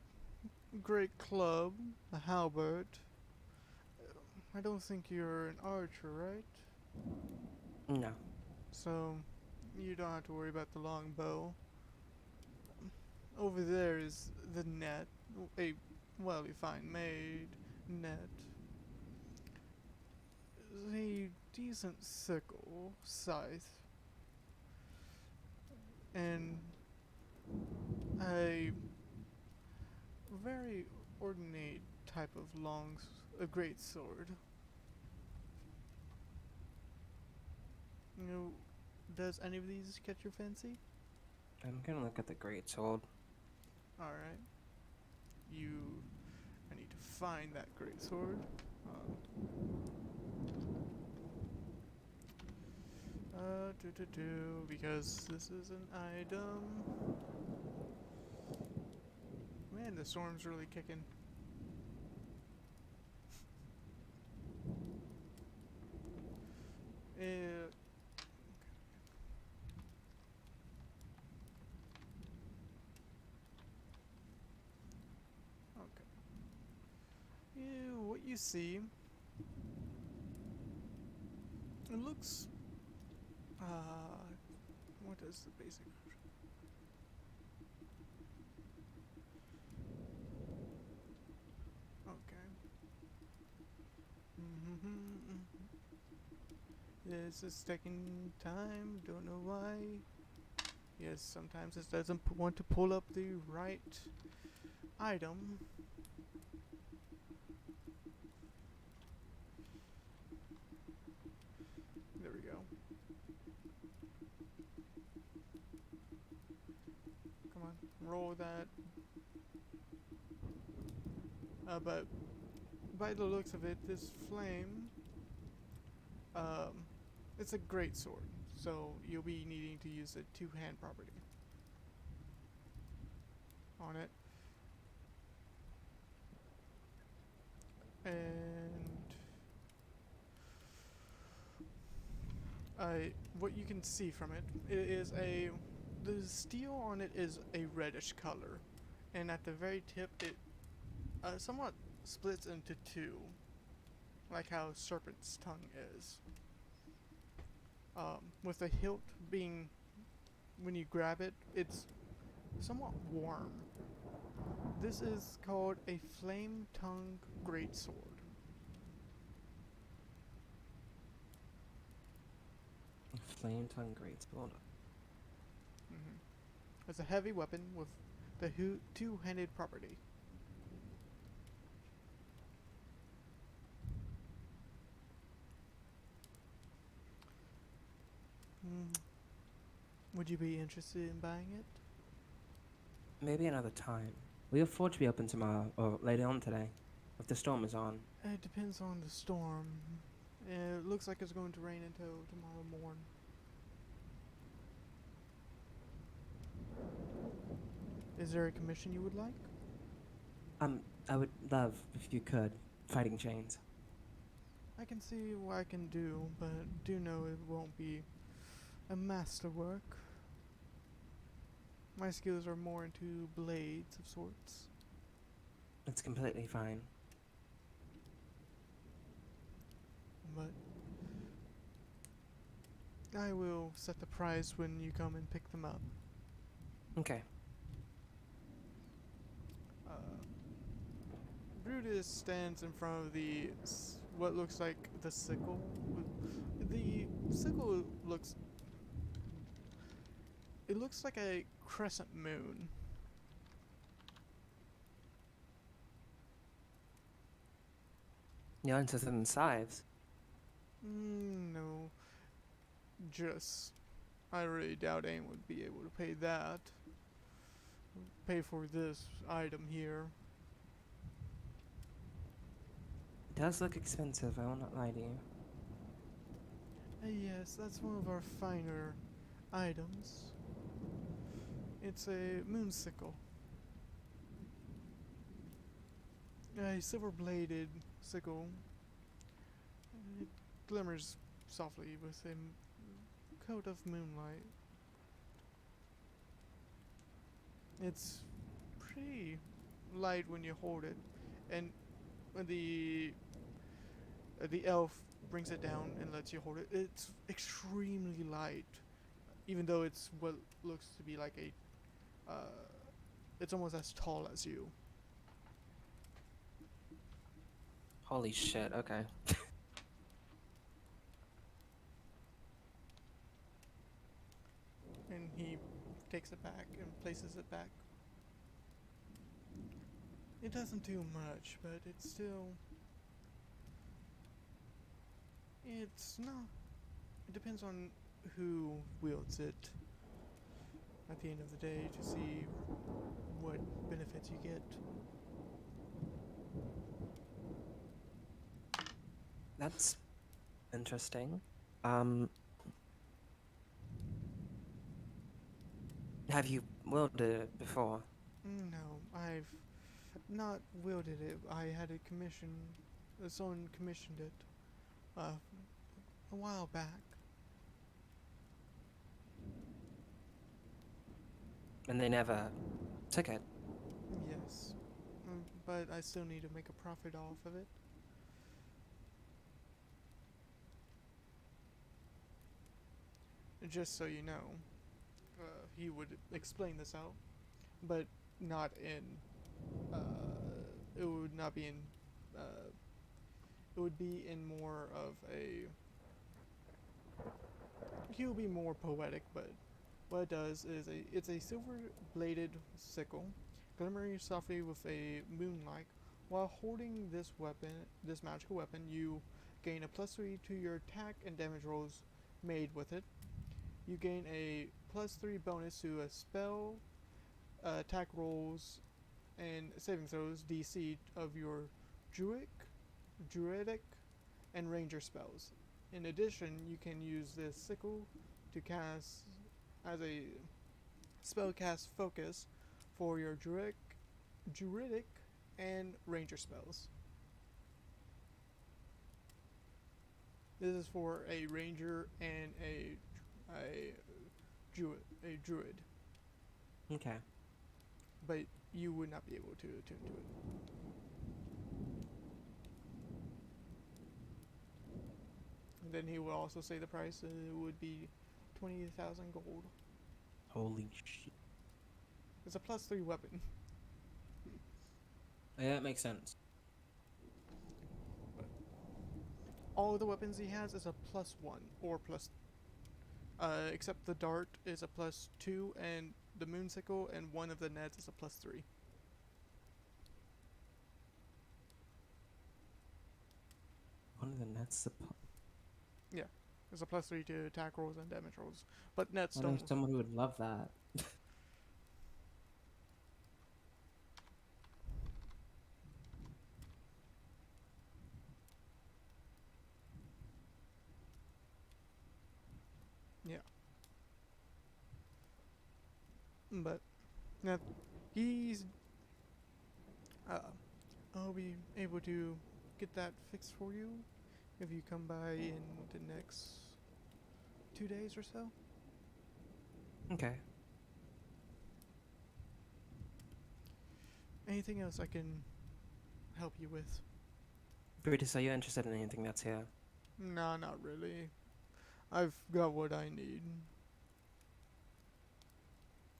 great club, a halberd. I don't think you're an archer, right? No. So you don't have to worry about the long bow. Over there is the net, a well fine made net. A decent sickle, scythe, and a very ornate type of a great sword. You know, does any of these catch your fancy? I'm gonna look at the great sword. Alright. I need to find that great sword. Because this is an item. Man, the storm's really kicking. Okay. What you see, it looks, what is the basic? Okay. This is taking time, don't know why. Yes, sometimes it doesn't want to pull up the right item. There we go. Come on, roll that. But by the looks of it, this flame, it's a great sword, so you'll be needing to use a two-hand property on it. And what you can see from it, it is the steel on it is a reddish color, and at the very tip it somewhat splits into two, like how serpent's tongue is. With the hilt being, when you grab it, it's somewhat warm. This is called a flame tongue greatsword. Flame tongue greatsword. It's a heavy weapon with the two-handed property. Would you be interested in buying it? Maybe another time. We afford to be open tomorrow, or later on today, if the storm is on. It depends on the storm. It looks like it's going to rain until tomorrow morn. Is there a commission you would like? I would love if you could. Fighting chains. I can see what I can do, but do know it won't be a masterwork. My skills are more into blades of sorts. It's completely fine. But I will set the price when you come and pick them up. Okay. Brutus stands in front of what looks like the sickle. The sickle looks like a crescent moon. You're interested in scythes? No. Just, I really doubt anyone would be able to pay that. Pay for this item here. It does look expensive, I will not lie to you. Yes, that's one of our finer items. It's a moon sickle. A silver-bladed sickle. It glimmers softly with a coat of moonlight. It's pretty light when you hold it, and when the elf brings it down and lets you hold it, it's extremely light, even though it's what looks to be like a it's almost as tall as you. Holy shit, okay. And he takes it back and places it back. It doesn't do much, but it's still... It's not... It depends on who wields it at the end of the day to see what benefits you get. That's interesting. Have you wielded it before? No, I've not wielded it. I had a commission, someone commissioned it a while back. And they never took it? Yes, but I still need to make a profit off of it. Just so you know, he would explain this out, but not in, it would not be in, it would be in more of a, he will be more poetic, but what it does is it's a silver-bladed sickle, glimmering softly with a moonlight. While holding this magical weapon, you gain a +3 to your attack and damage rolls made with it. You gain a +3 bonus to a spell, attack rolls, and saving throws DC of your druidic, and ranger spells. In addition, you can use this sickle to cast as a spellcast focus for your druidic and ranger spells. This is for a ranger and a druid, Okay. but you would not be able to attune to it. And then he will also say the price would be 20,000 gold. Holy shit. It's a +3 weapon. Yeah, that makes sense. All of the weapons he has is a +1 or except the dart is a +2, and the moonsickle and one of the nets is a +3. One of the nets. Yeah, it's a +3 to attack rolls and damage rolls, but nets I know don't. someone who would love that. Yeah, but now he's. I'll be able to get that fixed for you if you come by in the next 2 days or so. Okay. Anything else I can help you with? Brutus, are you interested in anything that's here? Nah, not really. I've got what I need.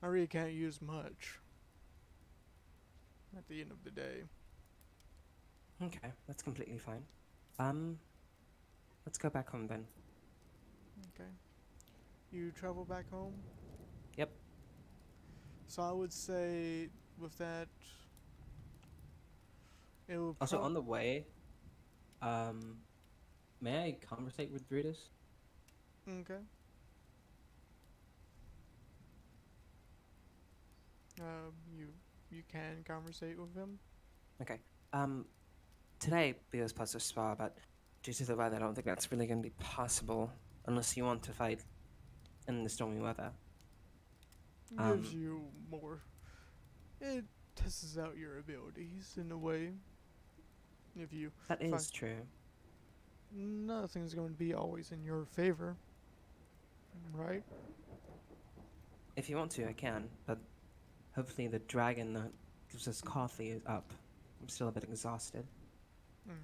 I really can't use much at the end of the day. Okay, that's completely fine. Let's go back home then. Okay. You travel back home? Yep. So I would say with that, it will Also, on the way, may I conversate with Brutus? Okay. You can conversate with him. Okay. Today we were supposed to spar, but due to the weather, I don't think that's really going to be possible unless you want to fight in the stormy weather. Gives you more. It tests out your abilities in a way. If you That is true. nothing's going to be always in your favor, right? If you want to, I can, but hopefully the dragon that gives us coffee is up. I'm still a bit exhausted. Mm.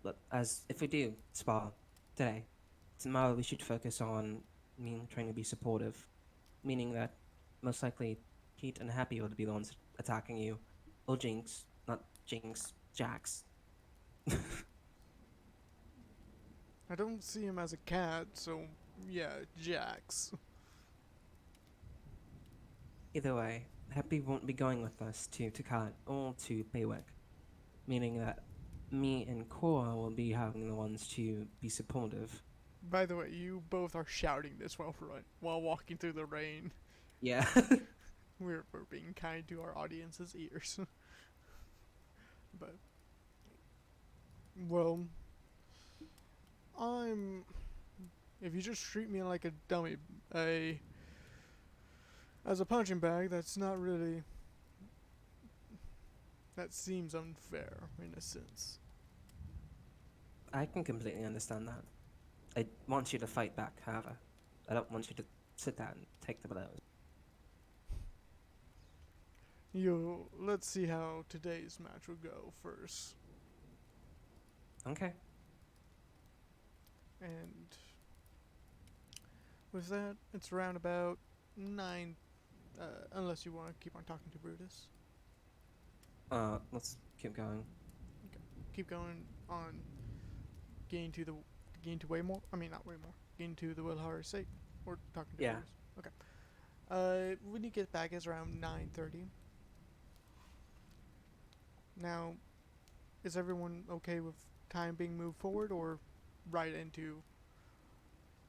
But as if we do spar today, tomorrow we should focus on me trying to be supportive, meaning that most likely Pete and Happy will be the ones attacking you, or Jinx, not Jinx, Jax. I don't see him as a cat, so yeah, Jax. Either way, Happy won't be going with us to Takat or to Baywick, meaning that me and Cora will be having the ones to be supportive. By the way, you both are shouting this while walking through the rain. Yeah. We're being kind to our audience's ears. But well, if you just treat me like a dummy, as a punching bag, that's not really. That seems unfair in a sense. I can completely understand that. I want you to fight back, however. I don't want you to sit down and take the blows. Let's see how today's match will go first. Okay. And with that, it's around about 9, unless you want to keep on talking to Brutus. Let's keep going. Keep going on getting to Waymore. I mean, not Waymore. Getting to the Willhar site. Or talking to Yeah. Brutus. Okay. When you get back, it's around 9:30. Now, is everyone okay with time being moved forward, or right into,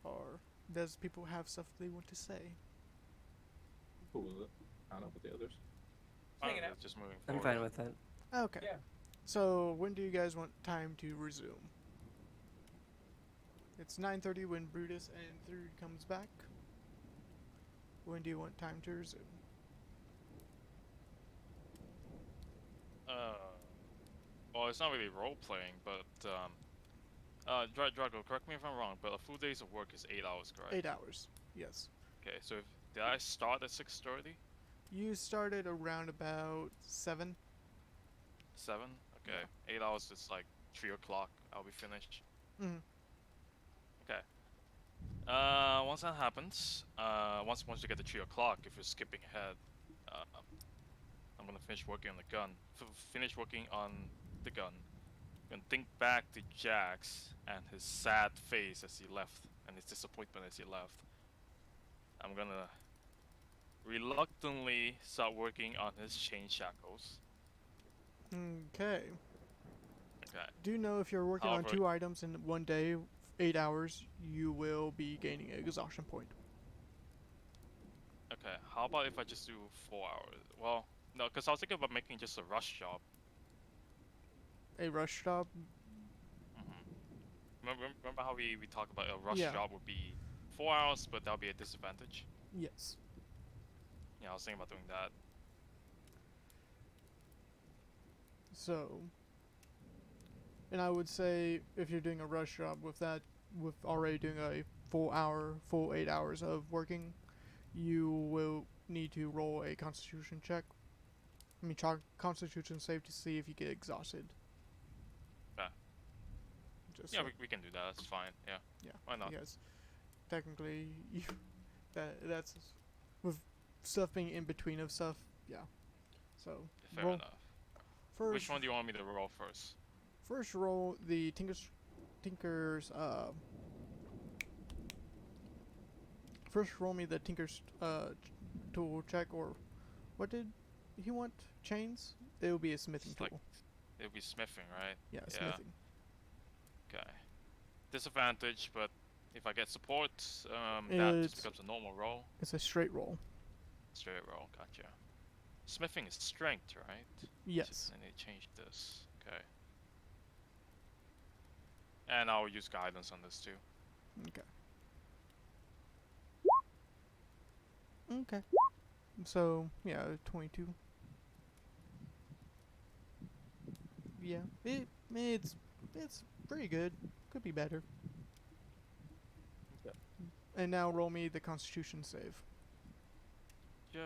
or does people have stuff they want to say? Cool with it. I don't know about the others. Hang it Fine, out. just moving I'm forward. fine with it. Okay. Yeah. So when do you guys want time to resume? It's 9:30 when Brutus and Third comes back. When do you want time to resume? Well, it's not really role playing, but Drago, correct me if I'm wrong, but a full days of work is 8 hours, correct? 8 hours. Yes. Okay, so did I start at 6:30? You started around about 7. 7? Okay, Yeah. 8 hours is like 3 o'clock. I'll be finished. Mm. Okay. Once that happens, once you get to 3 o'clock, if you're skipping ahead, uh, I'm gonna finish working on the gun. Finish working on the gun. And think back to Jax and his sad face as he left, and his disappointment as he left. I'm gonna reluctantly start working on his chain shackles. Okay. Okay. Do you know if you're working on However, 2 items in one day, 8 hours, you will be gaining an exhaustion point. okay. How about if I just do 4 hours? Well, no, because I was thinking about making just a rush job. A rush job? Remember how we talked about a rush Yeah. job would be 4 hours, but that'll be a disadvantage. Yes. Yeah, I was thinking about doing that. So, and I would say if you're doing a rush job with that, with already doing a full 8 hours of working, you will need to roll a constitution check. I mean, constitution save to see if you get exhausted. Yeah. Just Yeah, so, we can do that. That's fine. Yeah. yeah. Why not? Because technically, you that's with stuff being in between of stuff. Yeah. So Fair roll enough. first. Which one do you want me to roll first? First roll the Tinker's first roll me the Tinker's tool check, or what did he want? Chains? It will be a smithing It's like tool. it'll be smithing, right? Yeah, Yeah. smithing. Okay. Disadvantage, but if I get support, that just becomes a normal roll. It's a straight roll. Straight roll. Gotcha. Smithing is strength, right? Yes. I need to change this. Okay. And I'll use guidance on this too. Okay. Okay. So yeah, 22. Yeah, it's pretty good. Could be better. Okay. And now roll me the Constitution save. Yeah.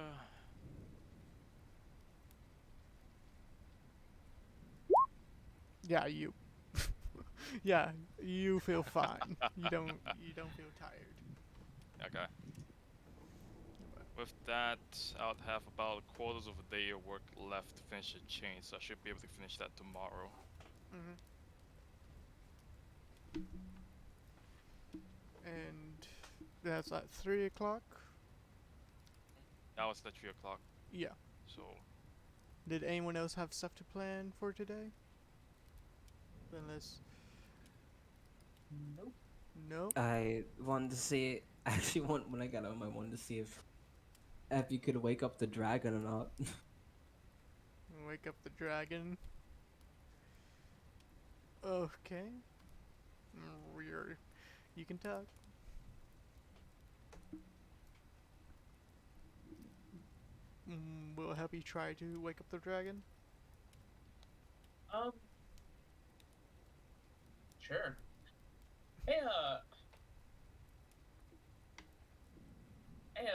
Yeah, you. Yeah, you feel fine. You don't feel tired. Okay. With that, I'll have about quarters of a day of work left to finish the chain, so I should be able to finish that tomorrow. Mm-hmm. And that's at 3 o'clock. That was at 3 o'clock, Yeah. so Did anyone else have stuff to plan for today? Unless Nope. no. I wanted to see. Actually, when I got home, I wanted to see if you could wake up the dragon or not. Wake up the dragon. Okay. You can talk. Will help you try to wake up the dragon. Um. Sure. Hey, hey,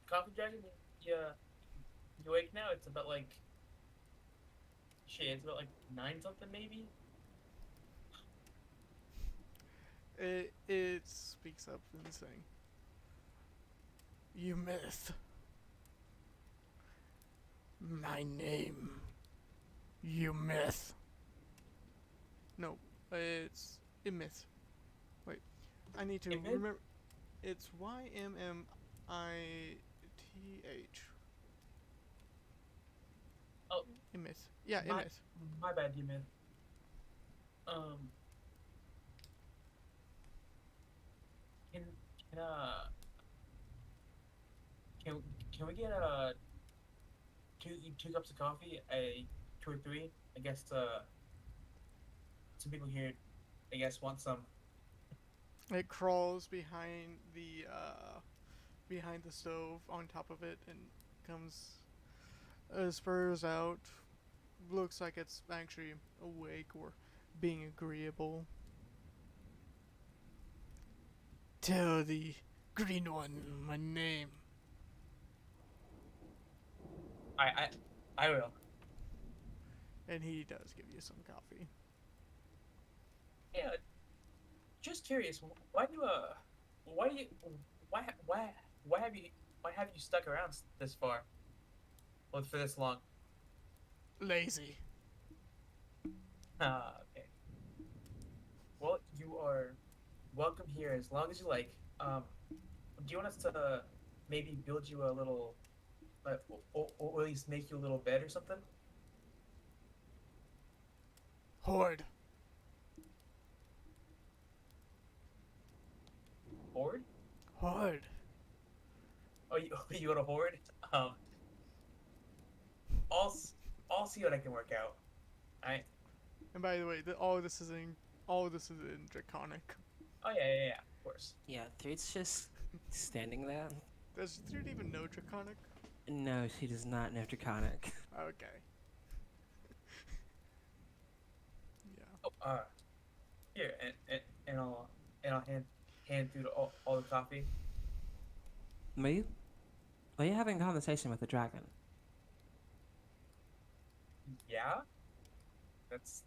Coffee Dragon, you awake now? It's about like, shit, it's about like 9 something maybe? It speaks up and saying, "You myth. My name. You myth." No, it's myth. Wait, I need to Imith? remember. It's Ymmith. Oh. Myth. Yeah, My- myth. My bad, you man. Can can uh can we get two cups of coffee, 2 or 3? I guess some people here, I guess, want some. It crawls behind the stove on top of it and comes spurs out. Looks like it's actually awake or being agreeable. Tell the green one my name. I will. And he does give you some coffee. Yeah, just curious. Why do you, why have you, why have you stuck around this far? Well, for this long. Lazy. Okay. Well, you are welcome here as long as you like. Do you want us to maybe build you a little, or at least make you a little bed or something? Horde. Horde? Horde. Oh, you you want a horde? Um, I'll I'll see what I can work out. I And by the way, all this is in Draconic. Oh yeah, of course. Yeah, Threed's just standing there. Does Dude even know Draconic? No, she does not know Draconic. Okay. Yeah. Oh, here and I'll hand through all the coffee. Were you having a conversation with the dragon? Yeah, that's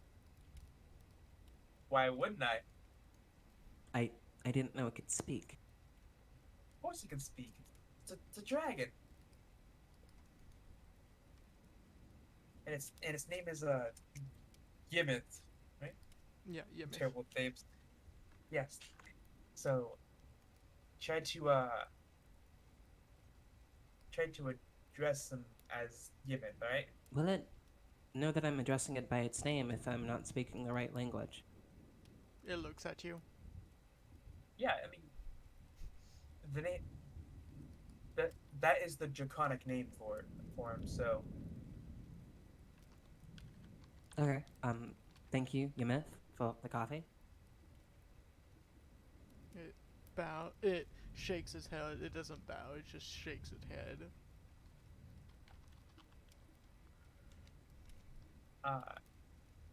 why wouldn't I? I didn't know it could speak. Of course he can speak. It's a dragon. And its name is Gibbons, right? Yeah. Yeah. Man. Terrible names. Yes. So try to address them as Gibbons, alright? Will it know that I'm addressing it by its name if I'm not speaking the right language? It looks at you. Yeah, I mean the name that is the draconic name for him, so Okay. Thank you, Ymith, for the coffee. It shakes its head. It doesn't bow. It just shakes its head. I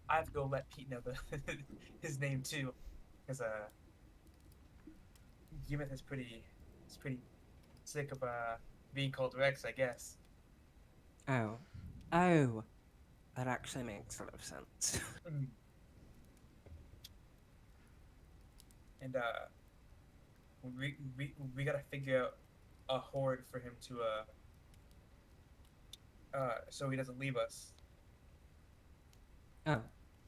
have to go let Pete know his name too, because Gibbons is pretty sick of being called Rex, I guess. Oh, that actually makes a lot of sense. And we gotta figure out a horde for him to so he doesn't leave us. Oh,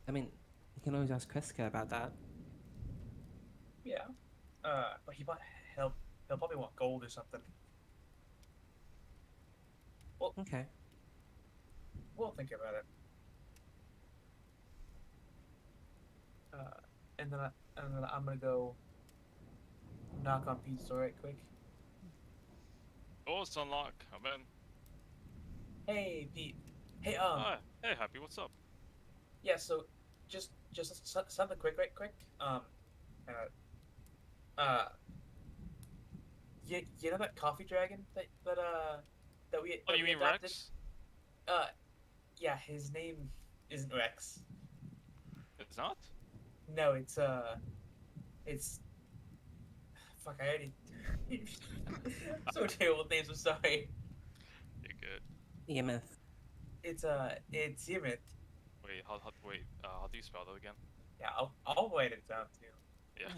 I mean, you can always ask Kreska about that. Yeah. But he'll probably want gold or something. Okay. We'll think about it. And then I'm gonna go knock on Pete's door right quick. Oh, it's unlocked. I'm in. Hey, Pete. Hey, Hi. Hey, Happy. What's up? yeah. So, just something quick, right quick. You know that coffee dragon that we Oh, that you we mean adopted? Rex? Yeah. His name isn't Rex. It's not? No, it's. Fuck, I already. So terrible with names. I'm sorry. You're good. Ymith. It's Ymith. Wait, how do you spell that again? Yeah, I'll write it down too. Yeah.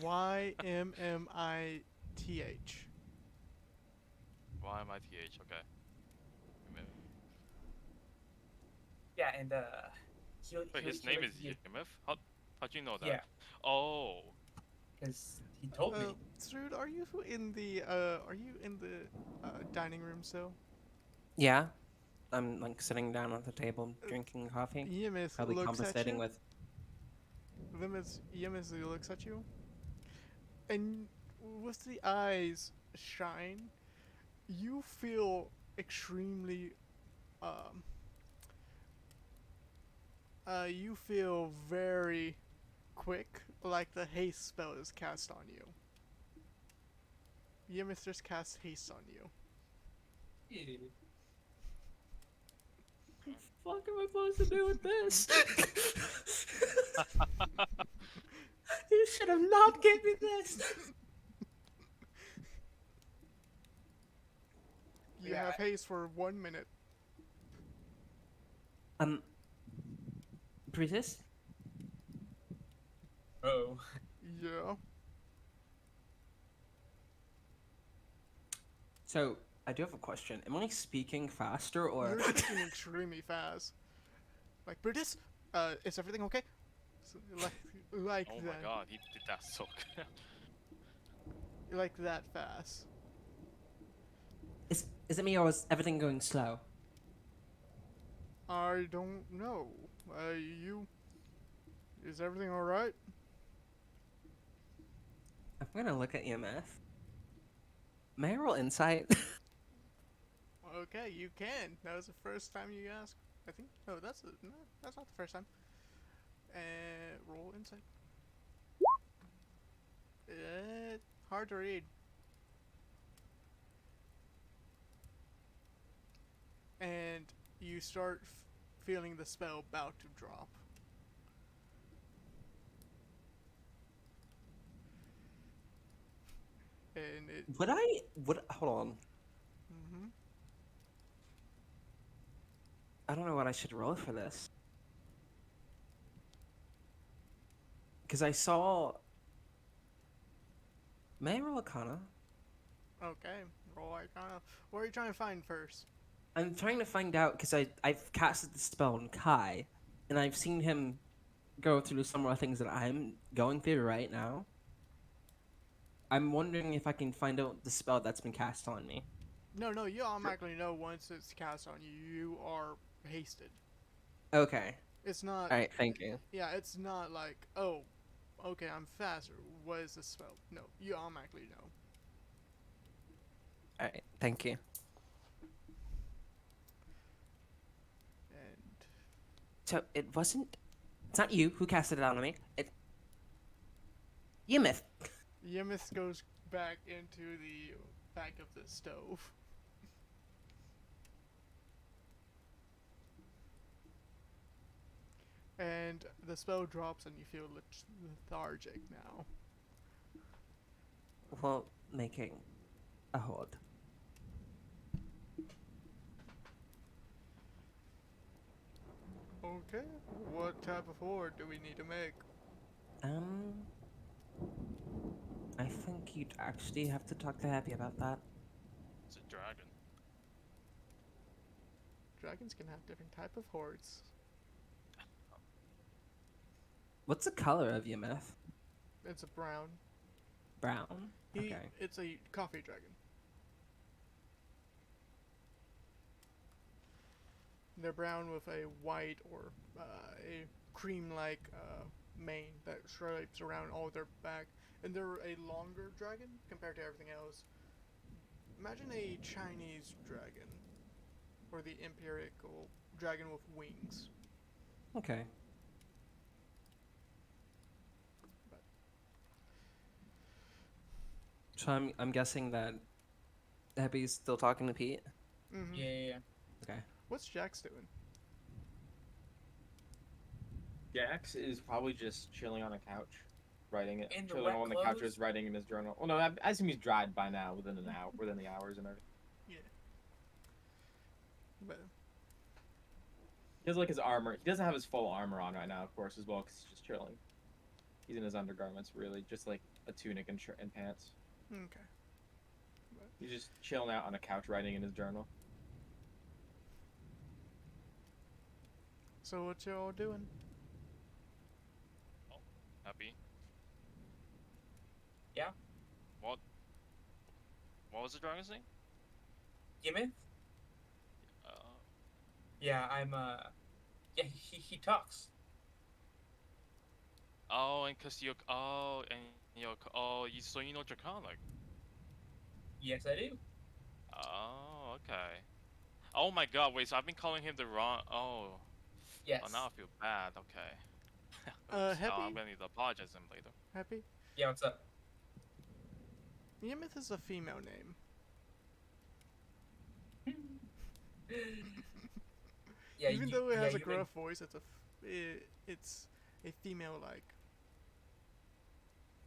Ymmith. YMITH. Okay. Yeah, and Wait, his name is Ymith? How'd you know that? Yeah, Oh. because he told me. Srood, are you in the dining room still? Yeah, I'm like sitting down at the table drinking coffee, Yemith probably looks at conversating you. with. Yemith looks at you, and with the eyes shine, you feel extremely you feel very quick, like the haste spell is cast on you. Yemith just casts haste on you. What the fuck am I supposed to do with this? You should have not given me this. of haste for 1 minute. Brutus? Oh. Yeah. So, I do have a question. Am I speaking faster or... You're speaking extremely fast. Like, Brutus, is everything okay? So, like Oh that. my god, he did that so good. Like that fast. Is it me or is everything going slow? I don't know. Is everything alright? I'm gonna look at EMF. May I roll insight? Okay, you can. That was the first time you asked. I think. No, that's not the first time. Roll insight. Hard to read. And you start feeling the spell about to drop. And it. Hold on. Mm-hmm. I don't know what I should roll for this. Because I saw... May I roll Arcana? Okay. Roll Arcana. What are you trying to find first? I'm trying to find out because I've casted the spell on Kai, and I've seen him go through some of the things that I'm going through right now. I'm wondering if I can find out the spell that's been cast on me. No, you automatically know once it's cast on you. You are hasted. Okay. It's not. All right. Thank you. Yeah, it's not like, oh, okay, I'm faster. What is the spell? No, you automatically know. All right. Thank you. And So it wasn't. It's not you who casted it on me. Yimith. Yemith goes back into the back of the stove. And the spell drops and you feel lethargic now. Well, making a hold. Okay, what type of horde do we need to make? I think you'd actually have to talk to Happy about that. It's a dragon. Dragons can have different type of hordes. What's the color of Yimith? It's a brown. Brown. Okay. It's a coffee dragon. They're brown with a white or a cream-like mane that stripes around all their back, and they're a longer dragon compared to everything else. Imagine a Chinese dragon, or the empirical dragon with wings. Okay. So I'm guessing that Happy's still talking to Pete. Mm-hmm. Yeah. Okay. What's Jax doing? Jax is probably just chilling on a couch, writing it. In the chilling wet on the couch, clothes? is writing in his journal. Well, no, I assume he's dried by now, within an hour, within the hours and everything. Yeah. But He has like his armor. He doesn't have his full armor on right now, of course, as well, because he's just chilling. He's in his undergarments, really, just like a tunic and and pants. okay. He's just chilling out on a couch, writing in his journal. So what y'all doing? Happy? Yeah? What was the dragon's name? Yimith? Uh, Yeah, yeah, he talks. oh, and cause so you know Draconic. Yes, I do. Oh, okay. Oh my god, wait, so I've been calling him the wrong, oh. Yes. Oh, now I feel bad, okay. Happy? I'm gonna need to apologize to him later. Happy? Yeah, what's up? Yemith is a female name. Yeah, Even though it has a you've gruff voice, it's a female like.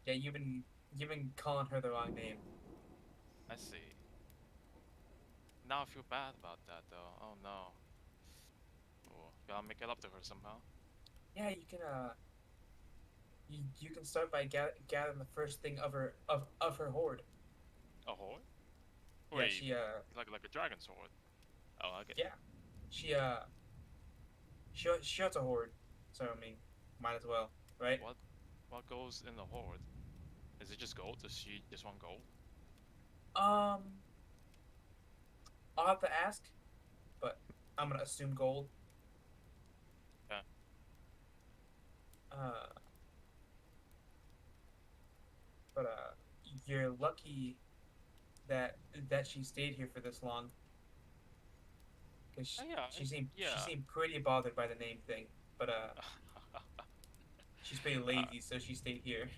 Yeah, you've been calling her the wrong name. I see. now I feel bad about that though. Oh no. Oh, gotta make it up to her somehow. Yeah, you can you can start by gathering the first thing of her horde. A horde? Yeah, Wait, like a dragon sword. Oh, okay. yeah, she she has a horde, so I mean, might as well, right? What what goes in the horde? Is it just gold? Does she just want gold? Um, I'll have to ask, but I'm gonna assume gold. Yeah. Uh, but you're lucky that she stayed here for this long, because Yeah, she yeah. seemed pretty bothered by the name thing. But she's pretty uh, lazy, so she stayed here.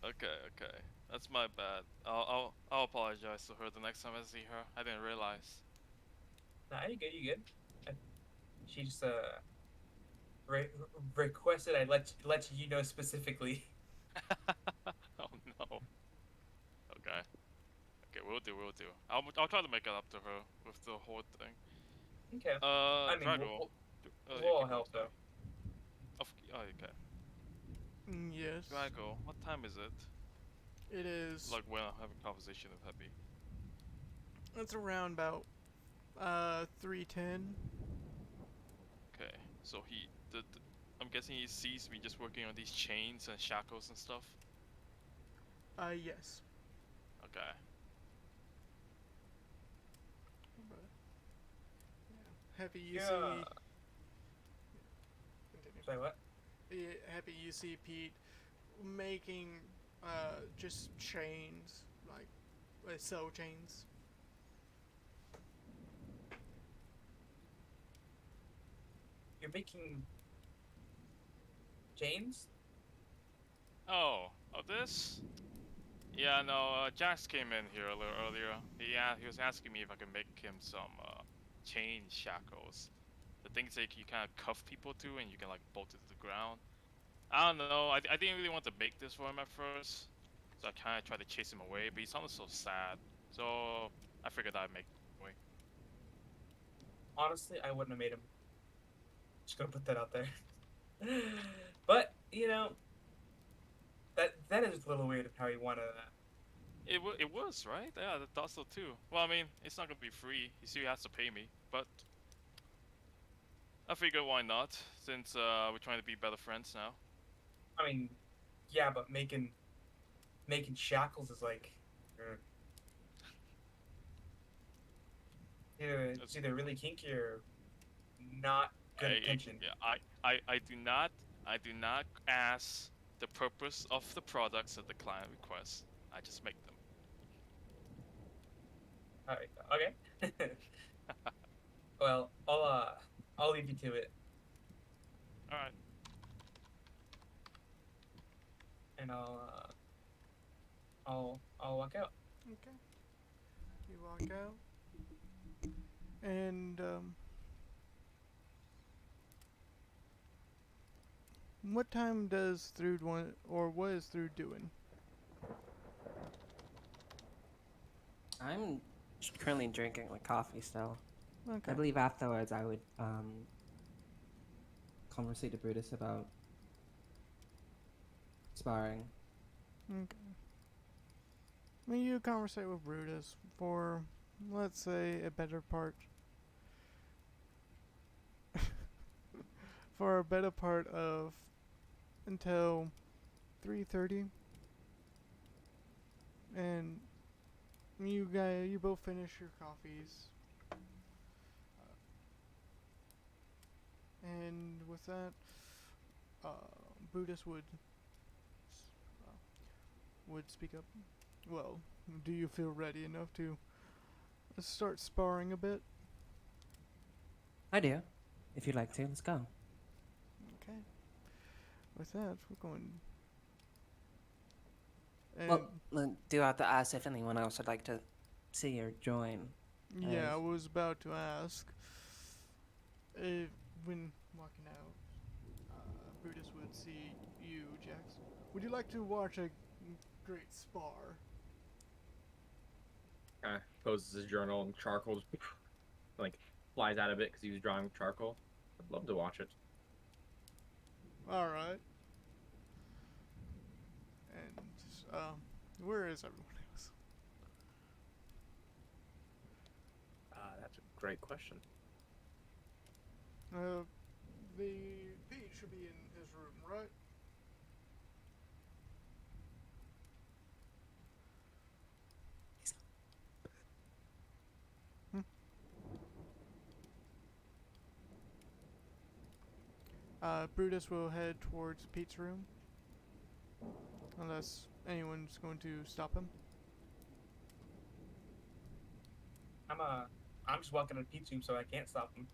okay, okay. That's my bad. I'll apologize to her the next time I see her. I didn't realize. Nah, you good? You good? Uh, She just re- requested I let you know specifically. Oh no. Okay. Okay, we'll do, we'll do. I'll try to make it up to her with the horde thing. Okay. I mean, Drago. we'll You all keep going, help sorry. though. Oh, okay. Yes. Drago, what time is it? It is. Like when I'm having conversation with Happy. It's around about 3:10. Okay. So I'm guessing he sees me just working on these chains and shackles and stuff. Yes. Okay. But, yeah. Happy you Yeah. see. Continue. Sorry, what? Happy you see Pete making just chains, like cell chains. You're making chains? Oh, this? Yeah, no, Jax came in here a little earlier. He was asking me if I could make him some chain shackles. The things that you kind of cuff people to and you can like bolt it to the ground. I don't know. I didn't really want to make this for him at first, so I kind of tried to chase him away. But he sounded so sad, so I figured I'd make him away. Honestly, I wouldn't have made him. Just gonna put that out there. But you know, that is a little weird of how he wanted that. It was right. Yeah, I thought so too. Well, I mean, it's not gonna be free. He still has to pay me, but I figured why not, since we're trying to be better friends now. I mean, yeah, but making shackles is like, it's That's, either really kinky or not good intention. yeah, I do not ask the purpose of the products that the client requests. I just make them. All right, okay. Well, I'll leave you to it, All right. and I'll walk out. Okay. You walk out, and what time does Thrud want, or what is Thrud doing? I'm currently drinking like coffee still. Okay. I believe afterwards I would conversate to Brutus about sparring. Okay. I mean, you conversate with Brutus for, let's say, a better part. For a better part of until 3:30, and you both finish your coffees, and with that, uh, Brutus would speak up. Well, do you feel ready enough to start sparring a bit? I do. If you'd like to, let's go. Okay. With that, we're going. And Well, do I have to ask if anyone else would like to see or join? yeah, I as- was about to ask if, when walking out, Brutus would see you, Jax. Would you like to watch a great spar? kind of closes his journal and charcoal just like flies out of it because he was drawing with charcoal. I'd love to watch it. All right. And where is everyone else? That's a great question. The Pete should be in his room, right? Brutus will head towards Pete's room. Unless anyone's going to stop him. I'm just walking to Pete's room, so I can't stop him.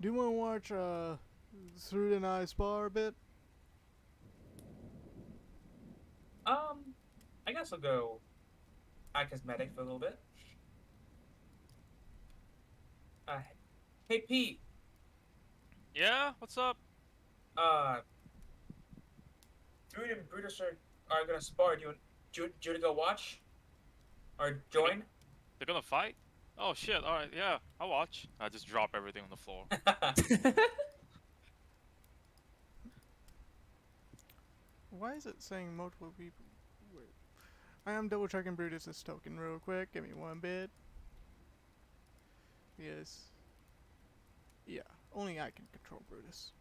Do you want to watch Through the Night Spar a bit? I guess I'll go act as medic for a little bit. Hey Pete. Yeah, what's up? Druid and Brutus are gonna spar. Do you want to go watch? Or join? They're gonna fight? Oh shit! All right, yeah, I'll watch. I just drop everything on the floor. Why is it saying multiple people? Wait. I am double checking Brutus's token real quick. Give me one bit. Yes. Yeah, only I can control Brutus.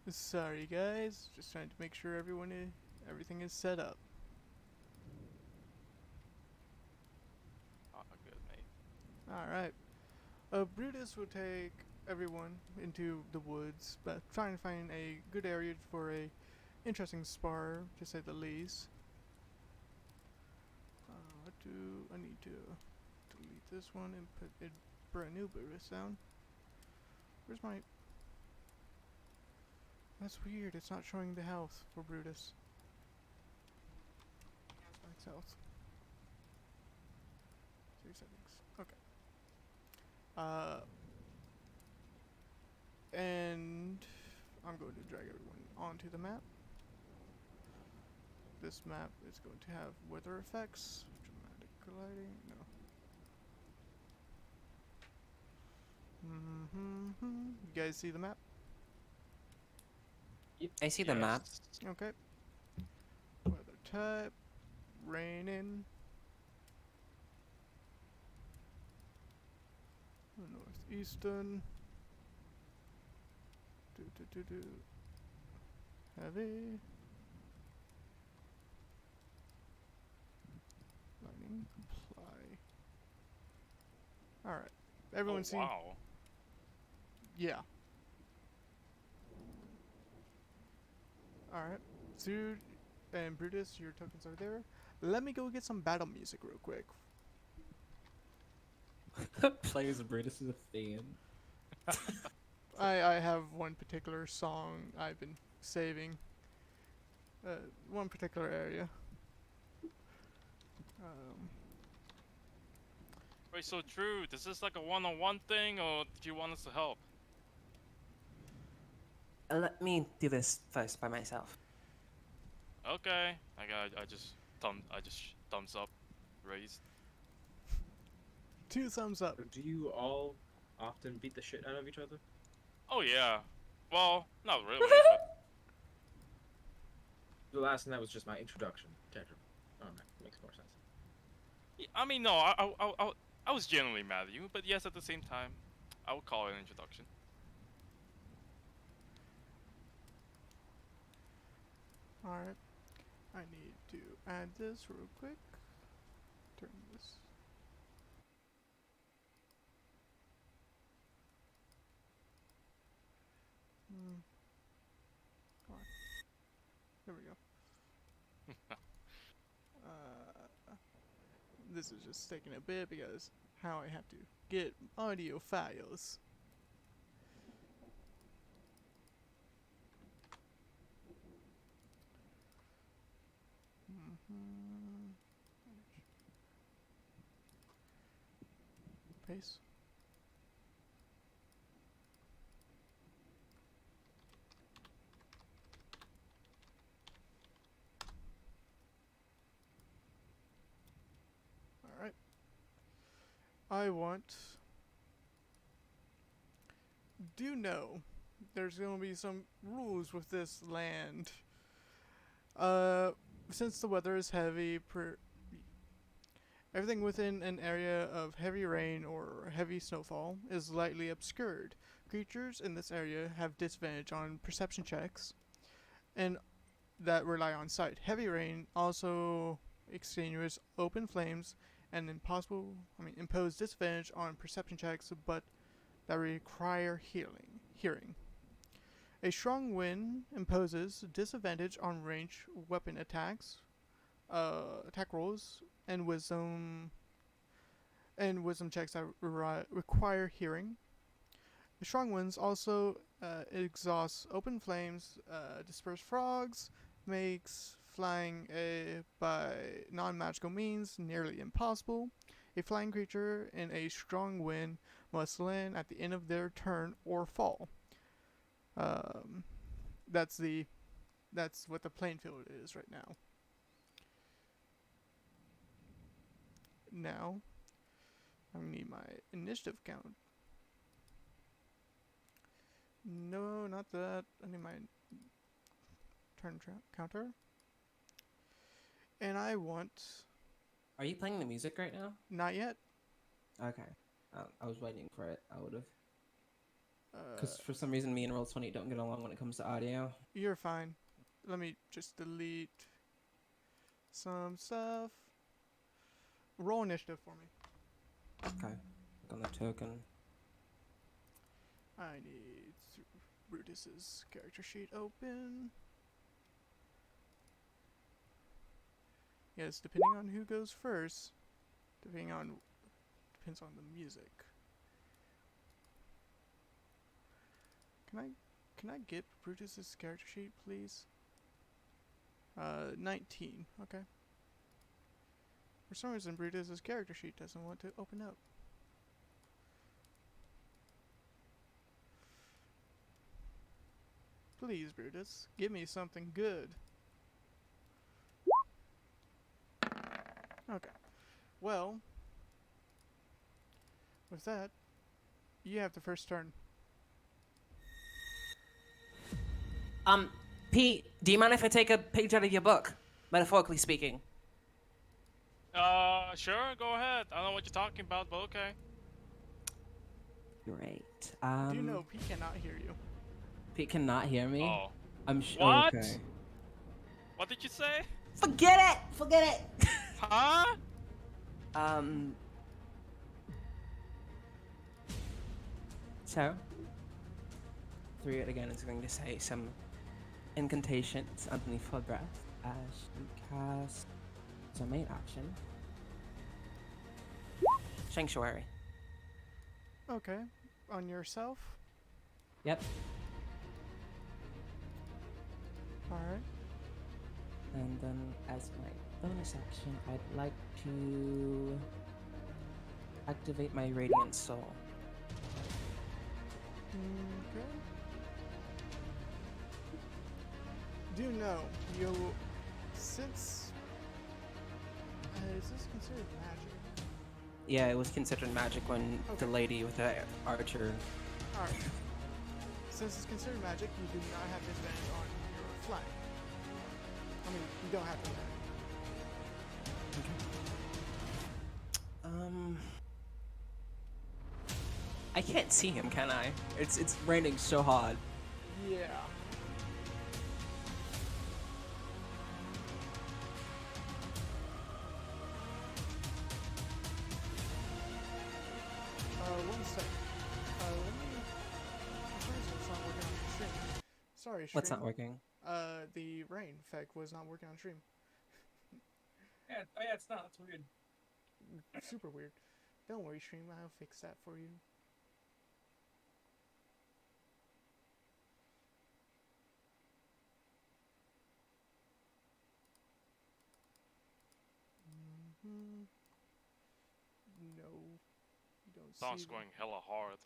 Sorry guys, just trying to make sure everything is set up. Oh, good, mate. Alright. Brutus will take everyone into the woods, but trying to find a good area for a interesting spar, to say the least. What do I need to delete this one and put a brand new Brutus down? Where's my... That's weird, it's not showing the health for Brutus. Max health. 3 settings. Okay. And I'm going to drag everyone onto the map. This map is going to have weather effects, dramatic lighting, no. You guys see the map? I see the map. Okay. Weather type, raining. Northeastern. Heavy. Lightning. Apply. Alright. Everyone see? Wow. Yeah. Alright. Dude and Brutus, your tokens are there. Let me go get some battle music real quick. Players Brutus is a fan. I have one particular song I've been saving. One particular area. Wait, so Drew, is this like a one-on-one thing, or did you want us to help? Let me do this first by myself. Okay. I just thumbs up, raised. 2 thumbs up. Do you all often beat the shit out of each other? Oh yeah. Well, not really, but The last night was just my introduction to everyone. Oh, no, makes more sense. I mean, no, I was genuinely mad at you, but yes, at the same time, I would call it an introduction. Alright. I need to add this real quick. Turn this. Come on. There we go. This is just taking a bit because how I have to get audio files. Paste. I want. Do know there's gonna be some rules with this land. Uh, since the weather is heavy, everything within an area of heavy rain or heavy snowfall is lightly obscured. Creatures in this area have disadvantage on perception checks, and that rely on sight. Heavy rain also extinguishes open flames and impose disadvantage on perception checks, but that require hearing. A strong wind imposes disadvantage on range weapon attacks, attack rolls, and wisdom checks that require hearing. The strong winds also exhausts open flames, disperse frogs, makes flying by non-magical means nearly impossible. A flying creature in a strong wind must land at the end of their turn or fall. That's what the playing field is right now. Now, I need my initiative count. No, not that. I need my turn counter. And I want. Are you playing the music right now? Not yet. Okay. I was waiting for it. I would have. Because for some reason, me and Roll20 don't get along when it comes to audio. You're fine. Let me just delete some stuff. Roll initiative for me. Okay. Click on the token. I need Brutus's character sheet open. Yes, depending on who goes first, depends on the music. Can I get Brutus's character sheet, please? 19. Okay. For some reason, Brutus's character sheet doesn't want to open up. Please, Brutus, give me something good. Okay. Well, with that, you have the first turn. Pete, do you mind if I take a page out of your book? Metaphorically speaking. Sure, go ahead. I don't know what you're talking about, but okay. Great. Do you know Pete cannot hear you? Pete cannot hear me? Oh. I'm sure. What? Okay. What did you say? Forget it! Forget it! Huh? So, through it again, is going to say some incantations underneath her breath as she casts as her main action. Sanctuary. Okay. On yourself? Yep. Alright. And then as my bonus action, I'd like to activate my Radiant Soul. Okay. Do know since is this considered magic? Yeah, it was considered magic when the lady with the archer. Alright. Since it's considered magic, you do not have disadvantage on your flying. I mean, you don't have to. I can't see him, can I? It's raining so hard. Yeah. One sec. Let me. For some reason it's not working on stream. Sorry, stream. What's not working? The rain effect was not working on stream. Yeah, it's not. It's weird. Super weird. Don't worry, stream. I'll fix that for you. No, you don't Song's see. going hella hard.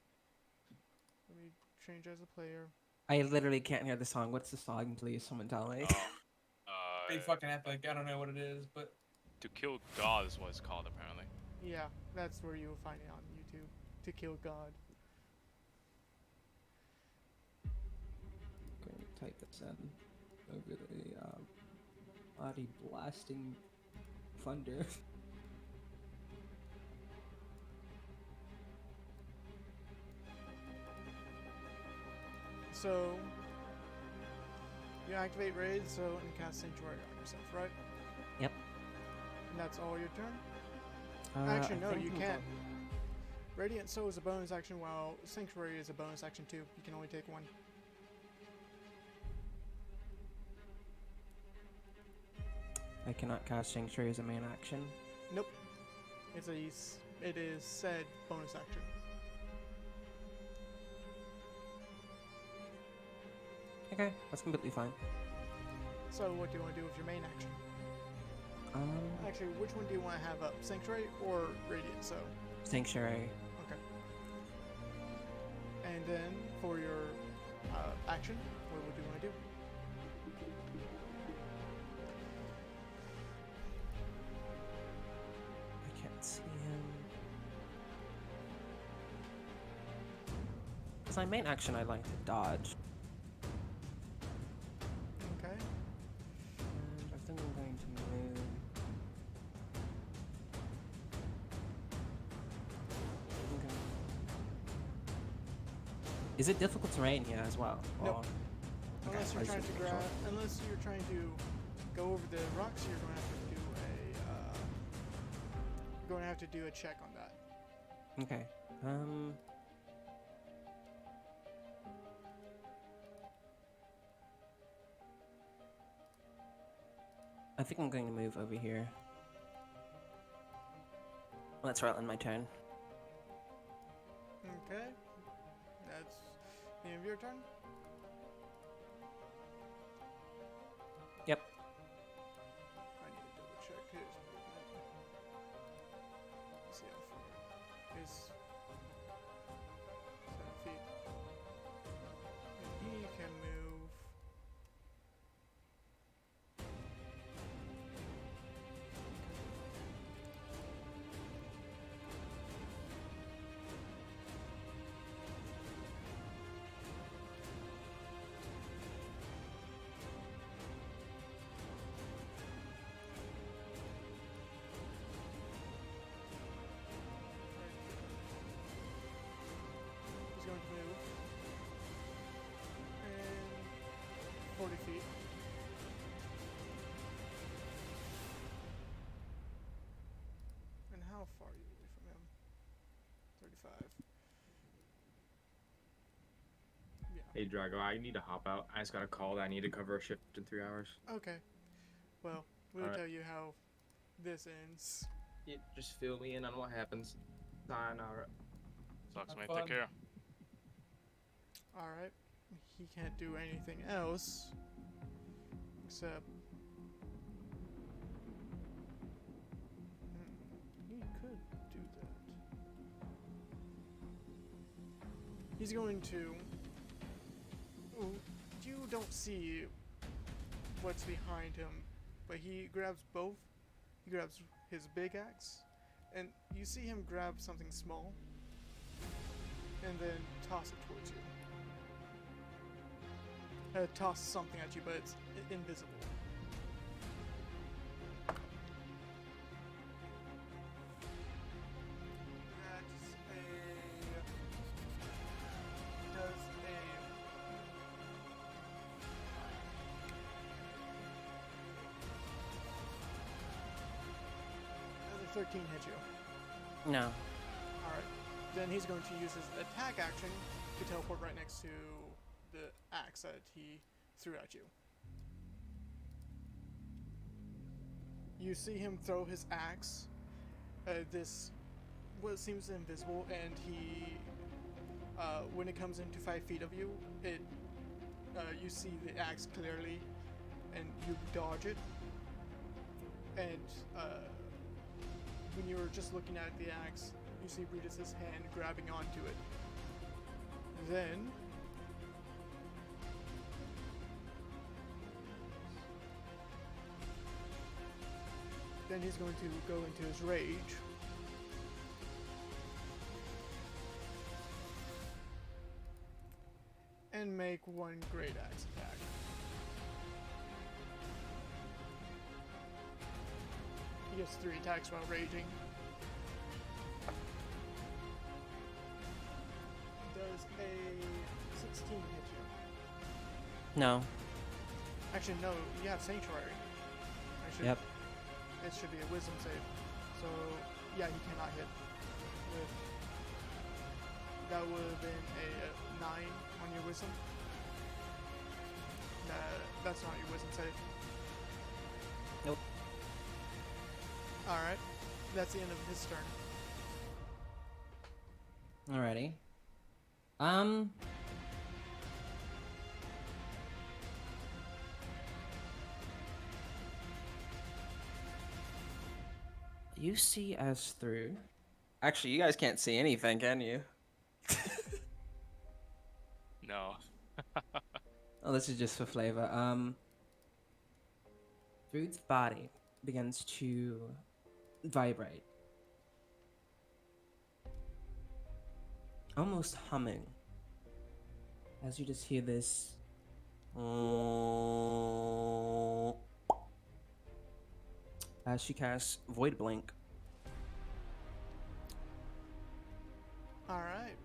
Let me change as a player. I literally can't hear the song. What's the song, please? Someone tell me. Pretty fucking epic. I don't know what it is, but To Kill God is what it's called, apparently. Yeah, that's where you'll find it on YouTube. To kill God. Going to type this in over the body blasting thunder. So you activate Raid, so and cast Sanctuary on yourself, right? Yep. And that's all your turn? I Actually, no, think you I'm can't. Radiant Soul is a bonus action, while Sanctuary is a bonus action too. You can only take one. I cannot cast Sanctuary as a main action. Nope. It is said bonus action. Okay, that's completely fine. So what do you want to do with your main action? Um, Actually, which one do you want to have up? Sanctuary or Radiant Soul? Sanctuary. Okay. And then for your action, what would you want to do? I can't see him. As my main action, I'd like to dodge. Okay. And I think I'm going to move. Okay. Is it difficult terrain here as well? Nope. Or- Okay, Unless I you're just trying to wanted make sure. unless you're trying to go over the rocks, you're going to have to do a check on that. Okay. I think I'm going to move over here. Let's roll on my turn. Okay. That's the end of your turn. Yep. I need to double check his movement. See how far. His 7 feet. And he can move. He's going to move. And 40 feet. And how far are you away from him? 35. Yeah. Hey Drago, I need to hop out. I just got a call that I need to cover a shift in 3 hours. Okay. Well, we'll Alright. tell you how this ends. Yeah, just fill me in on what happens. Sayonara. Sucks, Have mate. fun. Take care. Alright. He can't do anything else. Except. He could do that. He's going to. Oh, you don't see what's behind him, but he grabs both. He grabs his big axe, and you see him grab something small, and then toss it towards you. Toss something at you, but it's invisible. Does a 13 hit you? No. Alright. Then he's going to use his attack action to teleport right next to the axe that he threw at you. You see him throw his axe, this what seems invisible, and he, when it comes into 5 feet of you, you see the axe clearly, and you dodge it. And when you were just looking at the axe, you see Brutus's hand grabbing onto it. Then he's going to go into his rage. and make one great axe attack. He gets 3 attacks while raging. Does a 16 hit you? No. Actually, no, you have Sanctuary. Yep. It should be a Wisdom save. So, yeah, he cannot hit. That would have been a 9 on your Wisdom. That's not your Wisdom save. Nope. Alright, that's the end of his turn. Alrighty. You see us through. Actually, you guys can't see anything, can you? No. Oh, this is just for flavor. Fruit's body begins to vibrate. Almost humming. As you just hear this. As she casts Void Blink. Alright.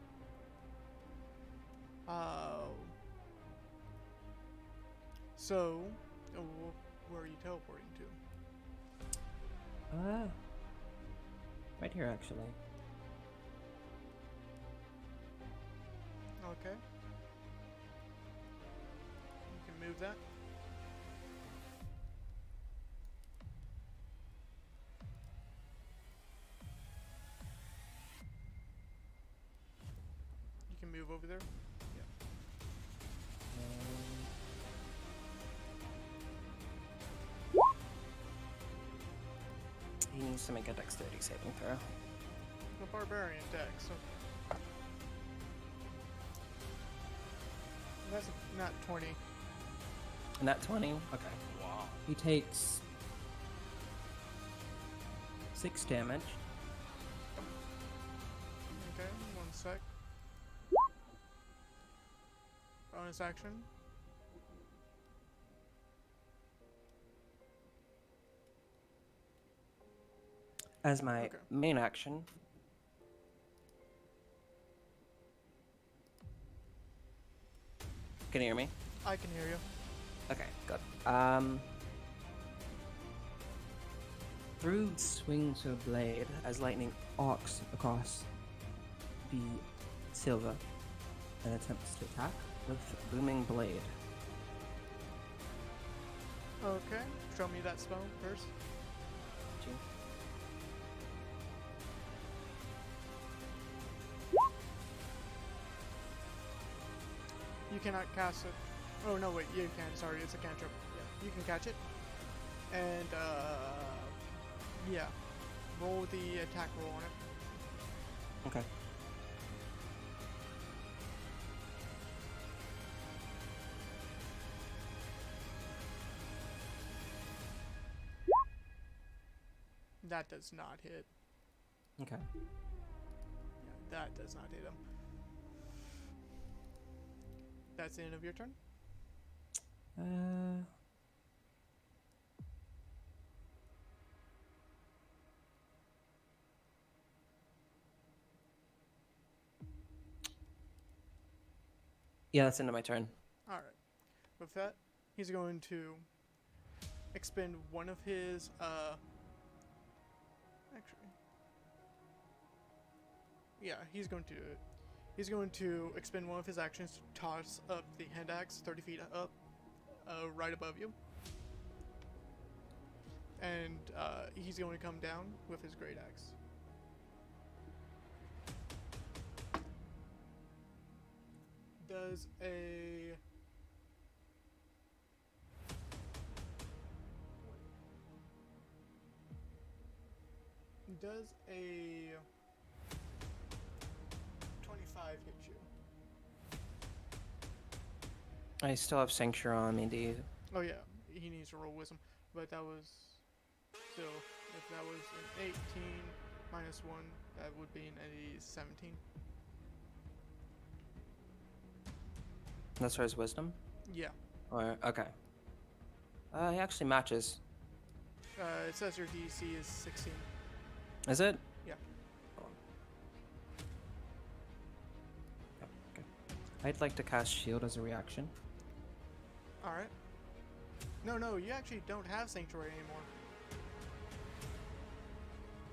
So, where are you teleporting to? Right here, actually. Okay. You can move that. You can move over there. He needs to make a dexterity saving throw. The barbarian deck, so that's not 20. Nat 20? Okay. Wow. He takes 6 damage. Okay, 1 sec. Bonus action. As my Okay. main action. Can you hear me? I can hear you. Okay, good. Thrud swings her blade as lightning arcs across the silver and attempts to attack with booming blade. Okay, show me that spell first. You cannot cast it. Oh no, wait, you can. Sorry, it's a cantrip. Yeah, you can catch it. And yeah, roll the attack roll on it. Okay. That does not hit. Okay. Yeah, that does not hit him. That's the end of your turn. Yeah, that's the end of my turn. Alright. With that, he's going to expend one of his, actually. Yeah, he's going to expend one of his actions to toss up the hand axe 30 feet up, right above you. And, he's going to come down with his great axe. Does a Does a 25 hit you? I still have Sanctuary on me, do you? Oh yeah, he needs to roll wisdom, but that was still, if that was an 18 minus 1, that would be a 17. That's for his wisdom? Yeah. Or, okay. He actually matches. It says your DC is 16. Is it? Yeah. Oh. Yep, okay. I'd like to cast Shield as a reaction. Alright. No, you actually don't have Sanctuary anymore.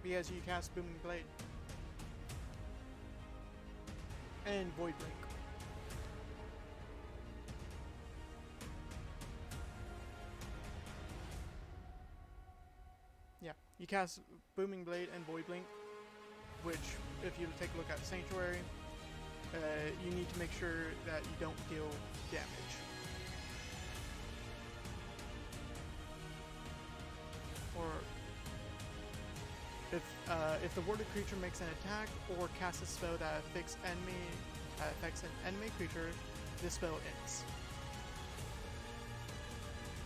Because you cast Booming Blade. And Void Blink. Yeah, you cast Booming Blade and Void Blink, which, if you take a look at Sanctuary, you need to make sure that you don't deal damage. Or if the warded creature makes an attack or casts a spell that affects an enemy creature, this spell ends.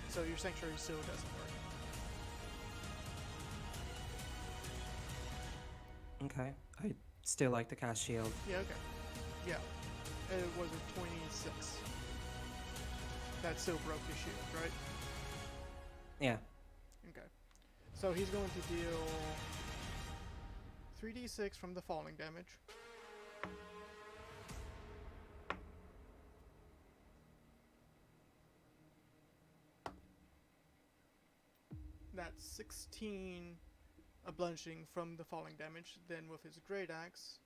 So your Sanctuary still doesn't work. Okay. I'd still like to cast Shield. Yeah, okay. Yeah. It was a 26. That still broke his shield, right? Yeah. Okay. So he's going to deal 3d6 from the falling damage. That's 16 bludgeoning from the falling damage. Then with his great axe,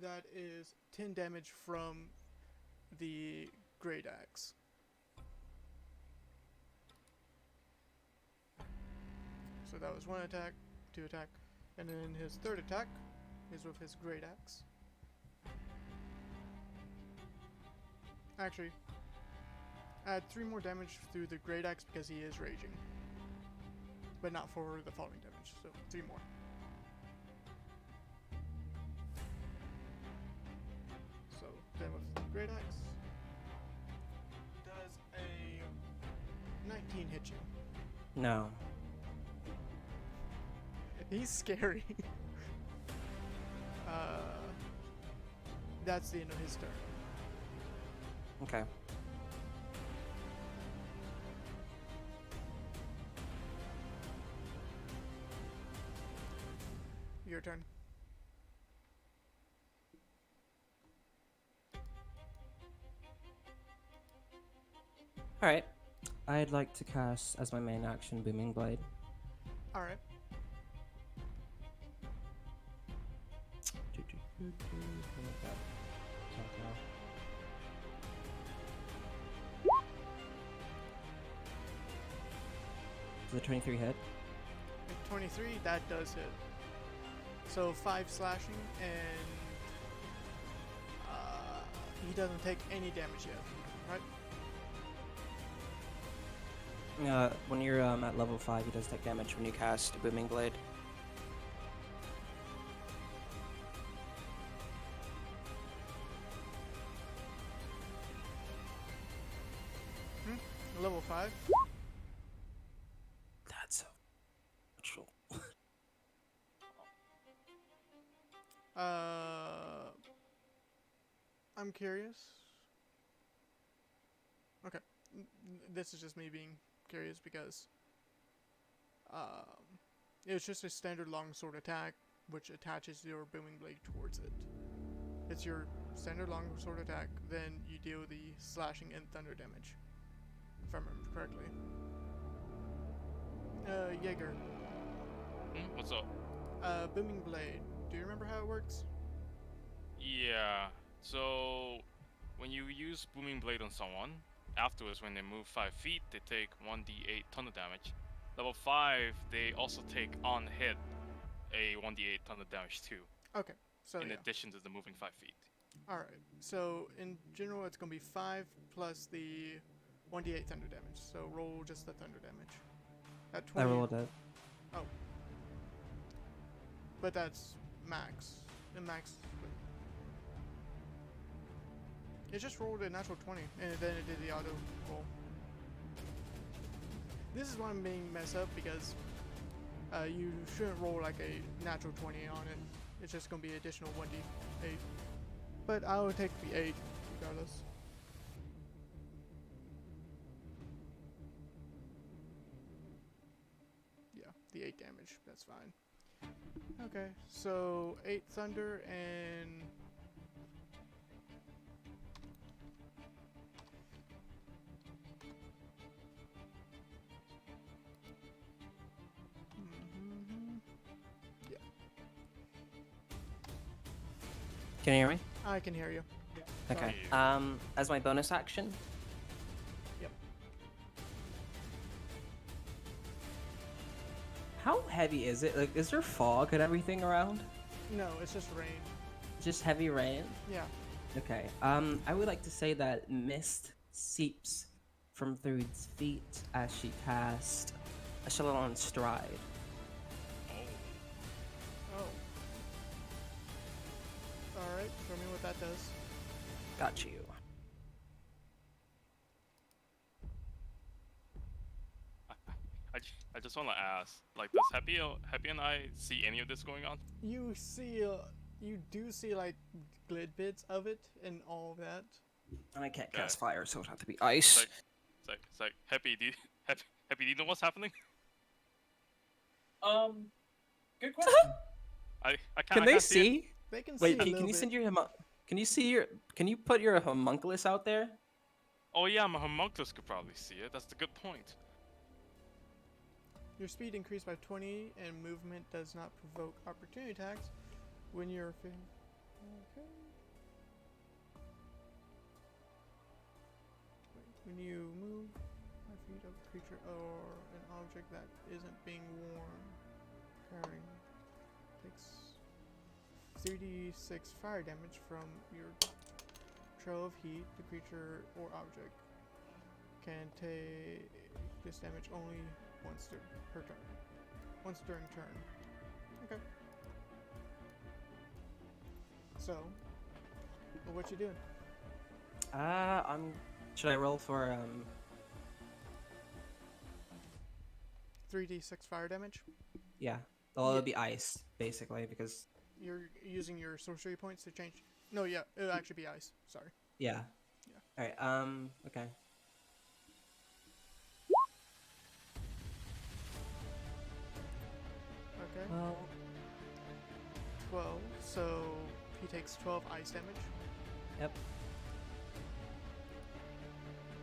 that is 10 damage from the great axe. So that was one attack, two attack, and then his third attack is with his great axe. Actually, add 3 more damage through the great axe because he is raging, but not for the falling damage. So 3 more. So then with the great axe, does a 19 hit you? No. He's scary. That's the end of his turn. Okay. Your turn. Alright. I'd like to cast as my main action Booming Blade. Alright. Does the 23 hit? At 23, that does hit. So 5 slashing, and he doesn't take any damage yet, right? When you're at level 5, he does take damage when you cast Booming Blade. Level 5. That's so natural. I'm curious. Okay, this is just me being curious because it's just a standard longsword attack which attaches your booming blade towards it. It's your standard longsword attack, then you deal the slashing and thunder damage, if I remember correctly. Jaeger. What's up? Booming blade. Do you remember how it works? Yeah. So when you use Booming Blade on someone, afterwards when they move 5 feet, they take 1d8 thunder damage. Level 5, they also take on hit a 1d8 thunder damage too, Okay, so in yeah. addition to the moving 5 feet. Alright, so in general it's going to be 5 plus the 1d8 thunder damage. So roll just the thunder damage. At 20. I rolled it. Oh. But that's max. And max. It just rolled a natural 20, and then it did the auto roll. This is why I'm being messed up because you shouldn't roll like a natural 20 on it. It's just gonna be additional 1d8. But I would take the 8 regardless. Yeah, the 8 damage. That's fine. Okay, so 8 thunder and yeah, Can you hear me? I can hear you. Okay. Sorry. As my bonus action. Yep. How heavy is it? Like, is there fog and everything around? No, it's just rain. Just heavy rain. Yeah. Okay. I would like to say that mist seeps from Thrude's feet as she cast a shuttle on stride. Oh. Oh. Alright, show me what that does. Got you. I just want to ask, like, does Happy and I see any of this going on? You see, you do see like glid bits of it and all of that. And I can't Okay. cast fire, so it would have to be It's ice. like, it's like, Happy, Happy, do you know what's happening? Good question. I Can can't, I they can't see it. see? They can see Wait, a can little you bit. send your can you see your can you put your homunculus out there? Oh yeah, my homunculus could probably see it. That's the good point. Your speed increased by 20 and movement does not provoke opportunity attacks when you're okay. Wait, when you move 5 feet of a creature or an object that isn't being worn, carrying takes 3d6 fire damage from your trail of heat. The creature or object can take this damage only once per turn. Once during turn. Okay. So, what you doing? Should I roll for 3d6 fire damage. Yeah. Well, Yeah. it'll be ice basically because You're using your sorcery points to change. No, yeah, it'll actually be ice. Sorry. yeah. Yeah. All right. Okay. Okay. Well, 12. So he takes 12 ice damage. yep.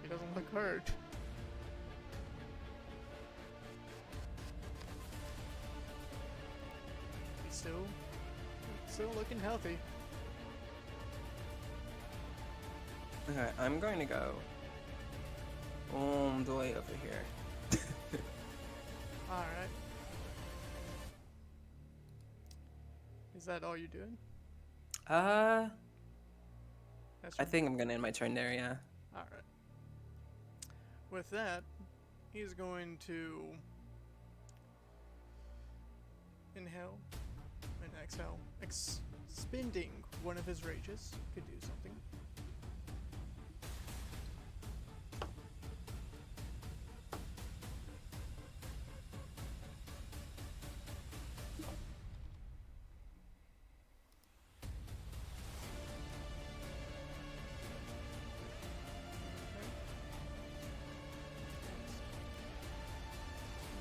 He doesn't look hurt. He's still looking healthy. Okay, I'm going to go all the way over here. All right. Is that all you're doing? I That's your think I'm gonna end my turn there. Yeah. All right. With that, he's going to inhale and exhale, expending one of his rages. Could do something.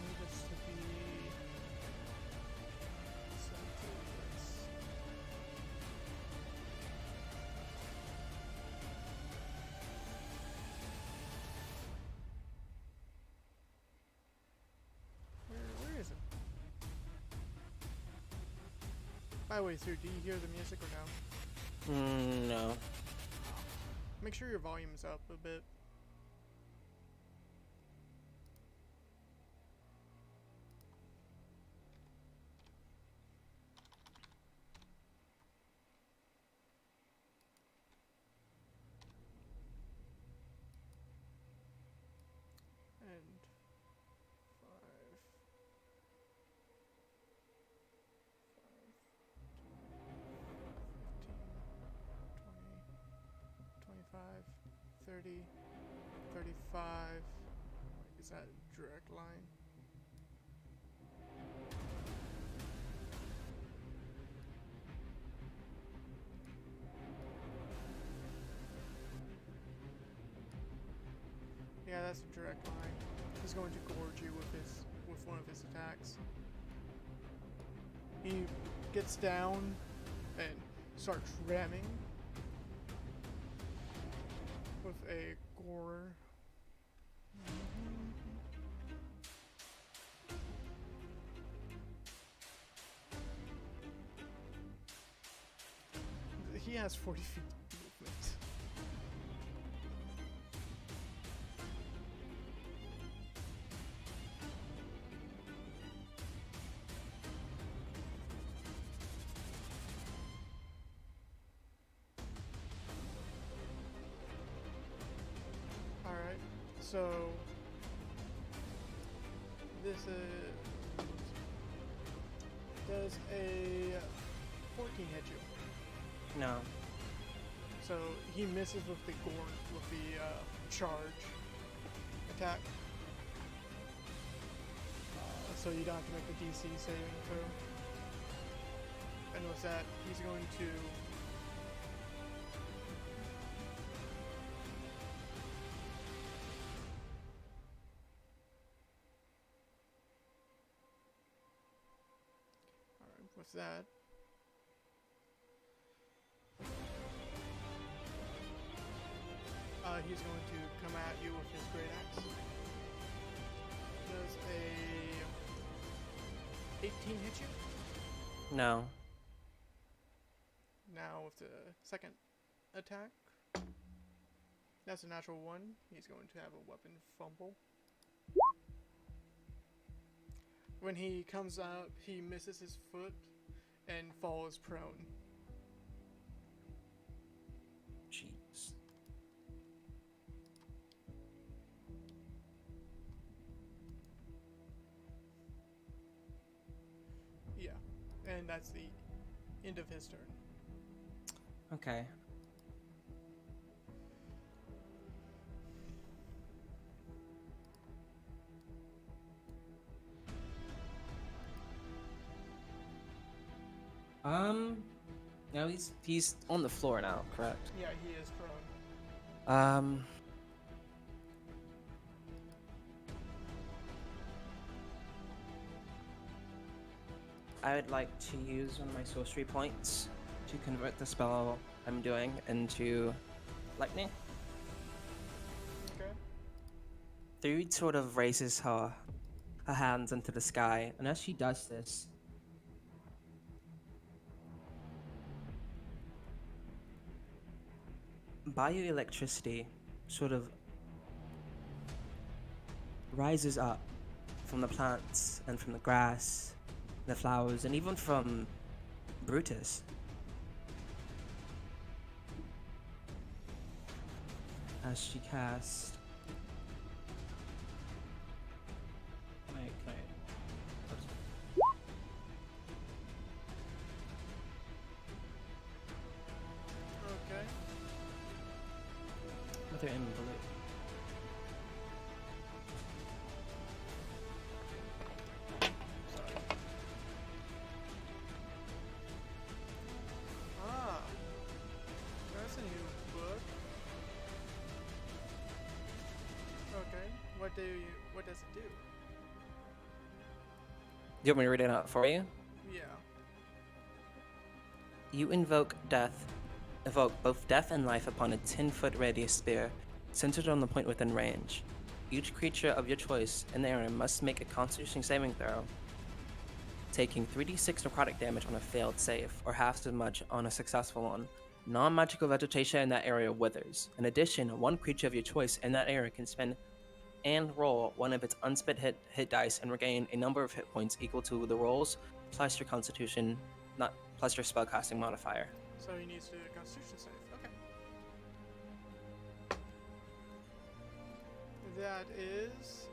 Need this to be set to this. Where is it? By the way, sir, do you hear the music or no? No. Make sure your volume is up a bit. And 5, 5, 10, 15, 20, 25, 30, 35. What's that? Direct line? Yeah, that's a direct line. He's going to gorge you with one of his attacks. He gets down and starts ramming with a gore. He has 40 feet movement. Alright, so this does a 14 hit you? No. So he misses with the charge attack. So you don't have to make the DC saving throw. And with that, he's going to with that. He's going to come at you with his great axe. Does a 18 hit you? No. Now with the second attack. That's a natural 1. He's going to have a weapon fumble. When he comes up, he misses his foot and falls prone. Jeez. Yeah, and that's the end of his turn. Okay. No, he's on the floor now, correct? Yeah, he is prone. I would like to use one of my sorcery points to convert the spell I'm doing into lightning. Okay. Thrud sort of raises her hands into the sky, and as she does this, bioelectricity sort of rises up from the plants and from the grass, the flowers, and even from Brutus. As she casts. Can I Okay. with her in blue? Sorry. Ah. That's a new book. Okay. What does it do? Do you want me to read it out for you? Yeah. You evoke both death and life upon a 10-foot radius sphere centered on the point within range. Each creature of your choice in the area must make a Constitution saving throw, taking 3d6 necrotic damage on a failed save, or half as much on a successful one. Non-magical vegetation in that area withers. In addition, one creature of your choice in that area can spend and roll one of its unspent hit dice and regain a number of hit points equal to the rolls plus your Constitution, not plus your spellcasting modifier. So he needs to do a Constitution save. Okay. That is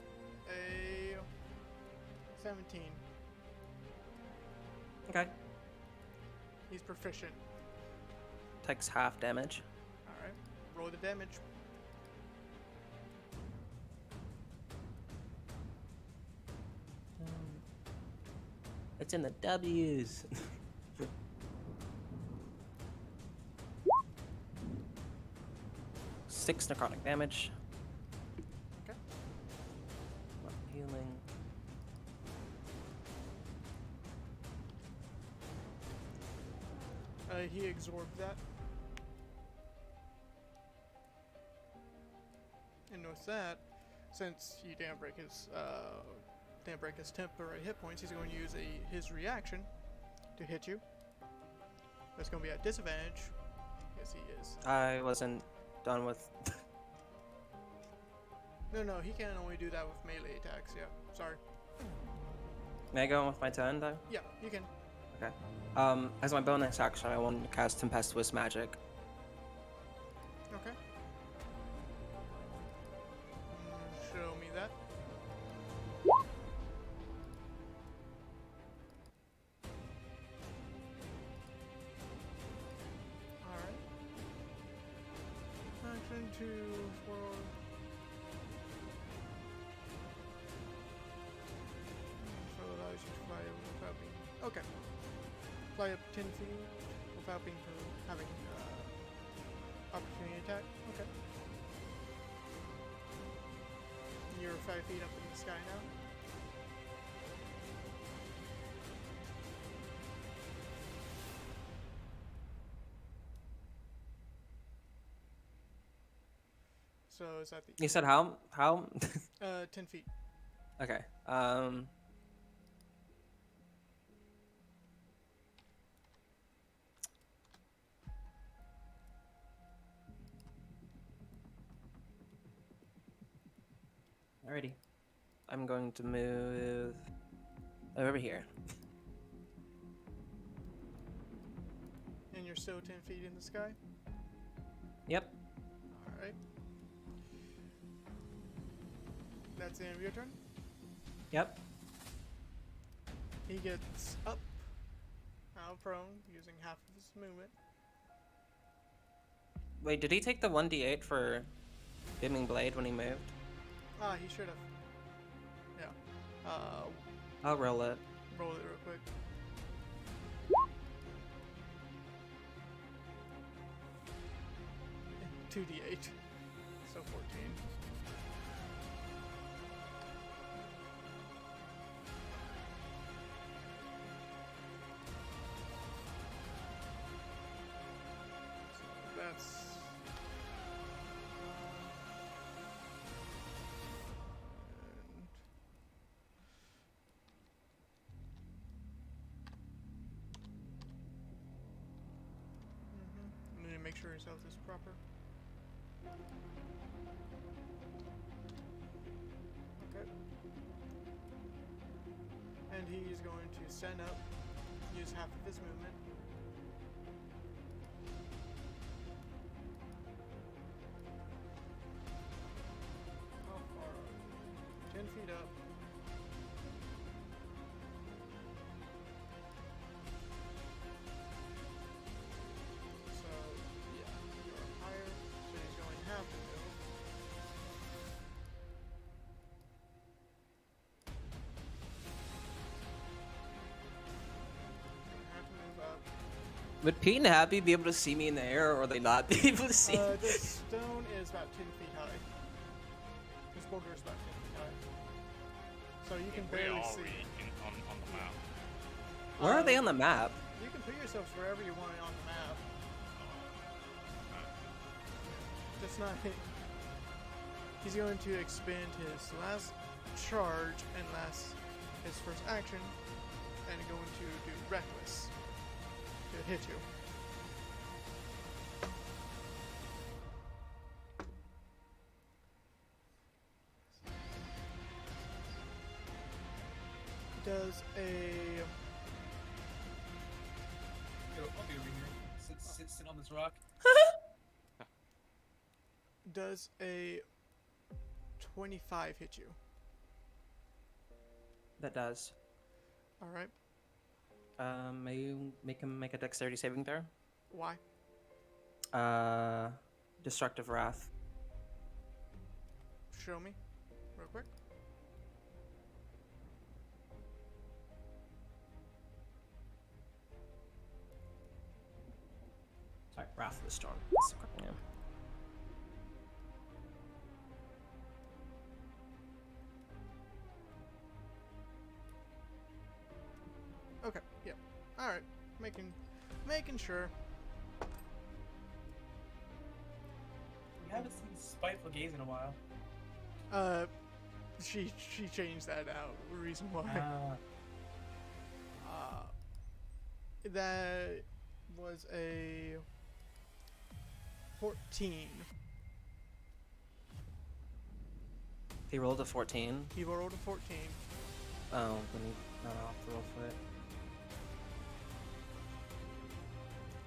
a 17. Okay. He's proficient. Takes half damage. Alright. Roll the damage. It's in the W's. Six necrotic damage. Okay. One healing. He absorbed that. And with that, since you didn't break his temporary hit points, he's going to use his reaction to hit you. That's going to be at disadvantage. Yes, he is. I wasn't done with. No, he can only do that with melee attacks. Yeah, sorry. May I go on with my turn though? Yeah, you can. Okay. As my bonus action, I want to cast Tempestuous Magic. Okay. Show me that. Alright. Action 2, 4. So it allows you to fly without being. Okay. Fly up 10 feet without being having opportunity attack. Okay. You're 5 feet up in the sky now. So is that the You said how? How? 10 feet. Okay. Alrighty. I'm going to move over here. And you're still 10 feet in the sky? Yep. Alright. That's the end of your turn. Yep. He gets up, out prone, using half of his movement. Wait, did he take the 1d8 for Dimming Blade when he moved? Ah, he should have. Yeah. I'll roll it. Roll it real quick. Two d8, so 14. So that's. And I need to make sure his health is proper. Okay. And he's going to stand up, use half of his movement. How far are we? 10 feet up. So, yeah, you're up higher, so he's going half the move. Half move up. Would Pete and Happy be able to see me in the air, or would they not be able to see? The stone is about 10 feet high. This boulder is about 10 feet high. So you can Where barely are see. we on the map? Where are they on the map? You can put yourselves wherever you want on the map. Just not hit. He's going to expend his last charge and his first action, and going to do reckless to hit you. Does a Yo, I'll be over here. Sit on this rock. does a 25 hit you? That does. All right. May you make him make a dexterity saving throw? Why? Destructive Wrath. Show me, real quick. Wrath of the Storm. That's the correct name. Okay. Yep. All right. Making sure. We haven't seen Spiteful Gaze in a while. She changed that out. The reason why. That was a 14. He rolled a 14. He rolled a 14. Oh, then he not off the roll for it.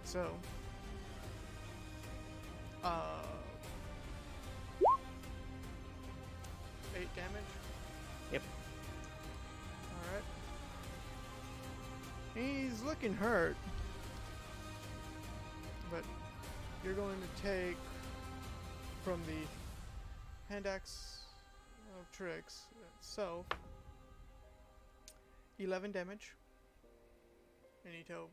So, 8 damage. Yep. All right. He's looking hurt, but you're going to take from the hand axe of tricks itself 11 damage. Anito.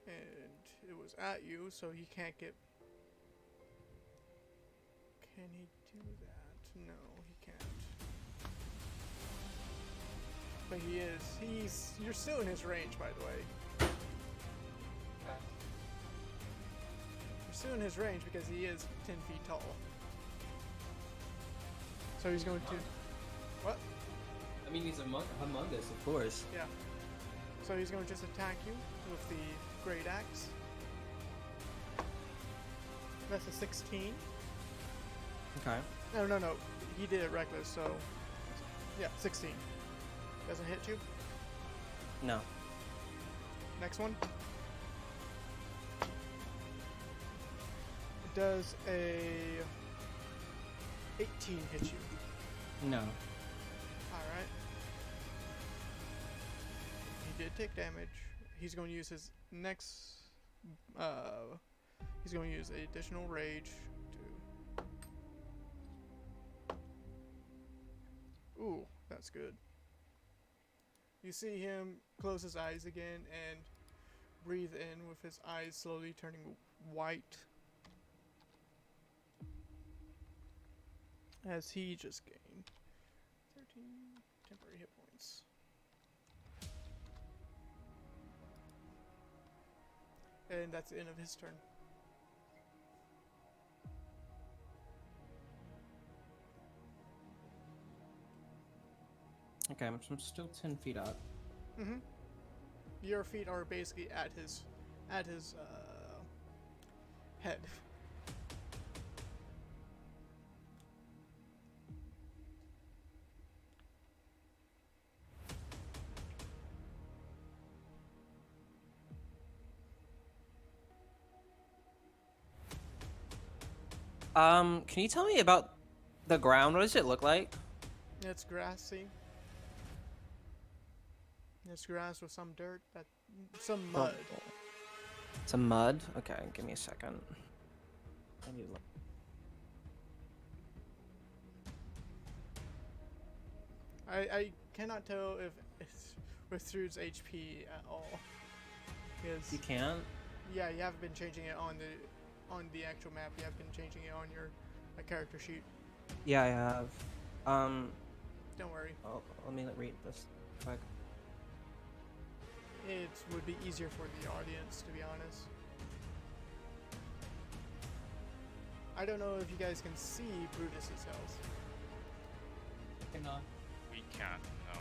And it was at you, so he can't get. Can he do that? No, he can't. But he is. You're still in his range, by the way. You're still in his range because he is 10 feet tall. So he's going to. What? I mean, he's among us, of course. Yeah. So he's going to just attack you with the great axe. That's a 16. Okay. No. He did it reckless, so. Yeah, 16. Doesn't hit you. No. Next one. Does a 18 hit you? No. Alright. He did take damage. He's going to use his next. He's going to use additional rage to. Ooh, that's good. You see him close his eyes again and breathe in with his eyes slowly turning white. As he just gained 13 temporary hit points. And that's the end of his turn. Okay, I'm still 10 feet up. Mm-hmm. Your feet are basically at his head. Can you tell me about the ground? What does it look like? It's grassy. It's grass with some dirt, some mud. Some mud? Okay, give me a second. I need to look. I cannot tell if it's with Thrude's HP at all. Because You can't? yeah, you haven't been changing it on the actual map. You have been changing it on your character sheet. Yeah, I have. Don't worry. Oh, let me read this quick. It would be easier for the audience, to be honest. I don't know if you guys can see Brutus's health. Cannot. We can't, no.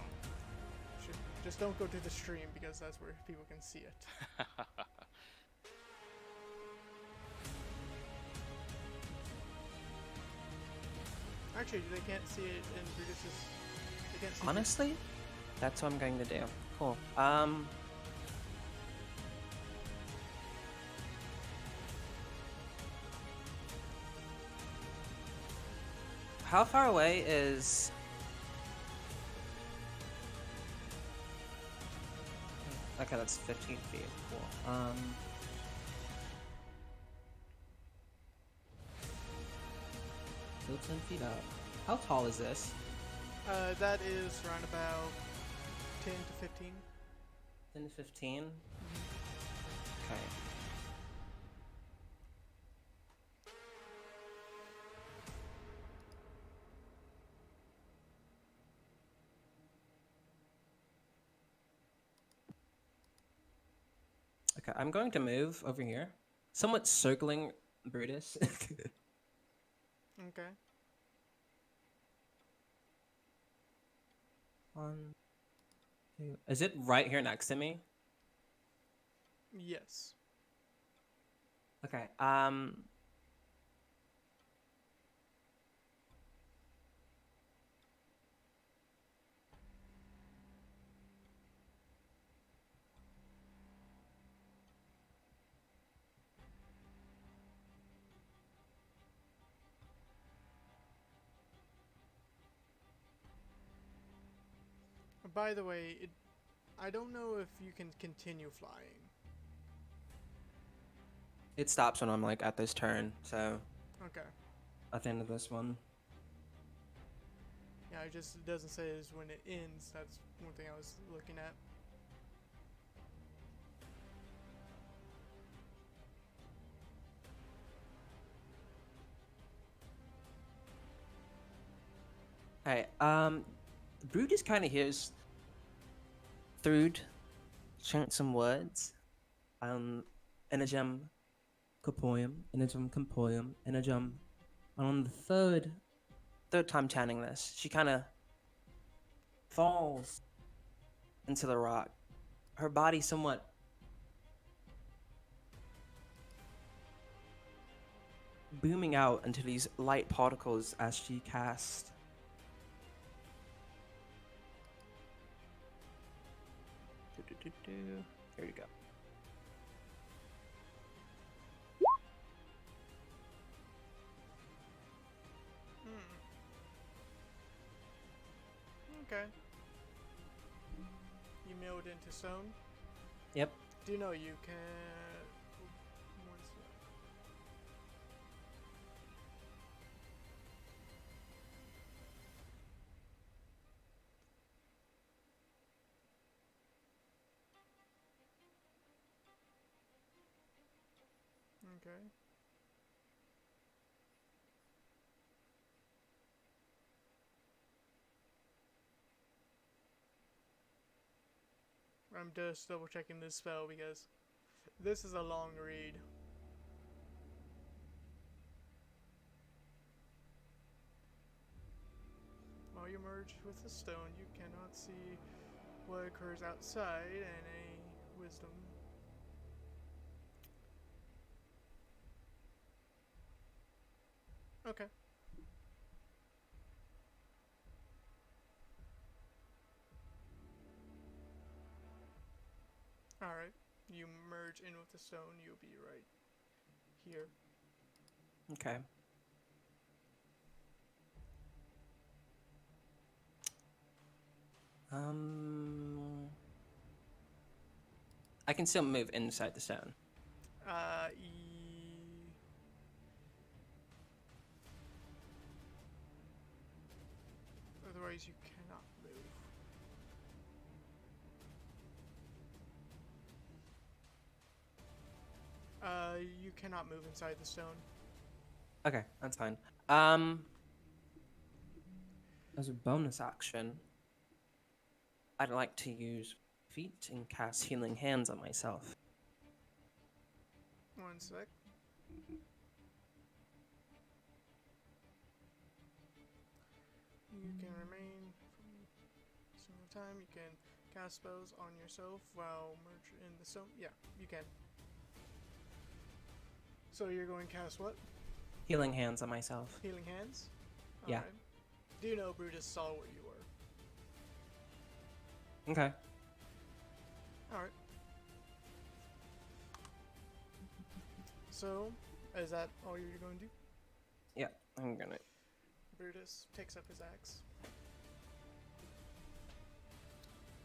Just don't go to the stream because that's where people can see it. Actually, they can't see it in Brutus's. They can't see Honestly, that's what I'm going to do. Cool. How far away is... Okay, that's 15 feet. Cool. Still 10 feet up. How tall is this? That is around about 10 to 15. 10 to 15? Okay. Okay, I'm going to move over here, somewhat circling Brutus. Okay. One, two. Is it right here next to me? Yes. Okay. By the way, I don't know if you can continue flying. It stops when I'm like at this turn, so Okay. at the end of this one. Yeah, it doesn't say is when it ends. That's one thing I was looking at. Hey, Brutus kind of hears Thrud chant some words. Enegem corporeum, enegem corporeum, enegem. And on the third time chanting this, she kind of falls into the rock. Her body somewhat booming out into these light particles as she casts. Here you go. Okay. You milled into stone. Yep. Do you know you can? One sec. Okay. I'm just double checking this spell because this is a long read. While you merge with the stone, you cannot see what occurs outside and a wisdom. Okay. Alright. You merge in with the stone, you'll be right here. Okay. I can still move inside the stone. Otherwise, you cannot move. You cannot move inside the stone. Okay, that's fine. As a bonus action, I'd like to use feet and cast healing hands on myself. One sec. You can remain from a single time. You can cast spells on yourself while merged in the stone. Yeah, you can. So you're going to cast what? Healing hands on myself. Healing hands? Yeah. Alright. Do you know Brutus saw where you were? Okay. Alright. So, is that all you're going to do? Yeah, I'm gonna. Brutus takes up his axe.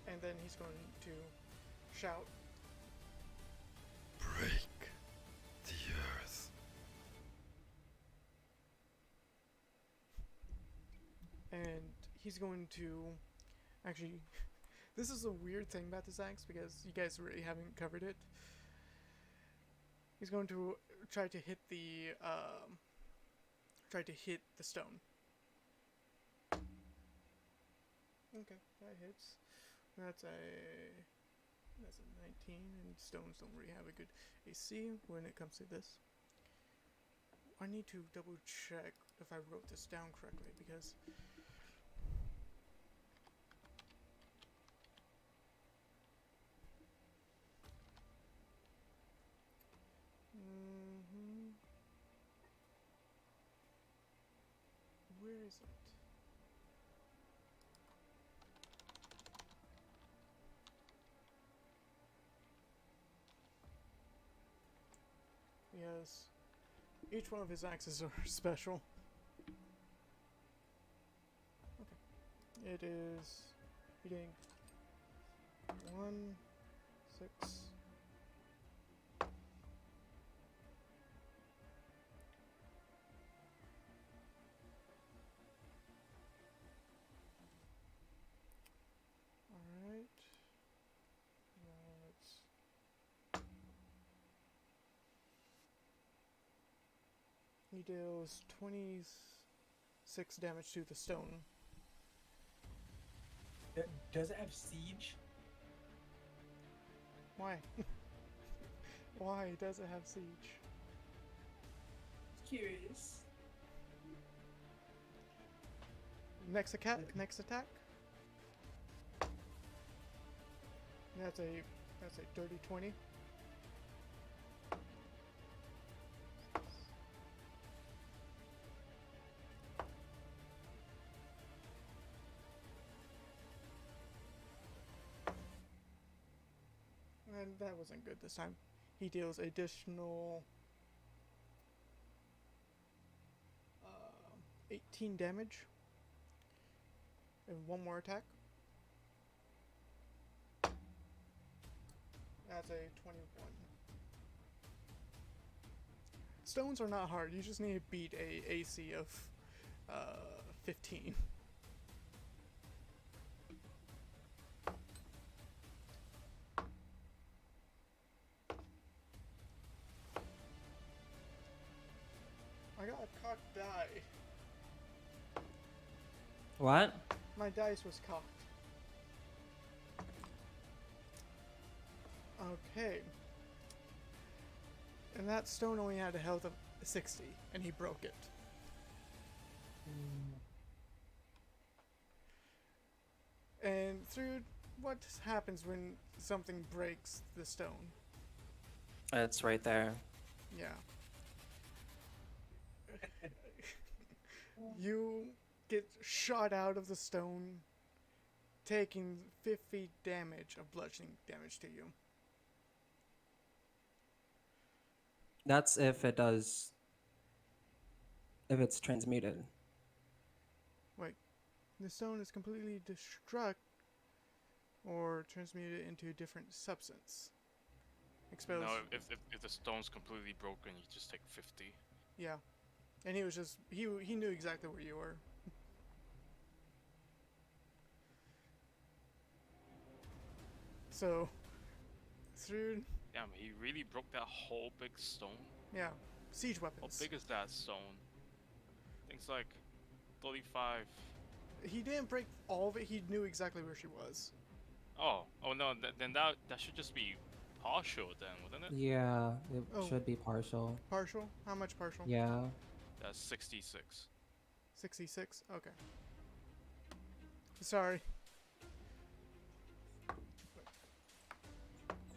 And then he's going to shout, Break the earth. and he's going to actually this is a weird thing about this axe because you guys really haven't covered it. He's going to try to hit the stone. Okay, that hits. That's a That's a 19, and stones don't really have a good AC when it comes to this. I need to double check if I wrote this down correctly because where is it? Yes. Each one of his axes are special. Okay. It is hitting 1, 6. Alright. Let's he deals 26 damage to the stone. Does it have siege? Why? Why does it have siege? Curious. Next attack. Next attack. That's a dirty 20. And that wasn't good this time. He deals additional 18 damage. And one more attack. That's a 21. Stones are not hard. You just need to beat a AC of 15. I got a cocked die. What? My dice was cocked. Okay. And that stone only had a health of 60, and he broke it. And through what happens when something breaks the stone? It's right there. Yeah. You get shot out of the stone, taking 50 damage of bludgeoning damage to you. That's if it does. If it's transmuted. Wait, the stone is completely destruct or transmuted into a different substance. Expels. No, if the stone's completely broken, you just take 50. Yeah, and he was just he knew exactly where you were. So, through Damn, he really broke that whole big stone. yeah, siege How weapons. big is that stone? Things like 35. He didn't break all of it. He knew exactly where she was. Oh no, then that should just be partial then, wouldn't it? Yeah, it Oh. should be partial. Partial? How much partial? Yeah. That's 66. 66? Okay. Sorry.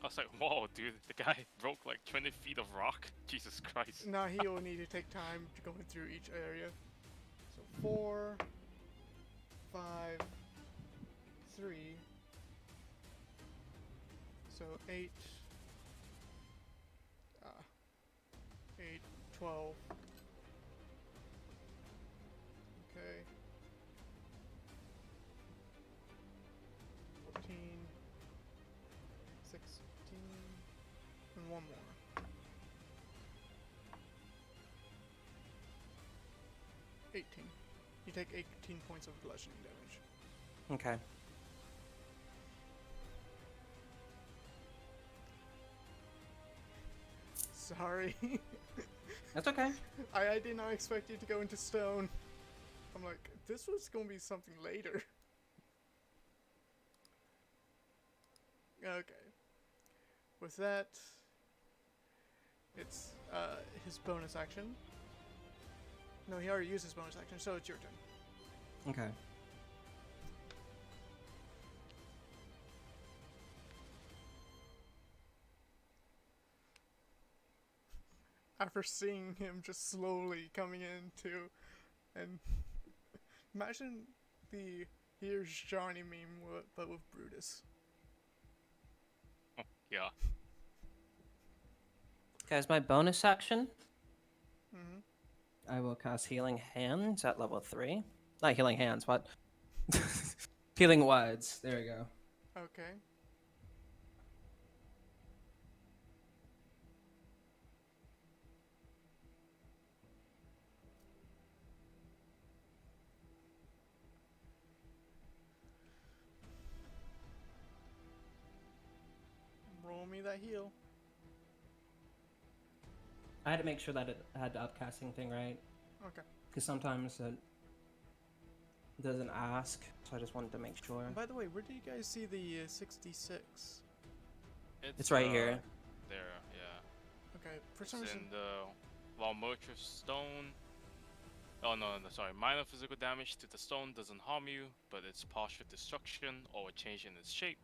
I was like, whoa, dude, the guy broke like 20 feet of rock. Jesus Christ. Now he'll need to take time to go through each area. So 4, 5, 3. So 8. 8, 12. Okay. 14. 16. And one more. 18. You take 18 points of bludgeoning damage. Okay. Sorry. That's okay. I did not expect you to go into stone. I'm like, this was gonna be something later. Okay. With that, it's his bonus action. No, he already used his bonus action, so it's your turn. Okay. After seeing him just slowly coming into, and imagine the "Here's Johnny" meme, but with Brutus. Yeah. Guys, my bonus action, Mm-hmm. I will cast Healing Hands at level 3. Not Healing Hands, what? Healing Words. There we go. Okay. Roll me that heal. I had to make sure that it had the upcasting thing right. Okay. Because sometimes it doesn't ask, so I just wanted to make sure. And by the way, where do you guys see the 66? It's right here. There, yeah. Okay, for It's some reason. in the Valmotric stone. Oh no, sorry. Minor physical damage to the stone doesn't harm you, but it's partial destruction or a change in its shape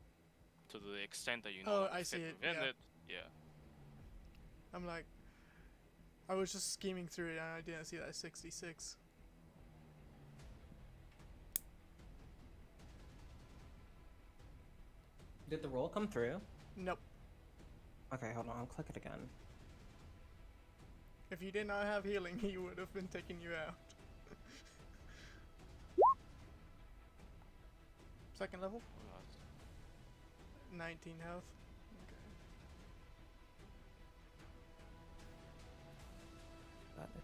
to the extent that you no Oh, longer I fit see it, within yeah. it. Yeah. I'm like, I was just scheming through it and I didn't see that 66. Did the roll come through? Nope. Okay, hold on. I'll click it again. If you did not have healing, he would have been taking you out. Second level? 19 health. Okay. Got it.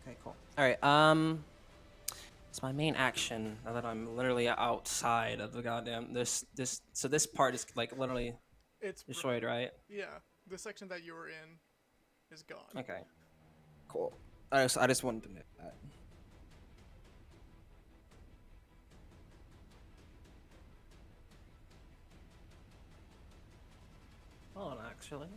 Okay, cool. Alright, it's my main action now that I'm literally outside of the goddamn so this part is like literally It's destroyed, right? yeah, the section that you were in is gone. Okay. Cool. I just wanted to know that. Hold on, actually.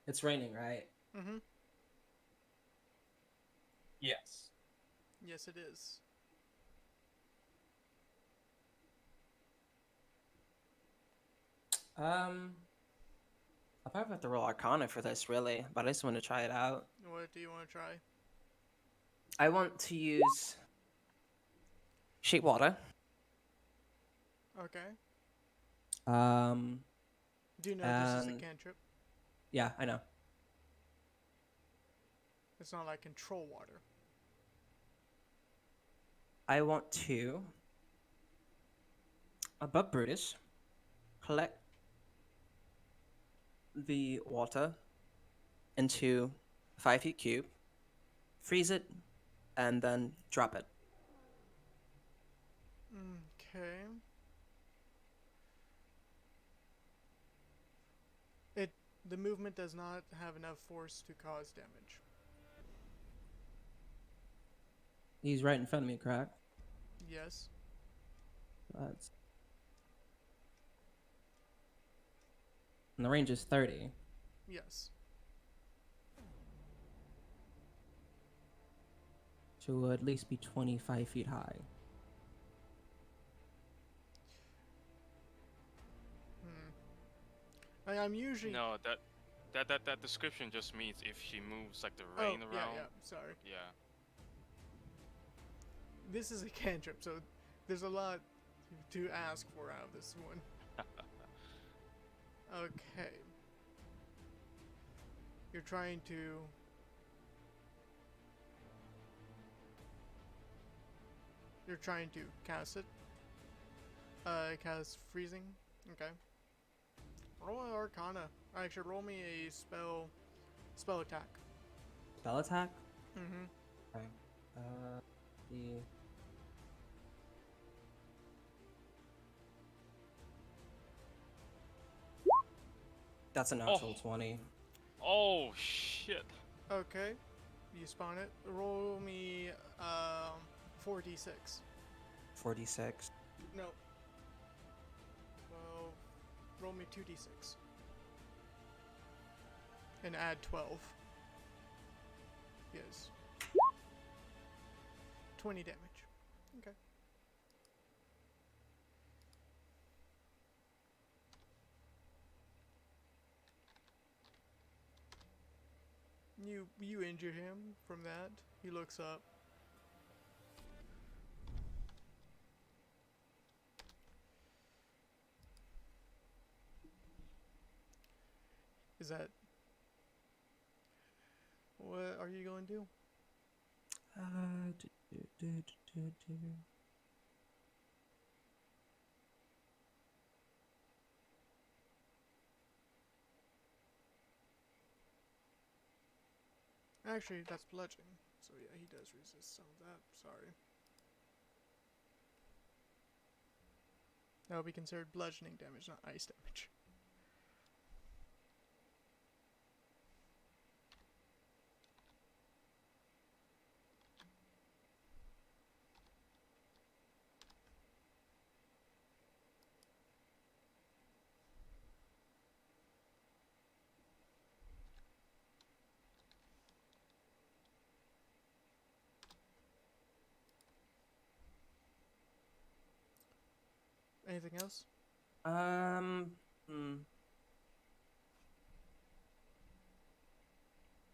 It's raining, right? Mm-hmm. Yes. Yes, it is. I'll probably have to roll Arcana for this, really, but I just want to try it out. What do you want to try? I want to use Shape Water. Okay. Do you know this is a And cantrip? yeah, I know. It's not like control water. I want to, above Brutus, collect the water into 5 feet cube, freeze it, and then drop it. Okay. The movement does not have enough force to cause damage. He's right in front of me, correct? Yes. That's... And the range is 30. Yes. So it will at least be 25 feet high. I'm usually. No, that description just means if she moves like the rain yeah, around. yeah. Sorry. Yeah. This is a cantrip, so there's a lot to ask for out of this one. Okay. You're trying to. You're trying to cast it. Cast freezing. Okay. Roll an Arcana. Actually, roll me a spell attack. Spell attack? Mm-hmm. Okay. The That's a natural 20. Oh shit. Okay. You spawn it. Roll me 4d6. 46. No. Well, roll me 2d6. And add 12. Yes. 20 damage. Okay. You injure him from that. He looks up. Is that... What are you going to do? Do, do, do, do, do. Actually, that's bludgeoning. So yeah, he does resist some of that. Sorry. That would be considered bludgeoning damage, not ice damage. Anything else? Hmm.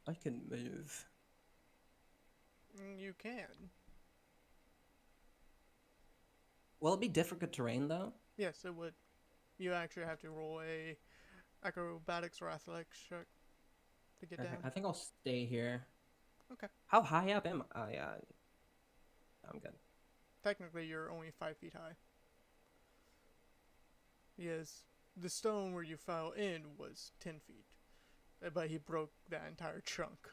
I can move. You can. Will it be difficult terrain though? Yes, it would. You actually have to roll a acrobatics or athletics check to get Okay, down. I think I'll stay here. Okay. How high up am I? Yeah, I'm good. Technically, you're only 5 feet high. Yes, the stone where you fell in was 10 feet. But he broke that entire chunk.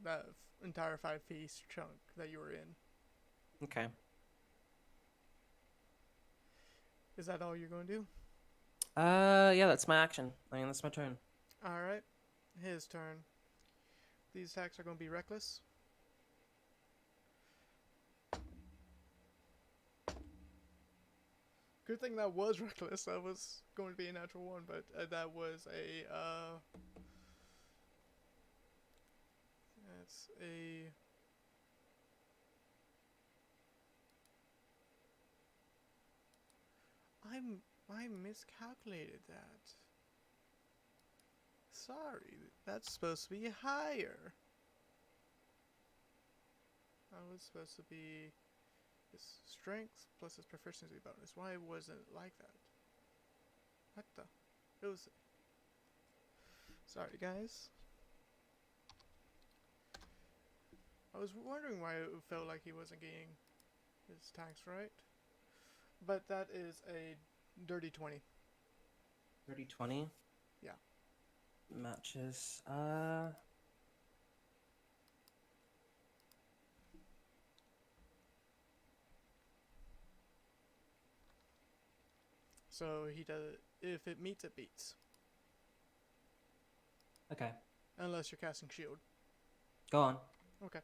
That entire 5-piece chunk that you were in. Okay. Is that all you're going to do? Yeah, that's my action. I mean, that's my turn. Alright. His turn. These attacks are going to be reckless. Good thing that was reckless. That was going to be a natural one, but that was a, that's a... I miscalculated that. Sorry, that's supposed to be higher. That was supposed to be his strength plus his proficiency bonus. Why wasn't it like that? What the? It was... Sorry, guys. I was wondering why it felt like he wasn't getting his tax right. But that is a dirty 20. 30-20? Yeah. Matches. So he does... If it meets, it beats. Okay. Unless you're casting shield. Go on. Okay.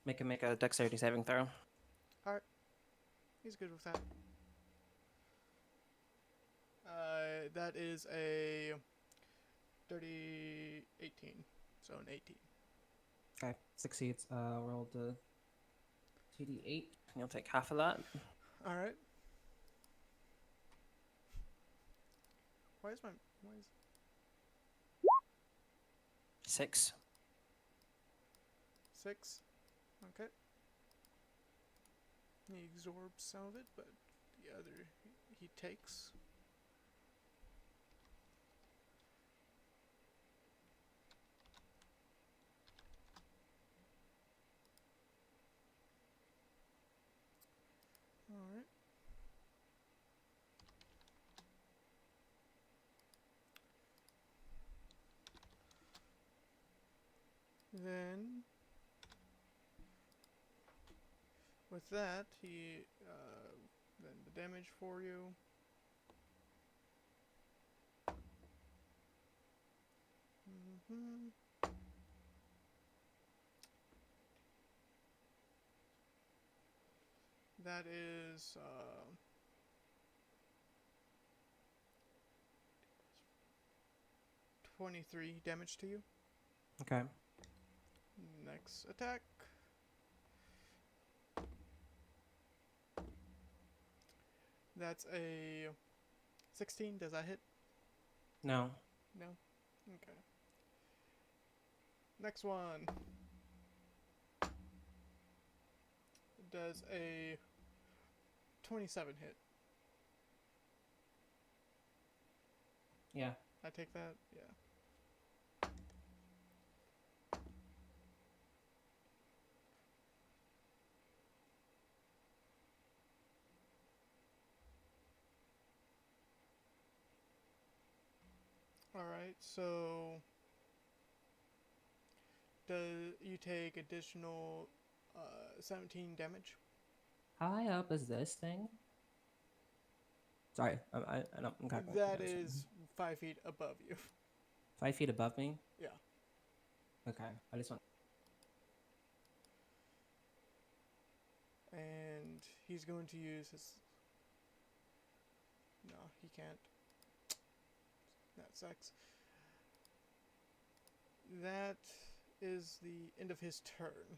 Make a dexterity saving throw. Alright. He's good with that. That is a dirty 18. So an 18. Okay. Succeeds. Roll the 2d8. You'll take half of that. Alright. Why is 6. 6? Okay. He absorbs some of it, but the other he takes. Alright. Then With that, then the damage for you. Mm-hmm. That is 23 damage to you. Okay. Next attack. That's a 16. Does that hit? No. No? Okay. Next one. Does a 27 hit? Yeah. I take that? Yeah. Alright, so does you take additional 17 damage? How high up is this thing? Sorry, I don't. I'm kind of That is 5 feet above you. 5 feet above me. Yeah. Okay, I just want. And he's going to use his... No, he can't. That sucks. That is the end of his turn.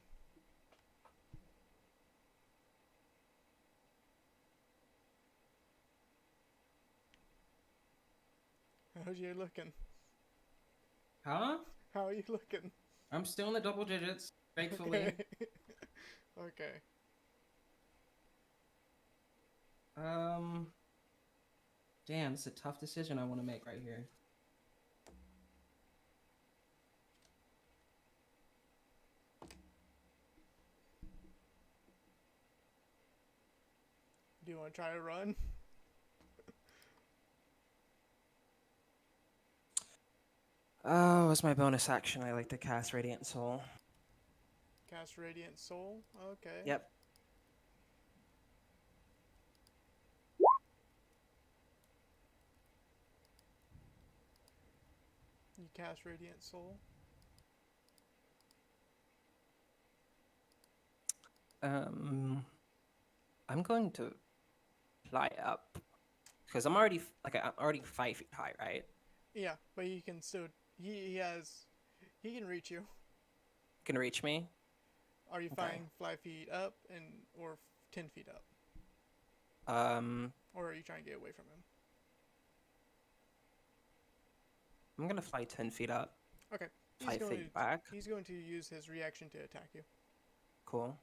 How's you looking? Huh? How are you looking? I'm still in the double digits, thankfully. Okay. Okay. Damn, it's a tough decision I want to make right here. Do you want to try to run? Oh, as my bonus action, I like to cast Radiant Soul. Cast Radiant Soul? Okay. Yep. You cast Radiant Soul. I'm going to fly up because I'm already I'm already 5 feet high, right? Yeah, but he can still... He can reach you. Can reach me. Are you Okay. flying 5 feet up or 10 feet up? Or are you trying to get away from him? I'm gonna fly 10 feet up. Okay. 5 feet back. He's going to use his reaction to attack you. Cool.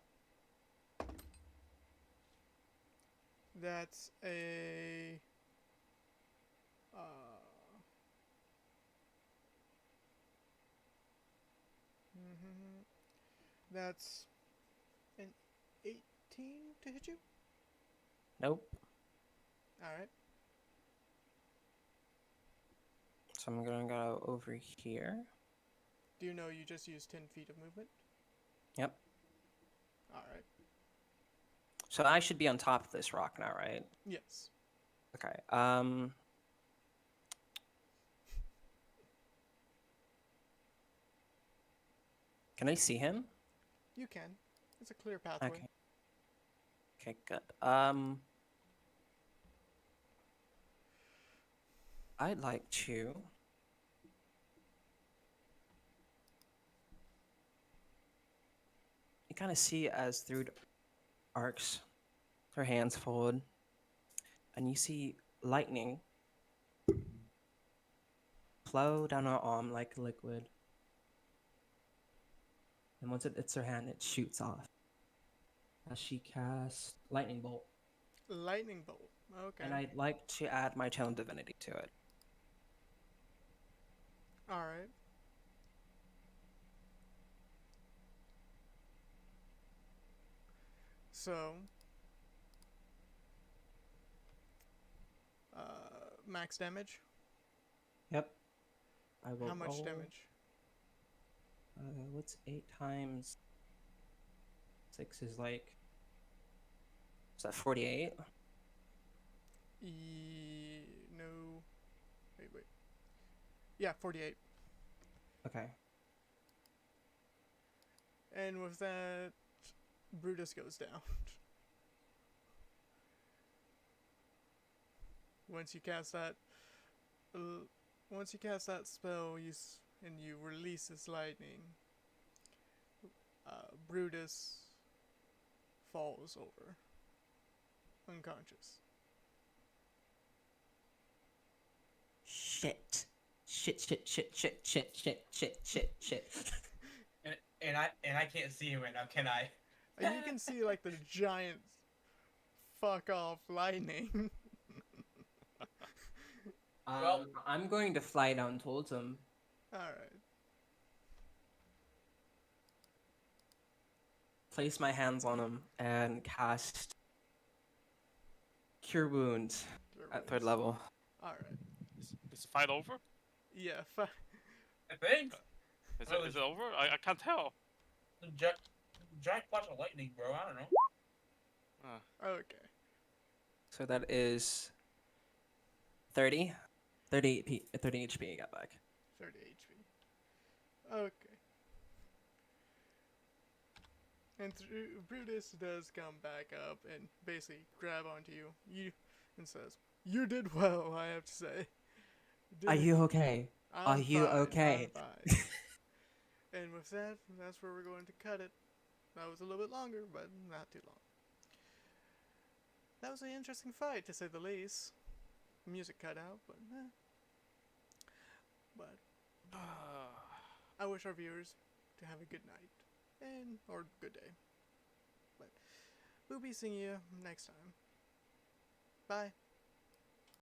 That's a... That's an 18 to hit you? Nope. Alright. So I'm gonna go over here. Do you know you just used 10 feet of movement? Yep. Alright. So I should be on top of this rock now, right? Yes. Okay. Can I see him? You can. It's a clear pathway. Okay. Okay, good. I'd like to. You kind of see as through arcs, her hands fold, and you see lightning flow down her arm like liquid. And once it hits her hand, it shoots off. As she casts Lightning Bolt. Lightning bolt. Okay. And I'd like to add my Tone Divinity to it. Alright. So... max damage? Yep. I will How much roll. damage? What's 8 times 6 is like Is that 48? No. Wait. Yeah, 48. Okay. And with that, Brutus goes down. Once you cast that, spell, and you release this lightning, Brutus falls over, unconscious. Shit. Shit. And I can't see him right now, can I? And you can see like the giant fuck off lightning. Well- I'm going to fly down towards him. Alright. Place my hands on him and cast Cure Wounds at 3rd level. Alright. Is the fight over? Yeah, I think. Is it over? I can't tell. Giant flash of lightning, bro. I don't know. okay. So that is 30. 30 HP I got back. 30 HP. Okay. And Brutus does come back up and basically grab onto you. And says, "You did well, I have to say." Are you okay? I'm Are you fine, okay? I'm fine." And with that, that's where we're going to cut it. That was a little bit longer, but not too long. That was an interesting fight, to say the least. Music cut out, but But I wish our viewers to have a good night or good day. But we'll be seeing you next time. Bye.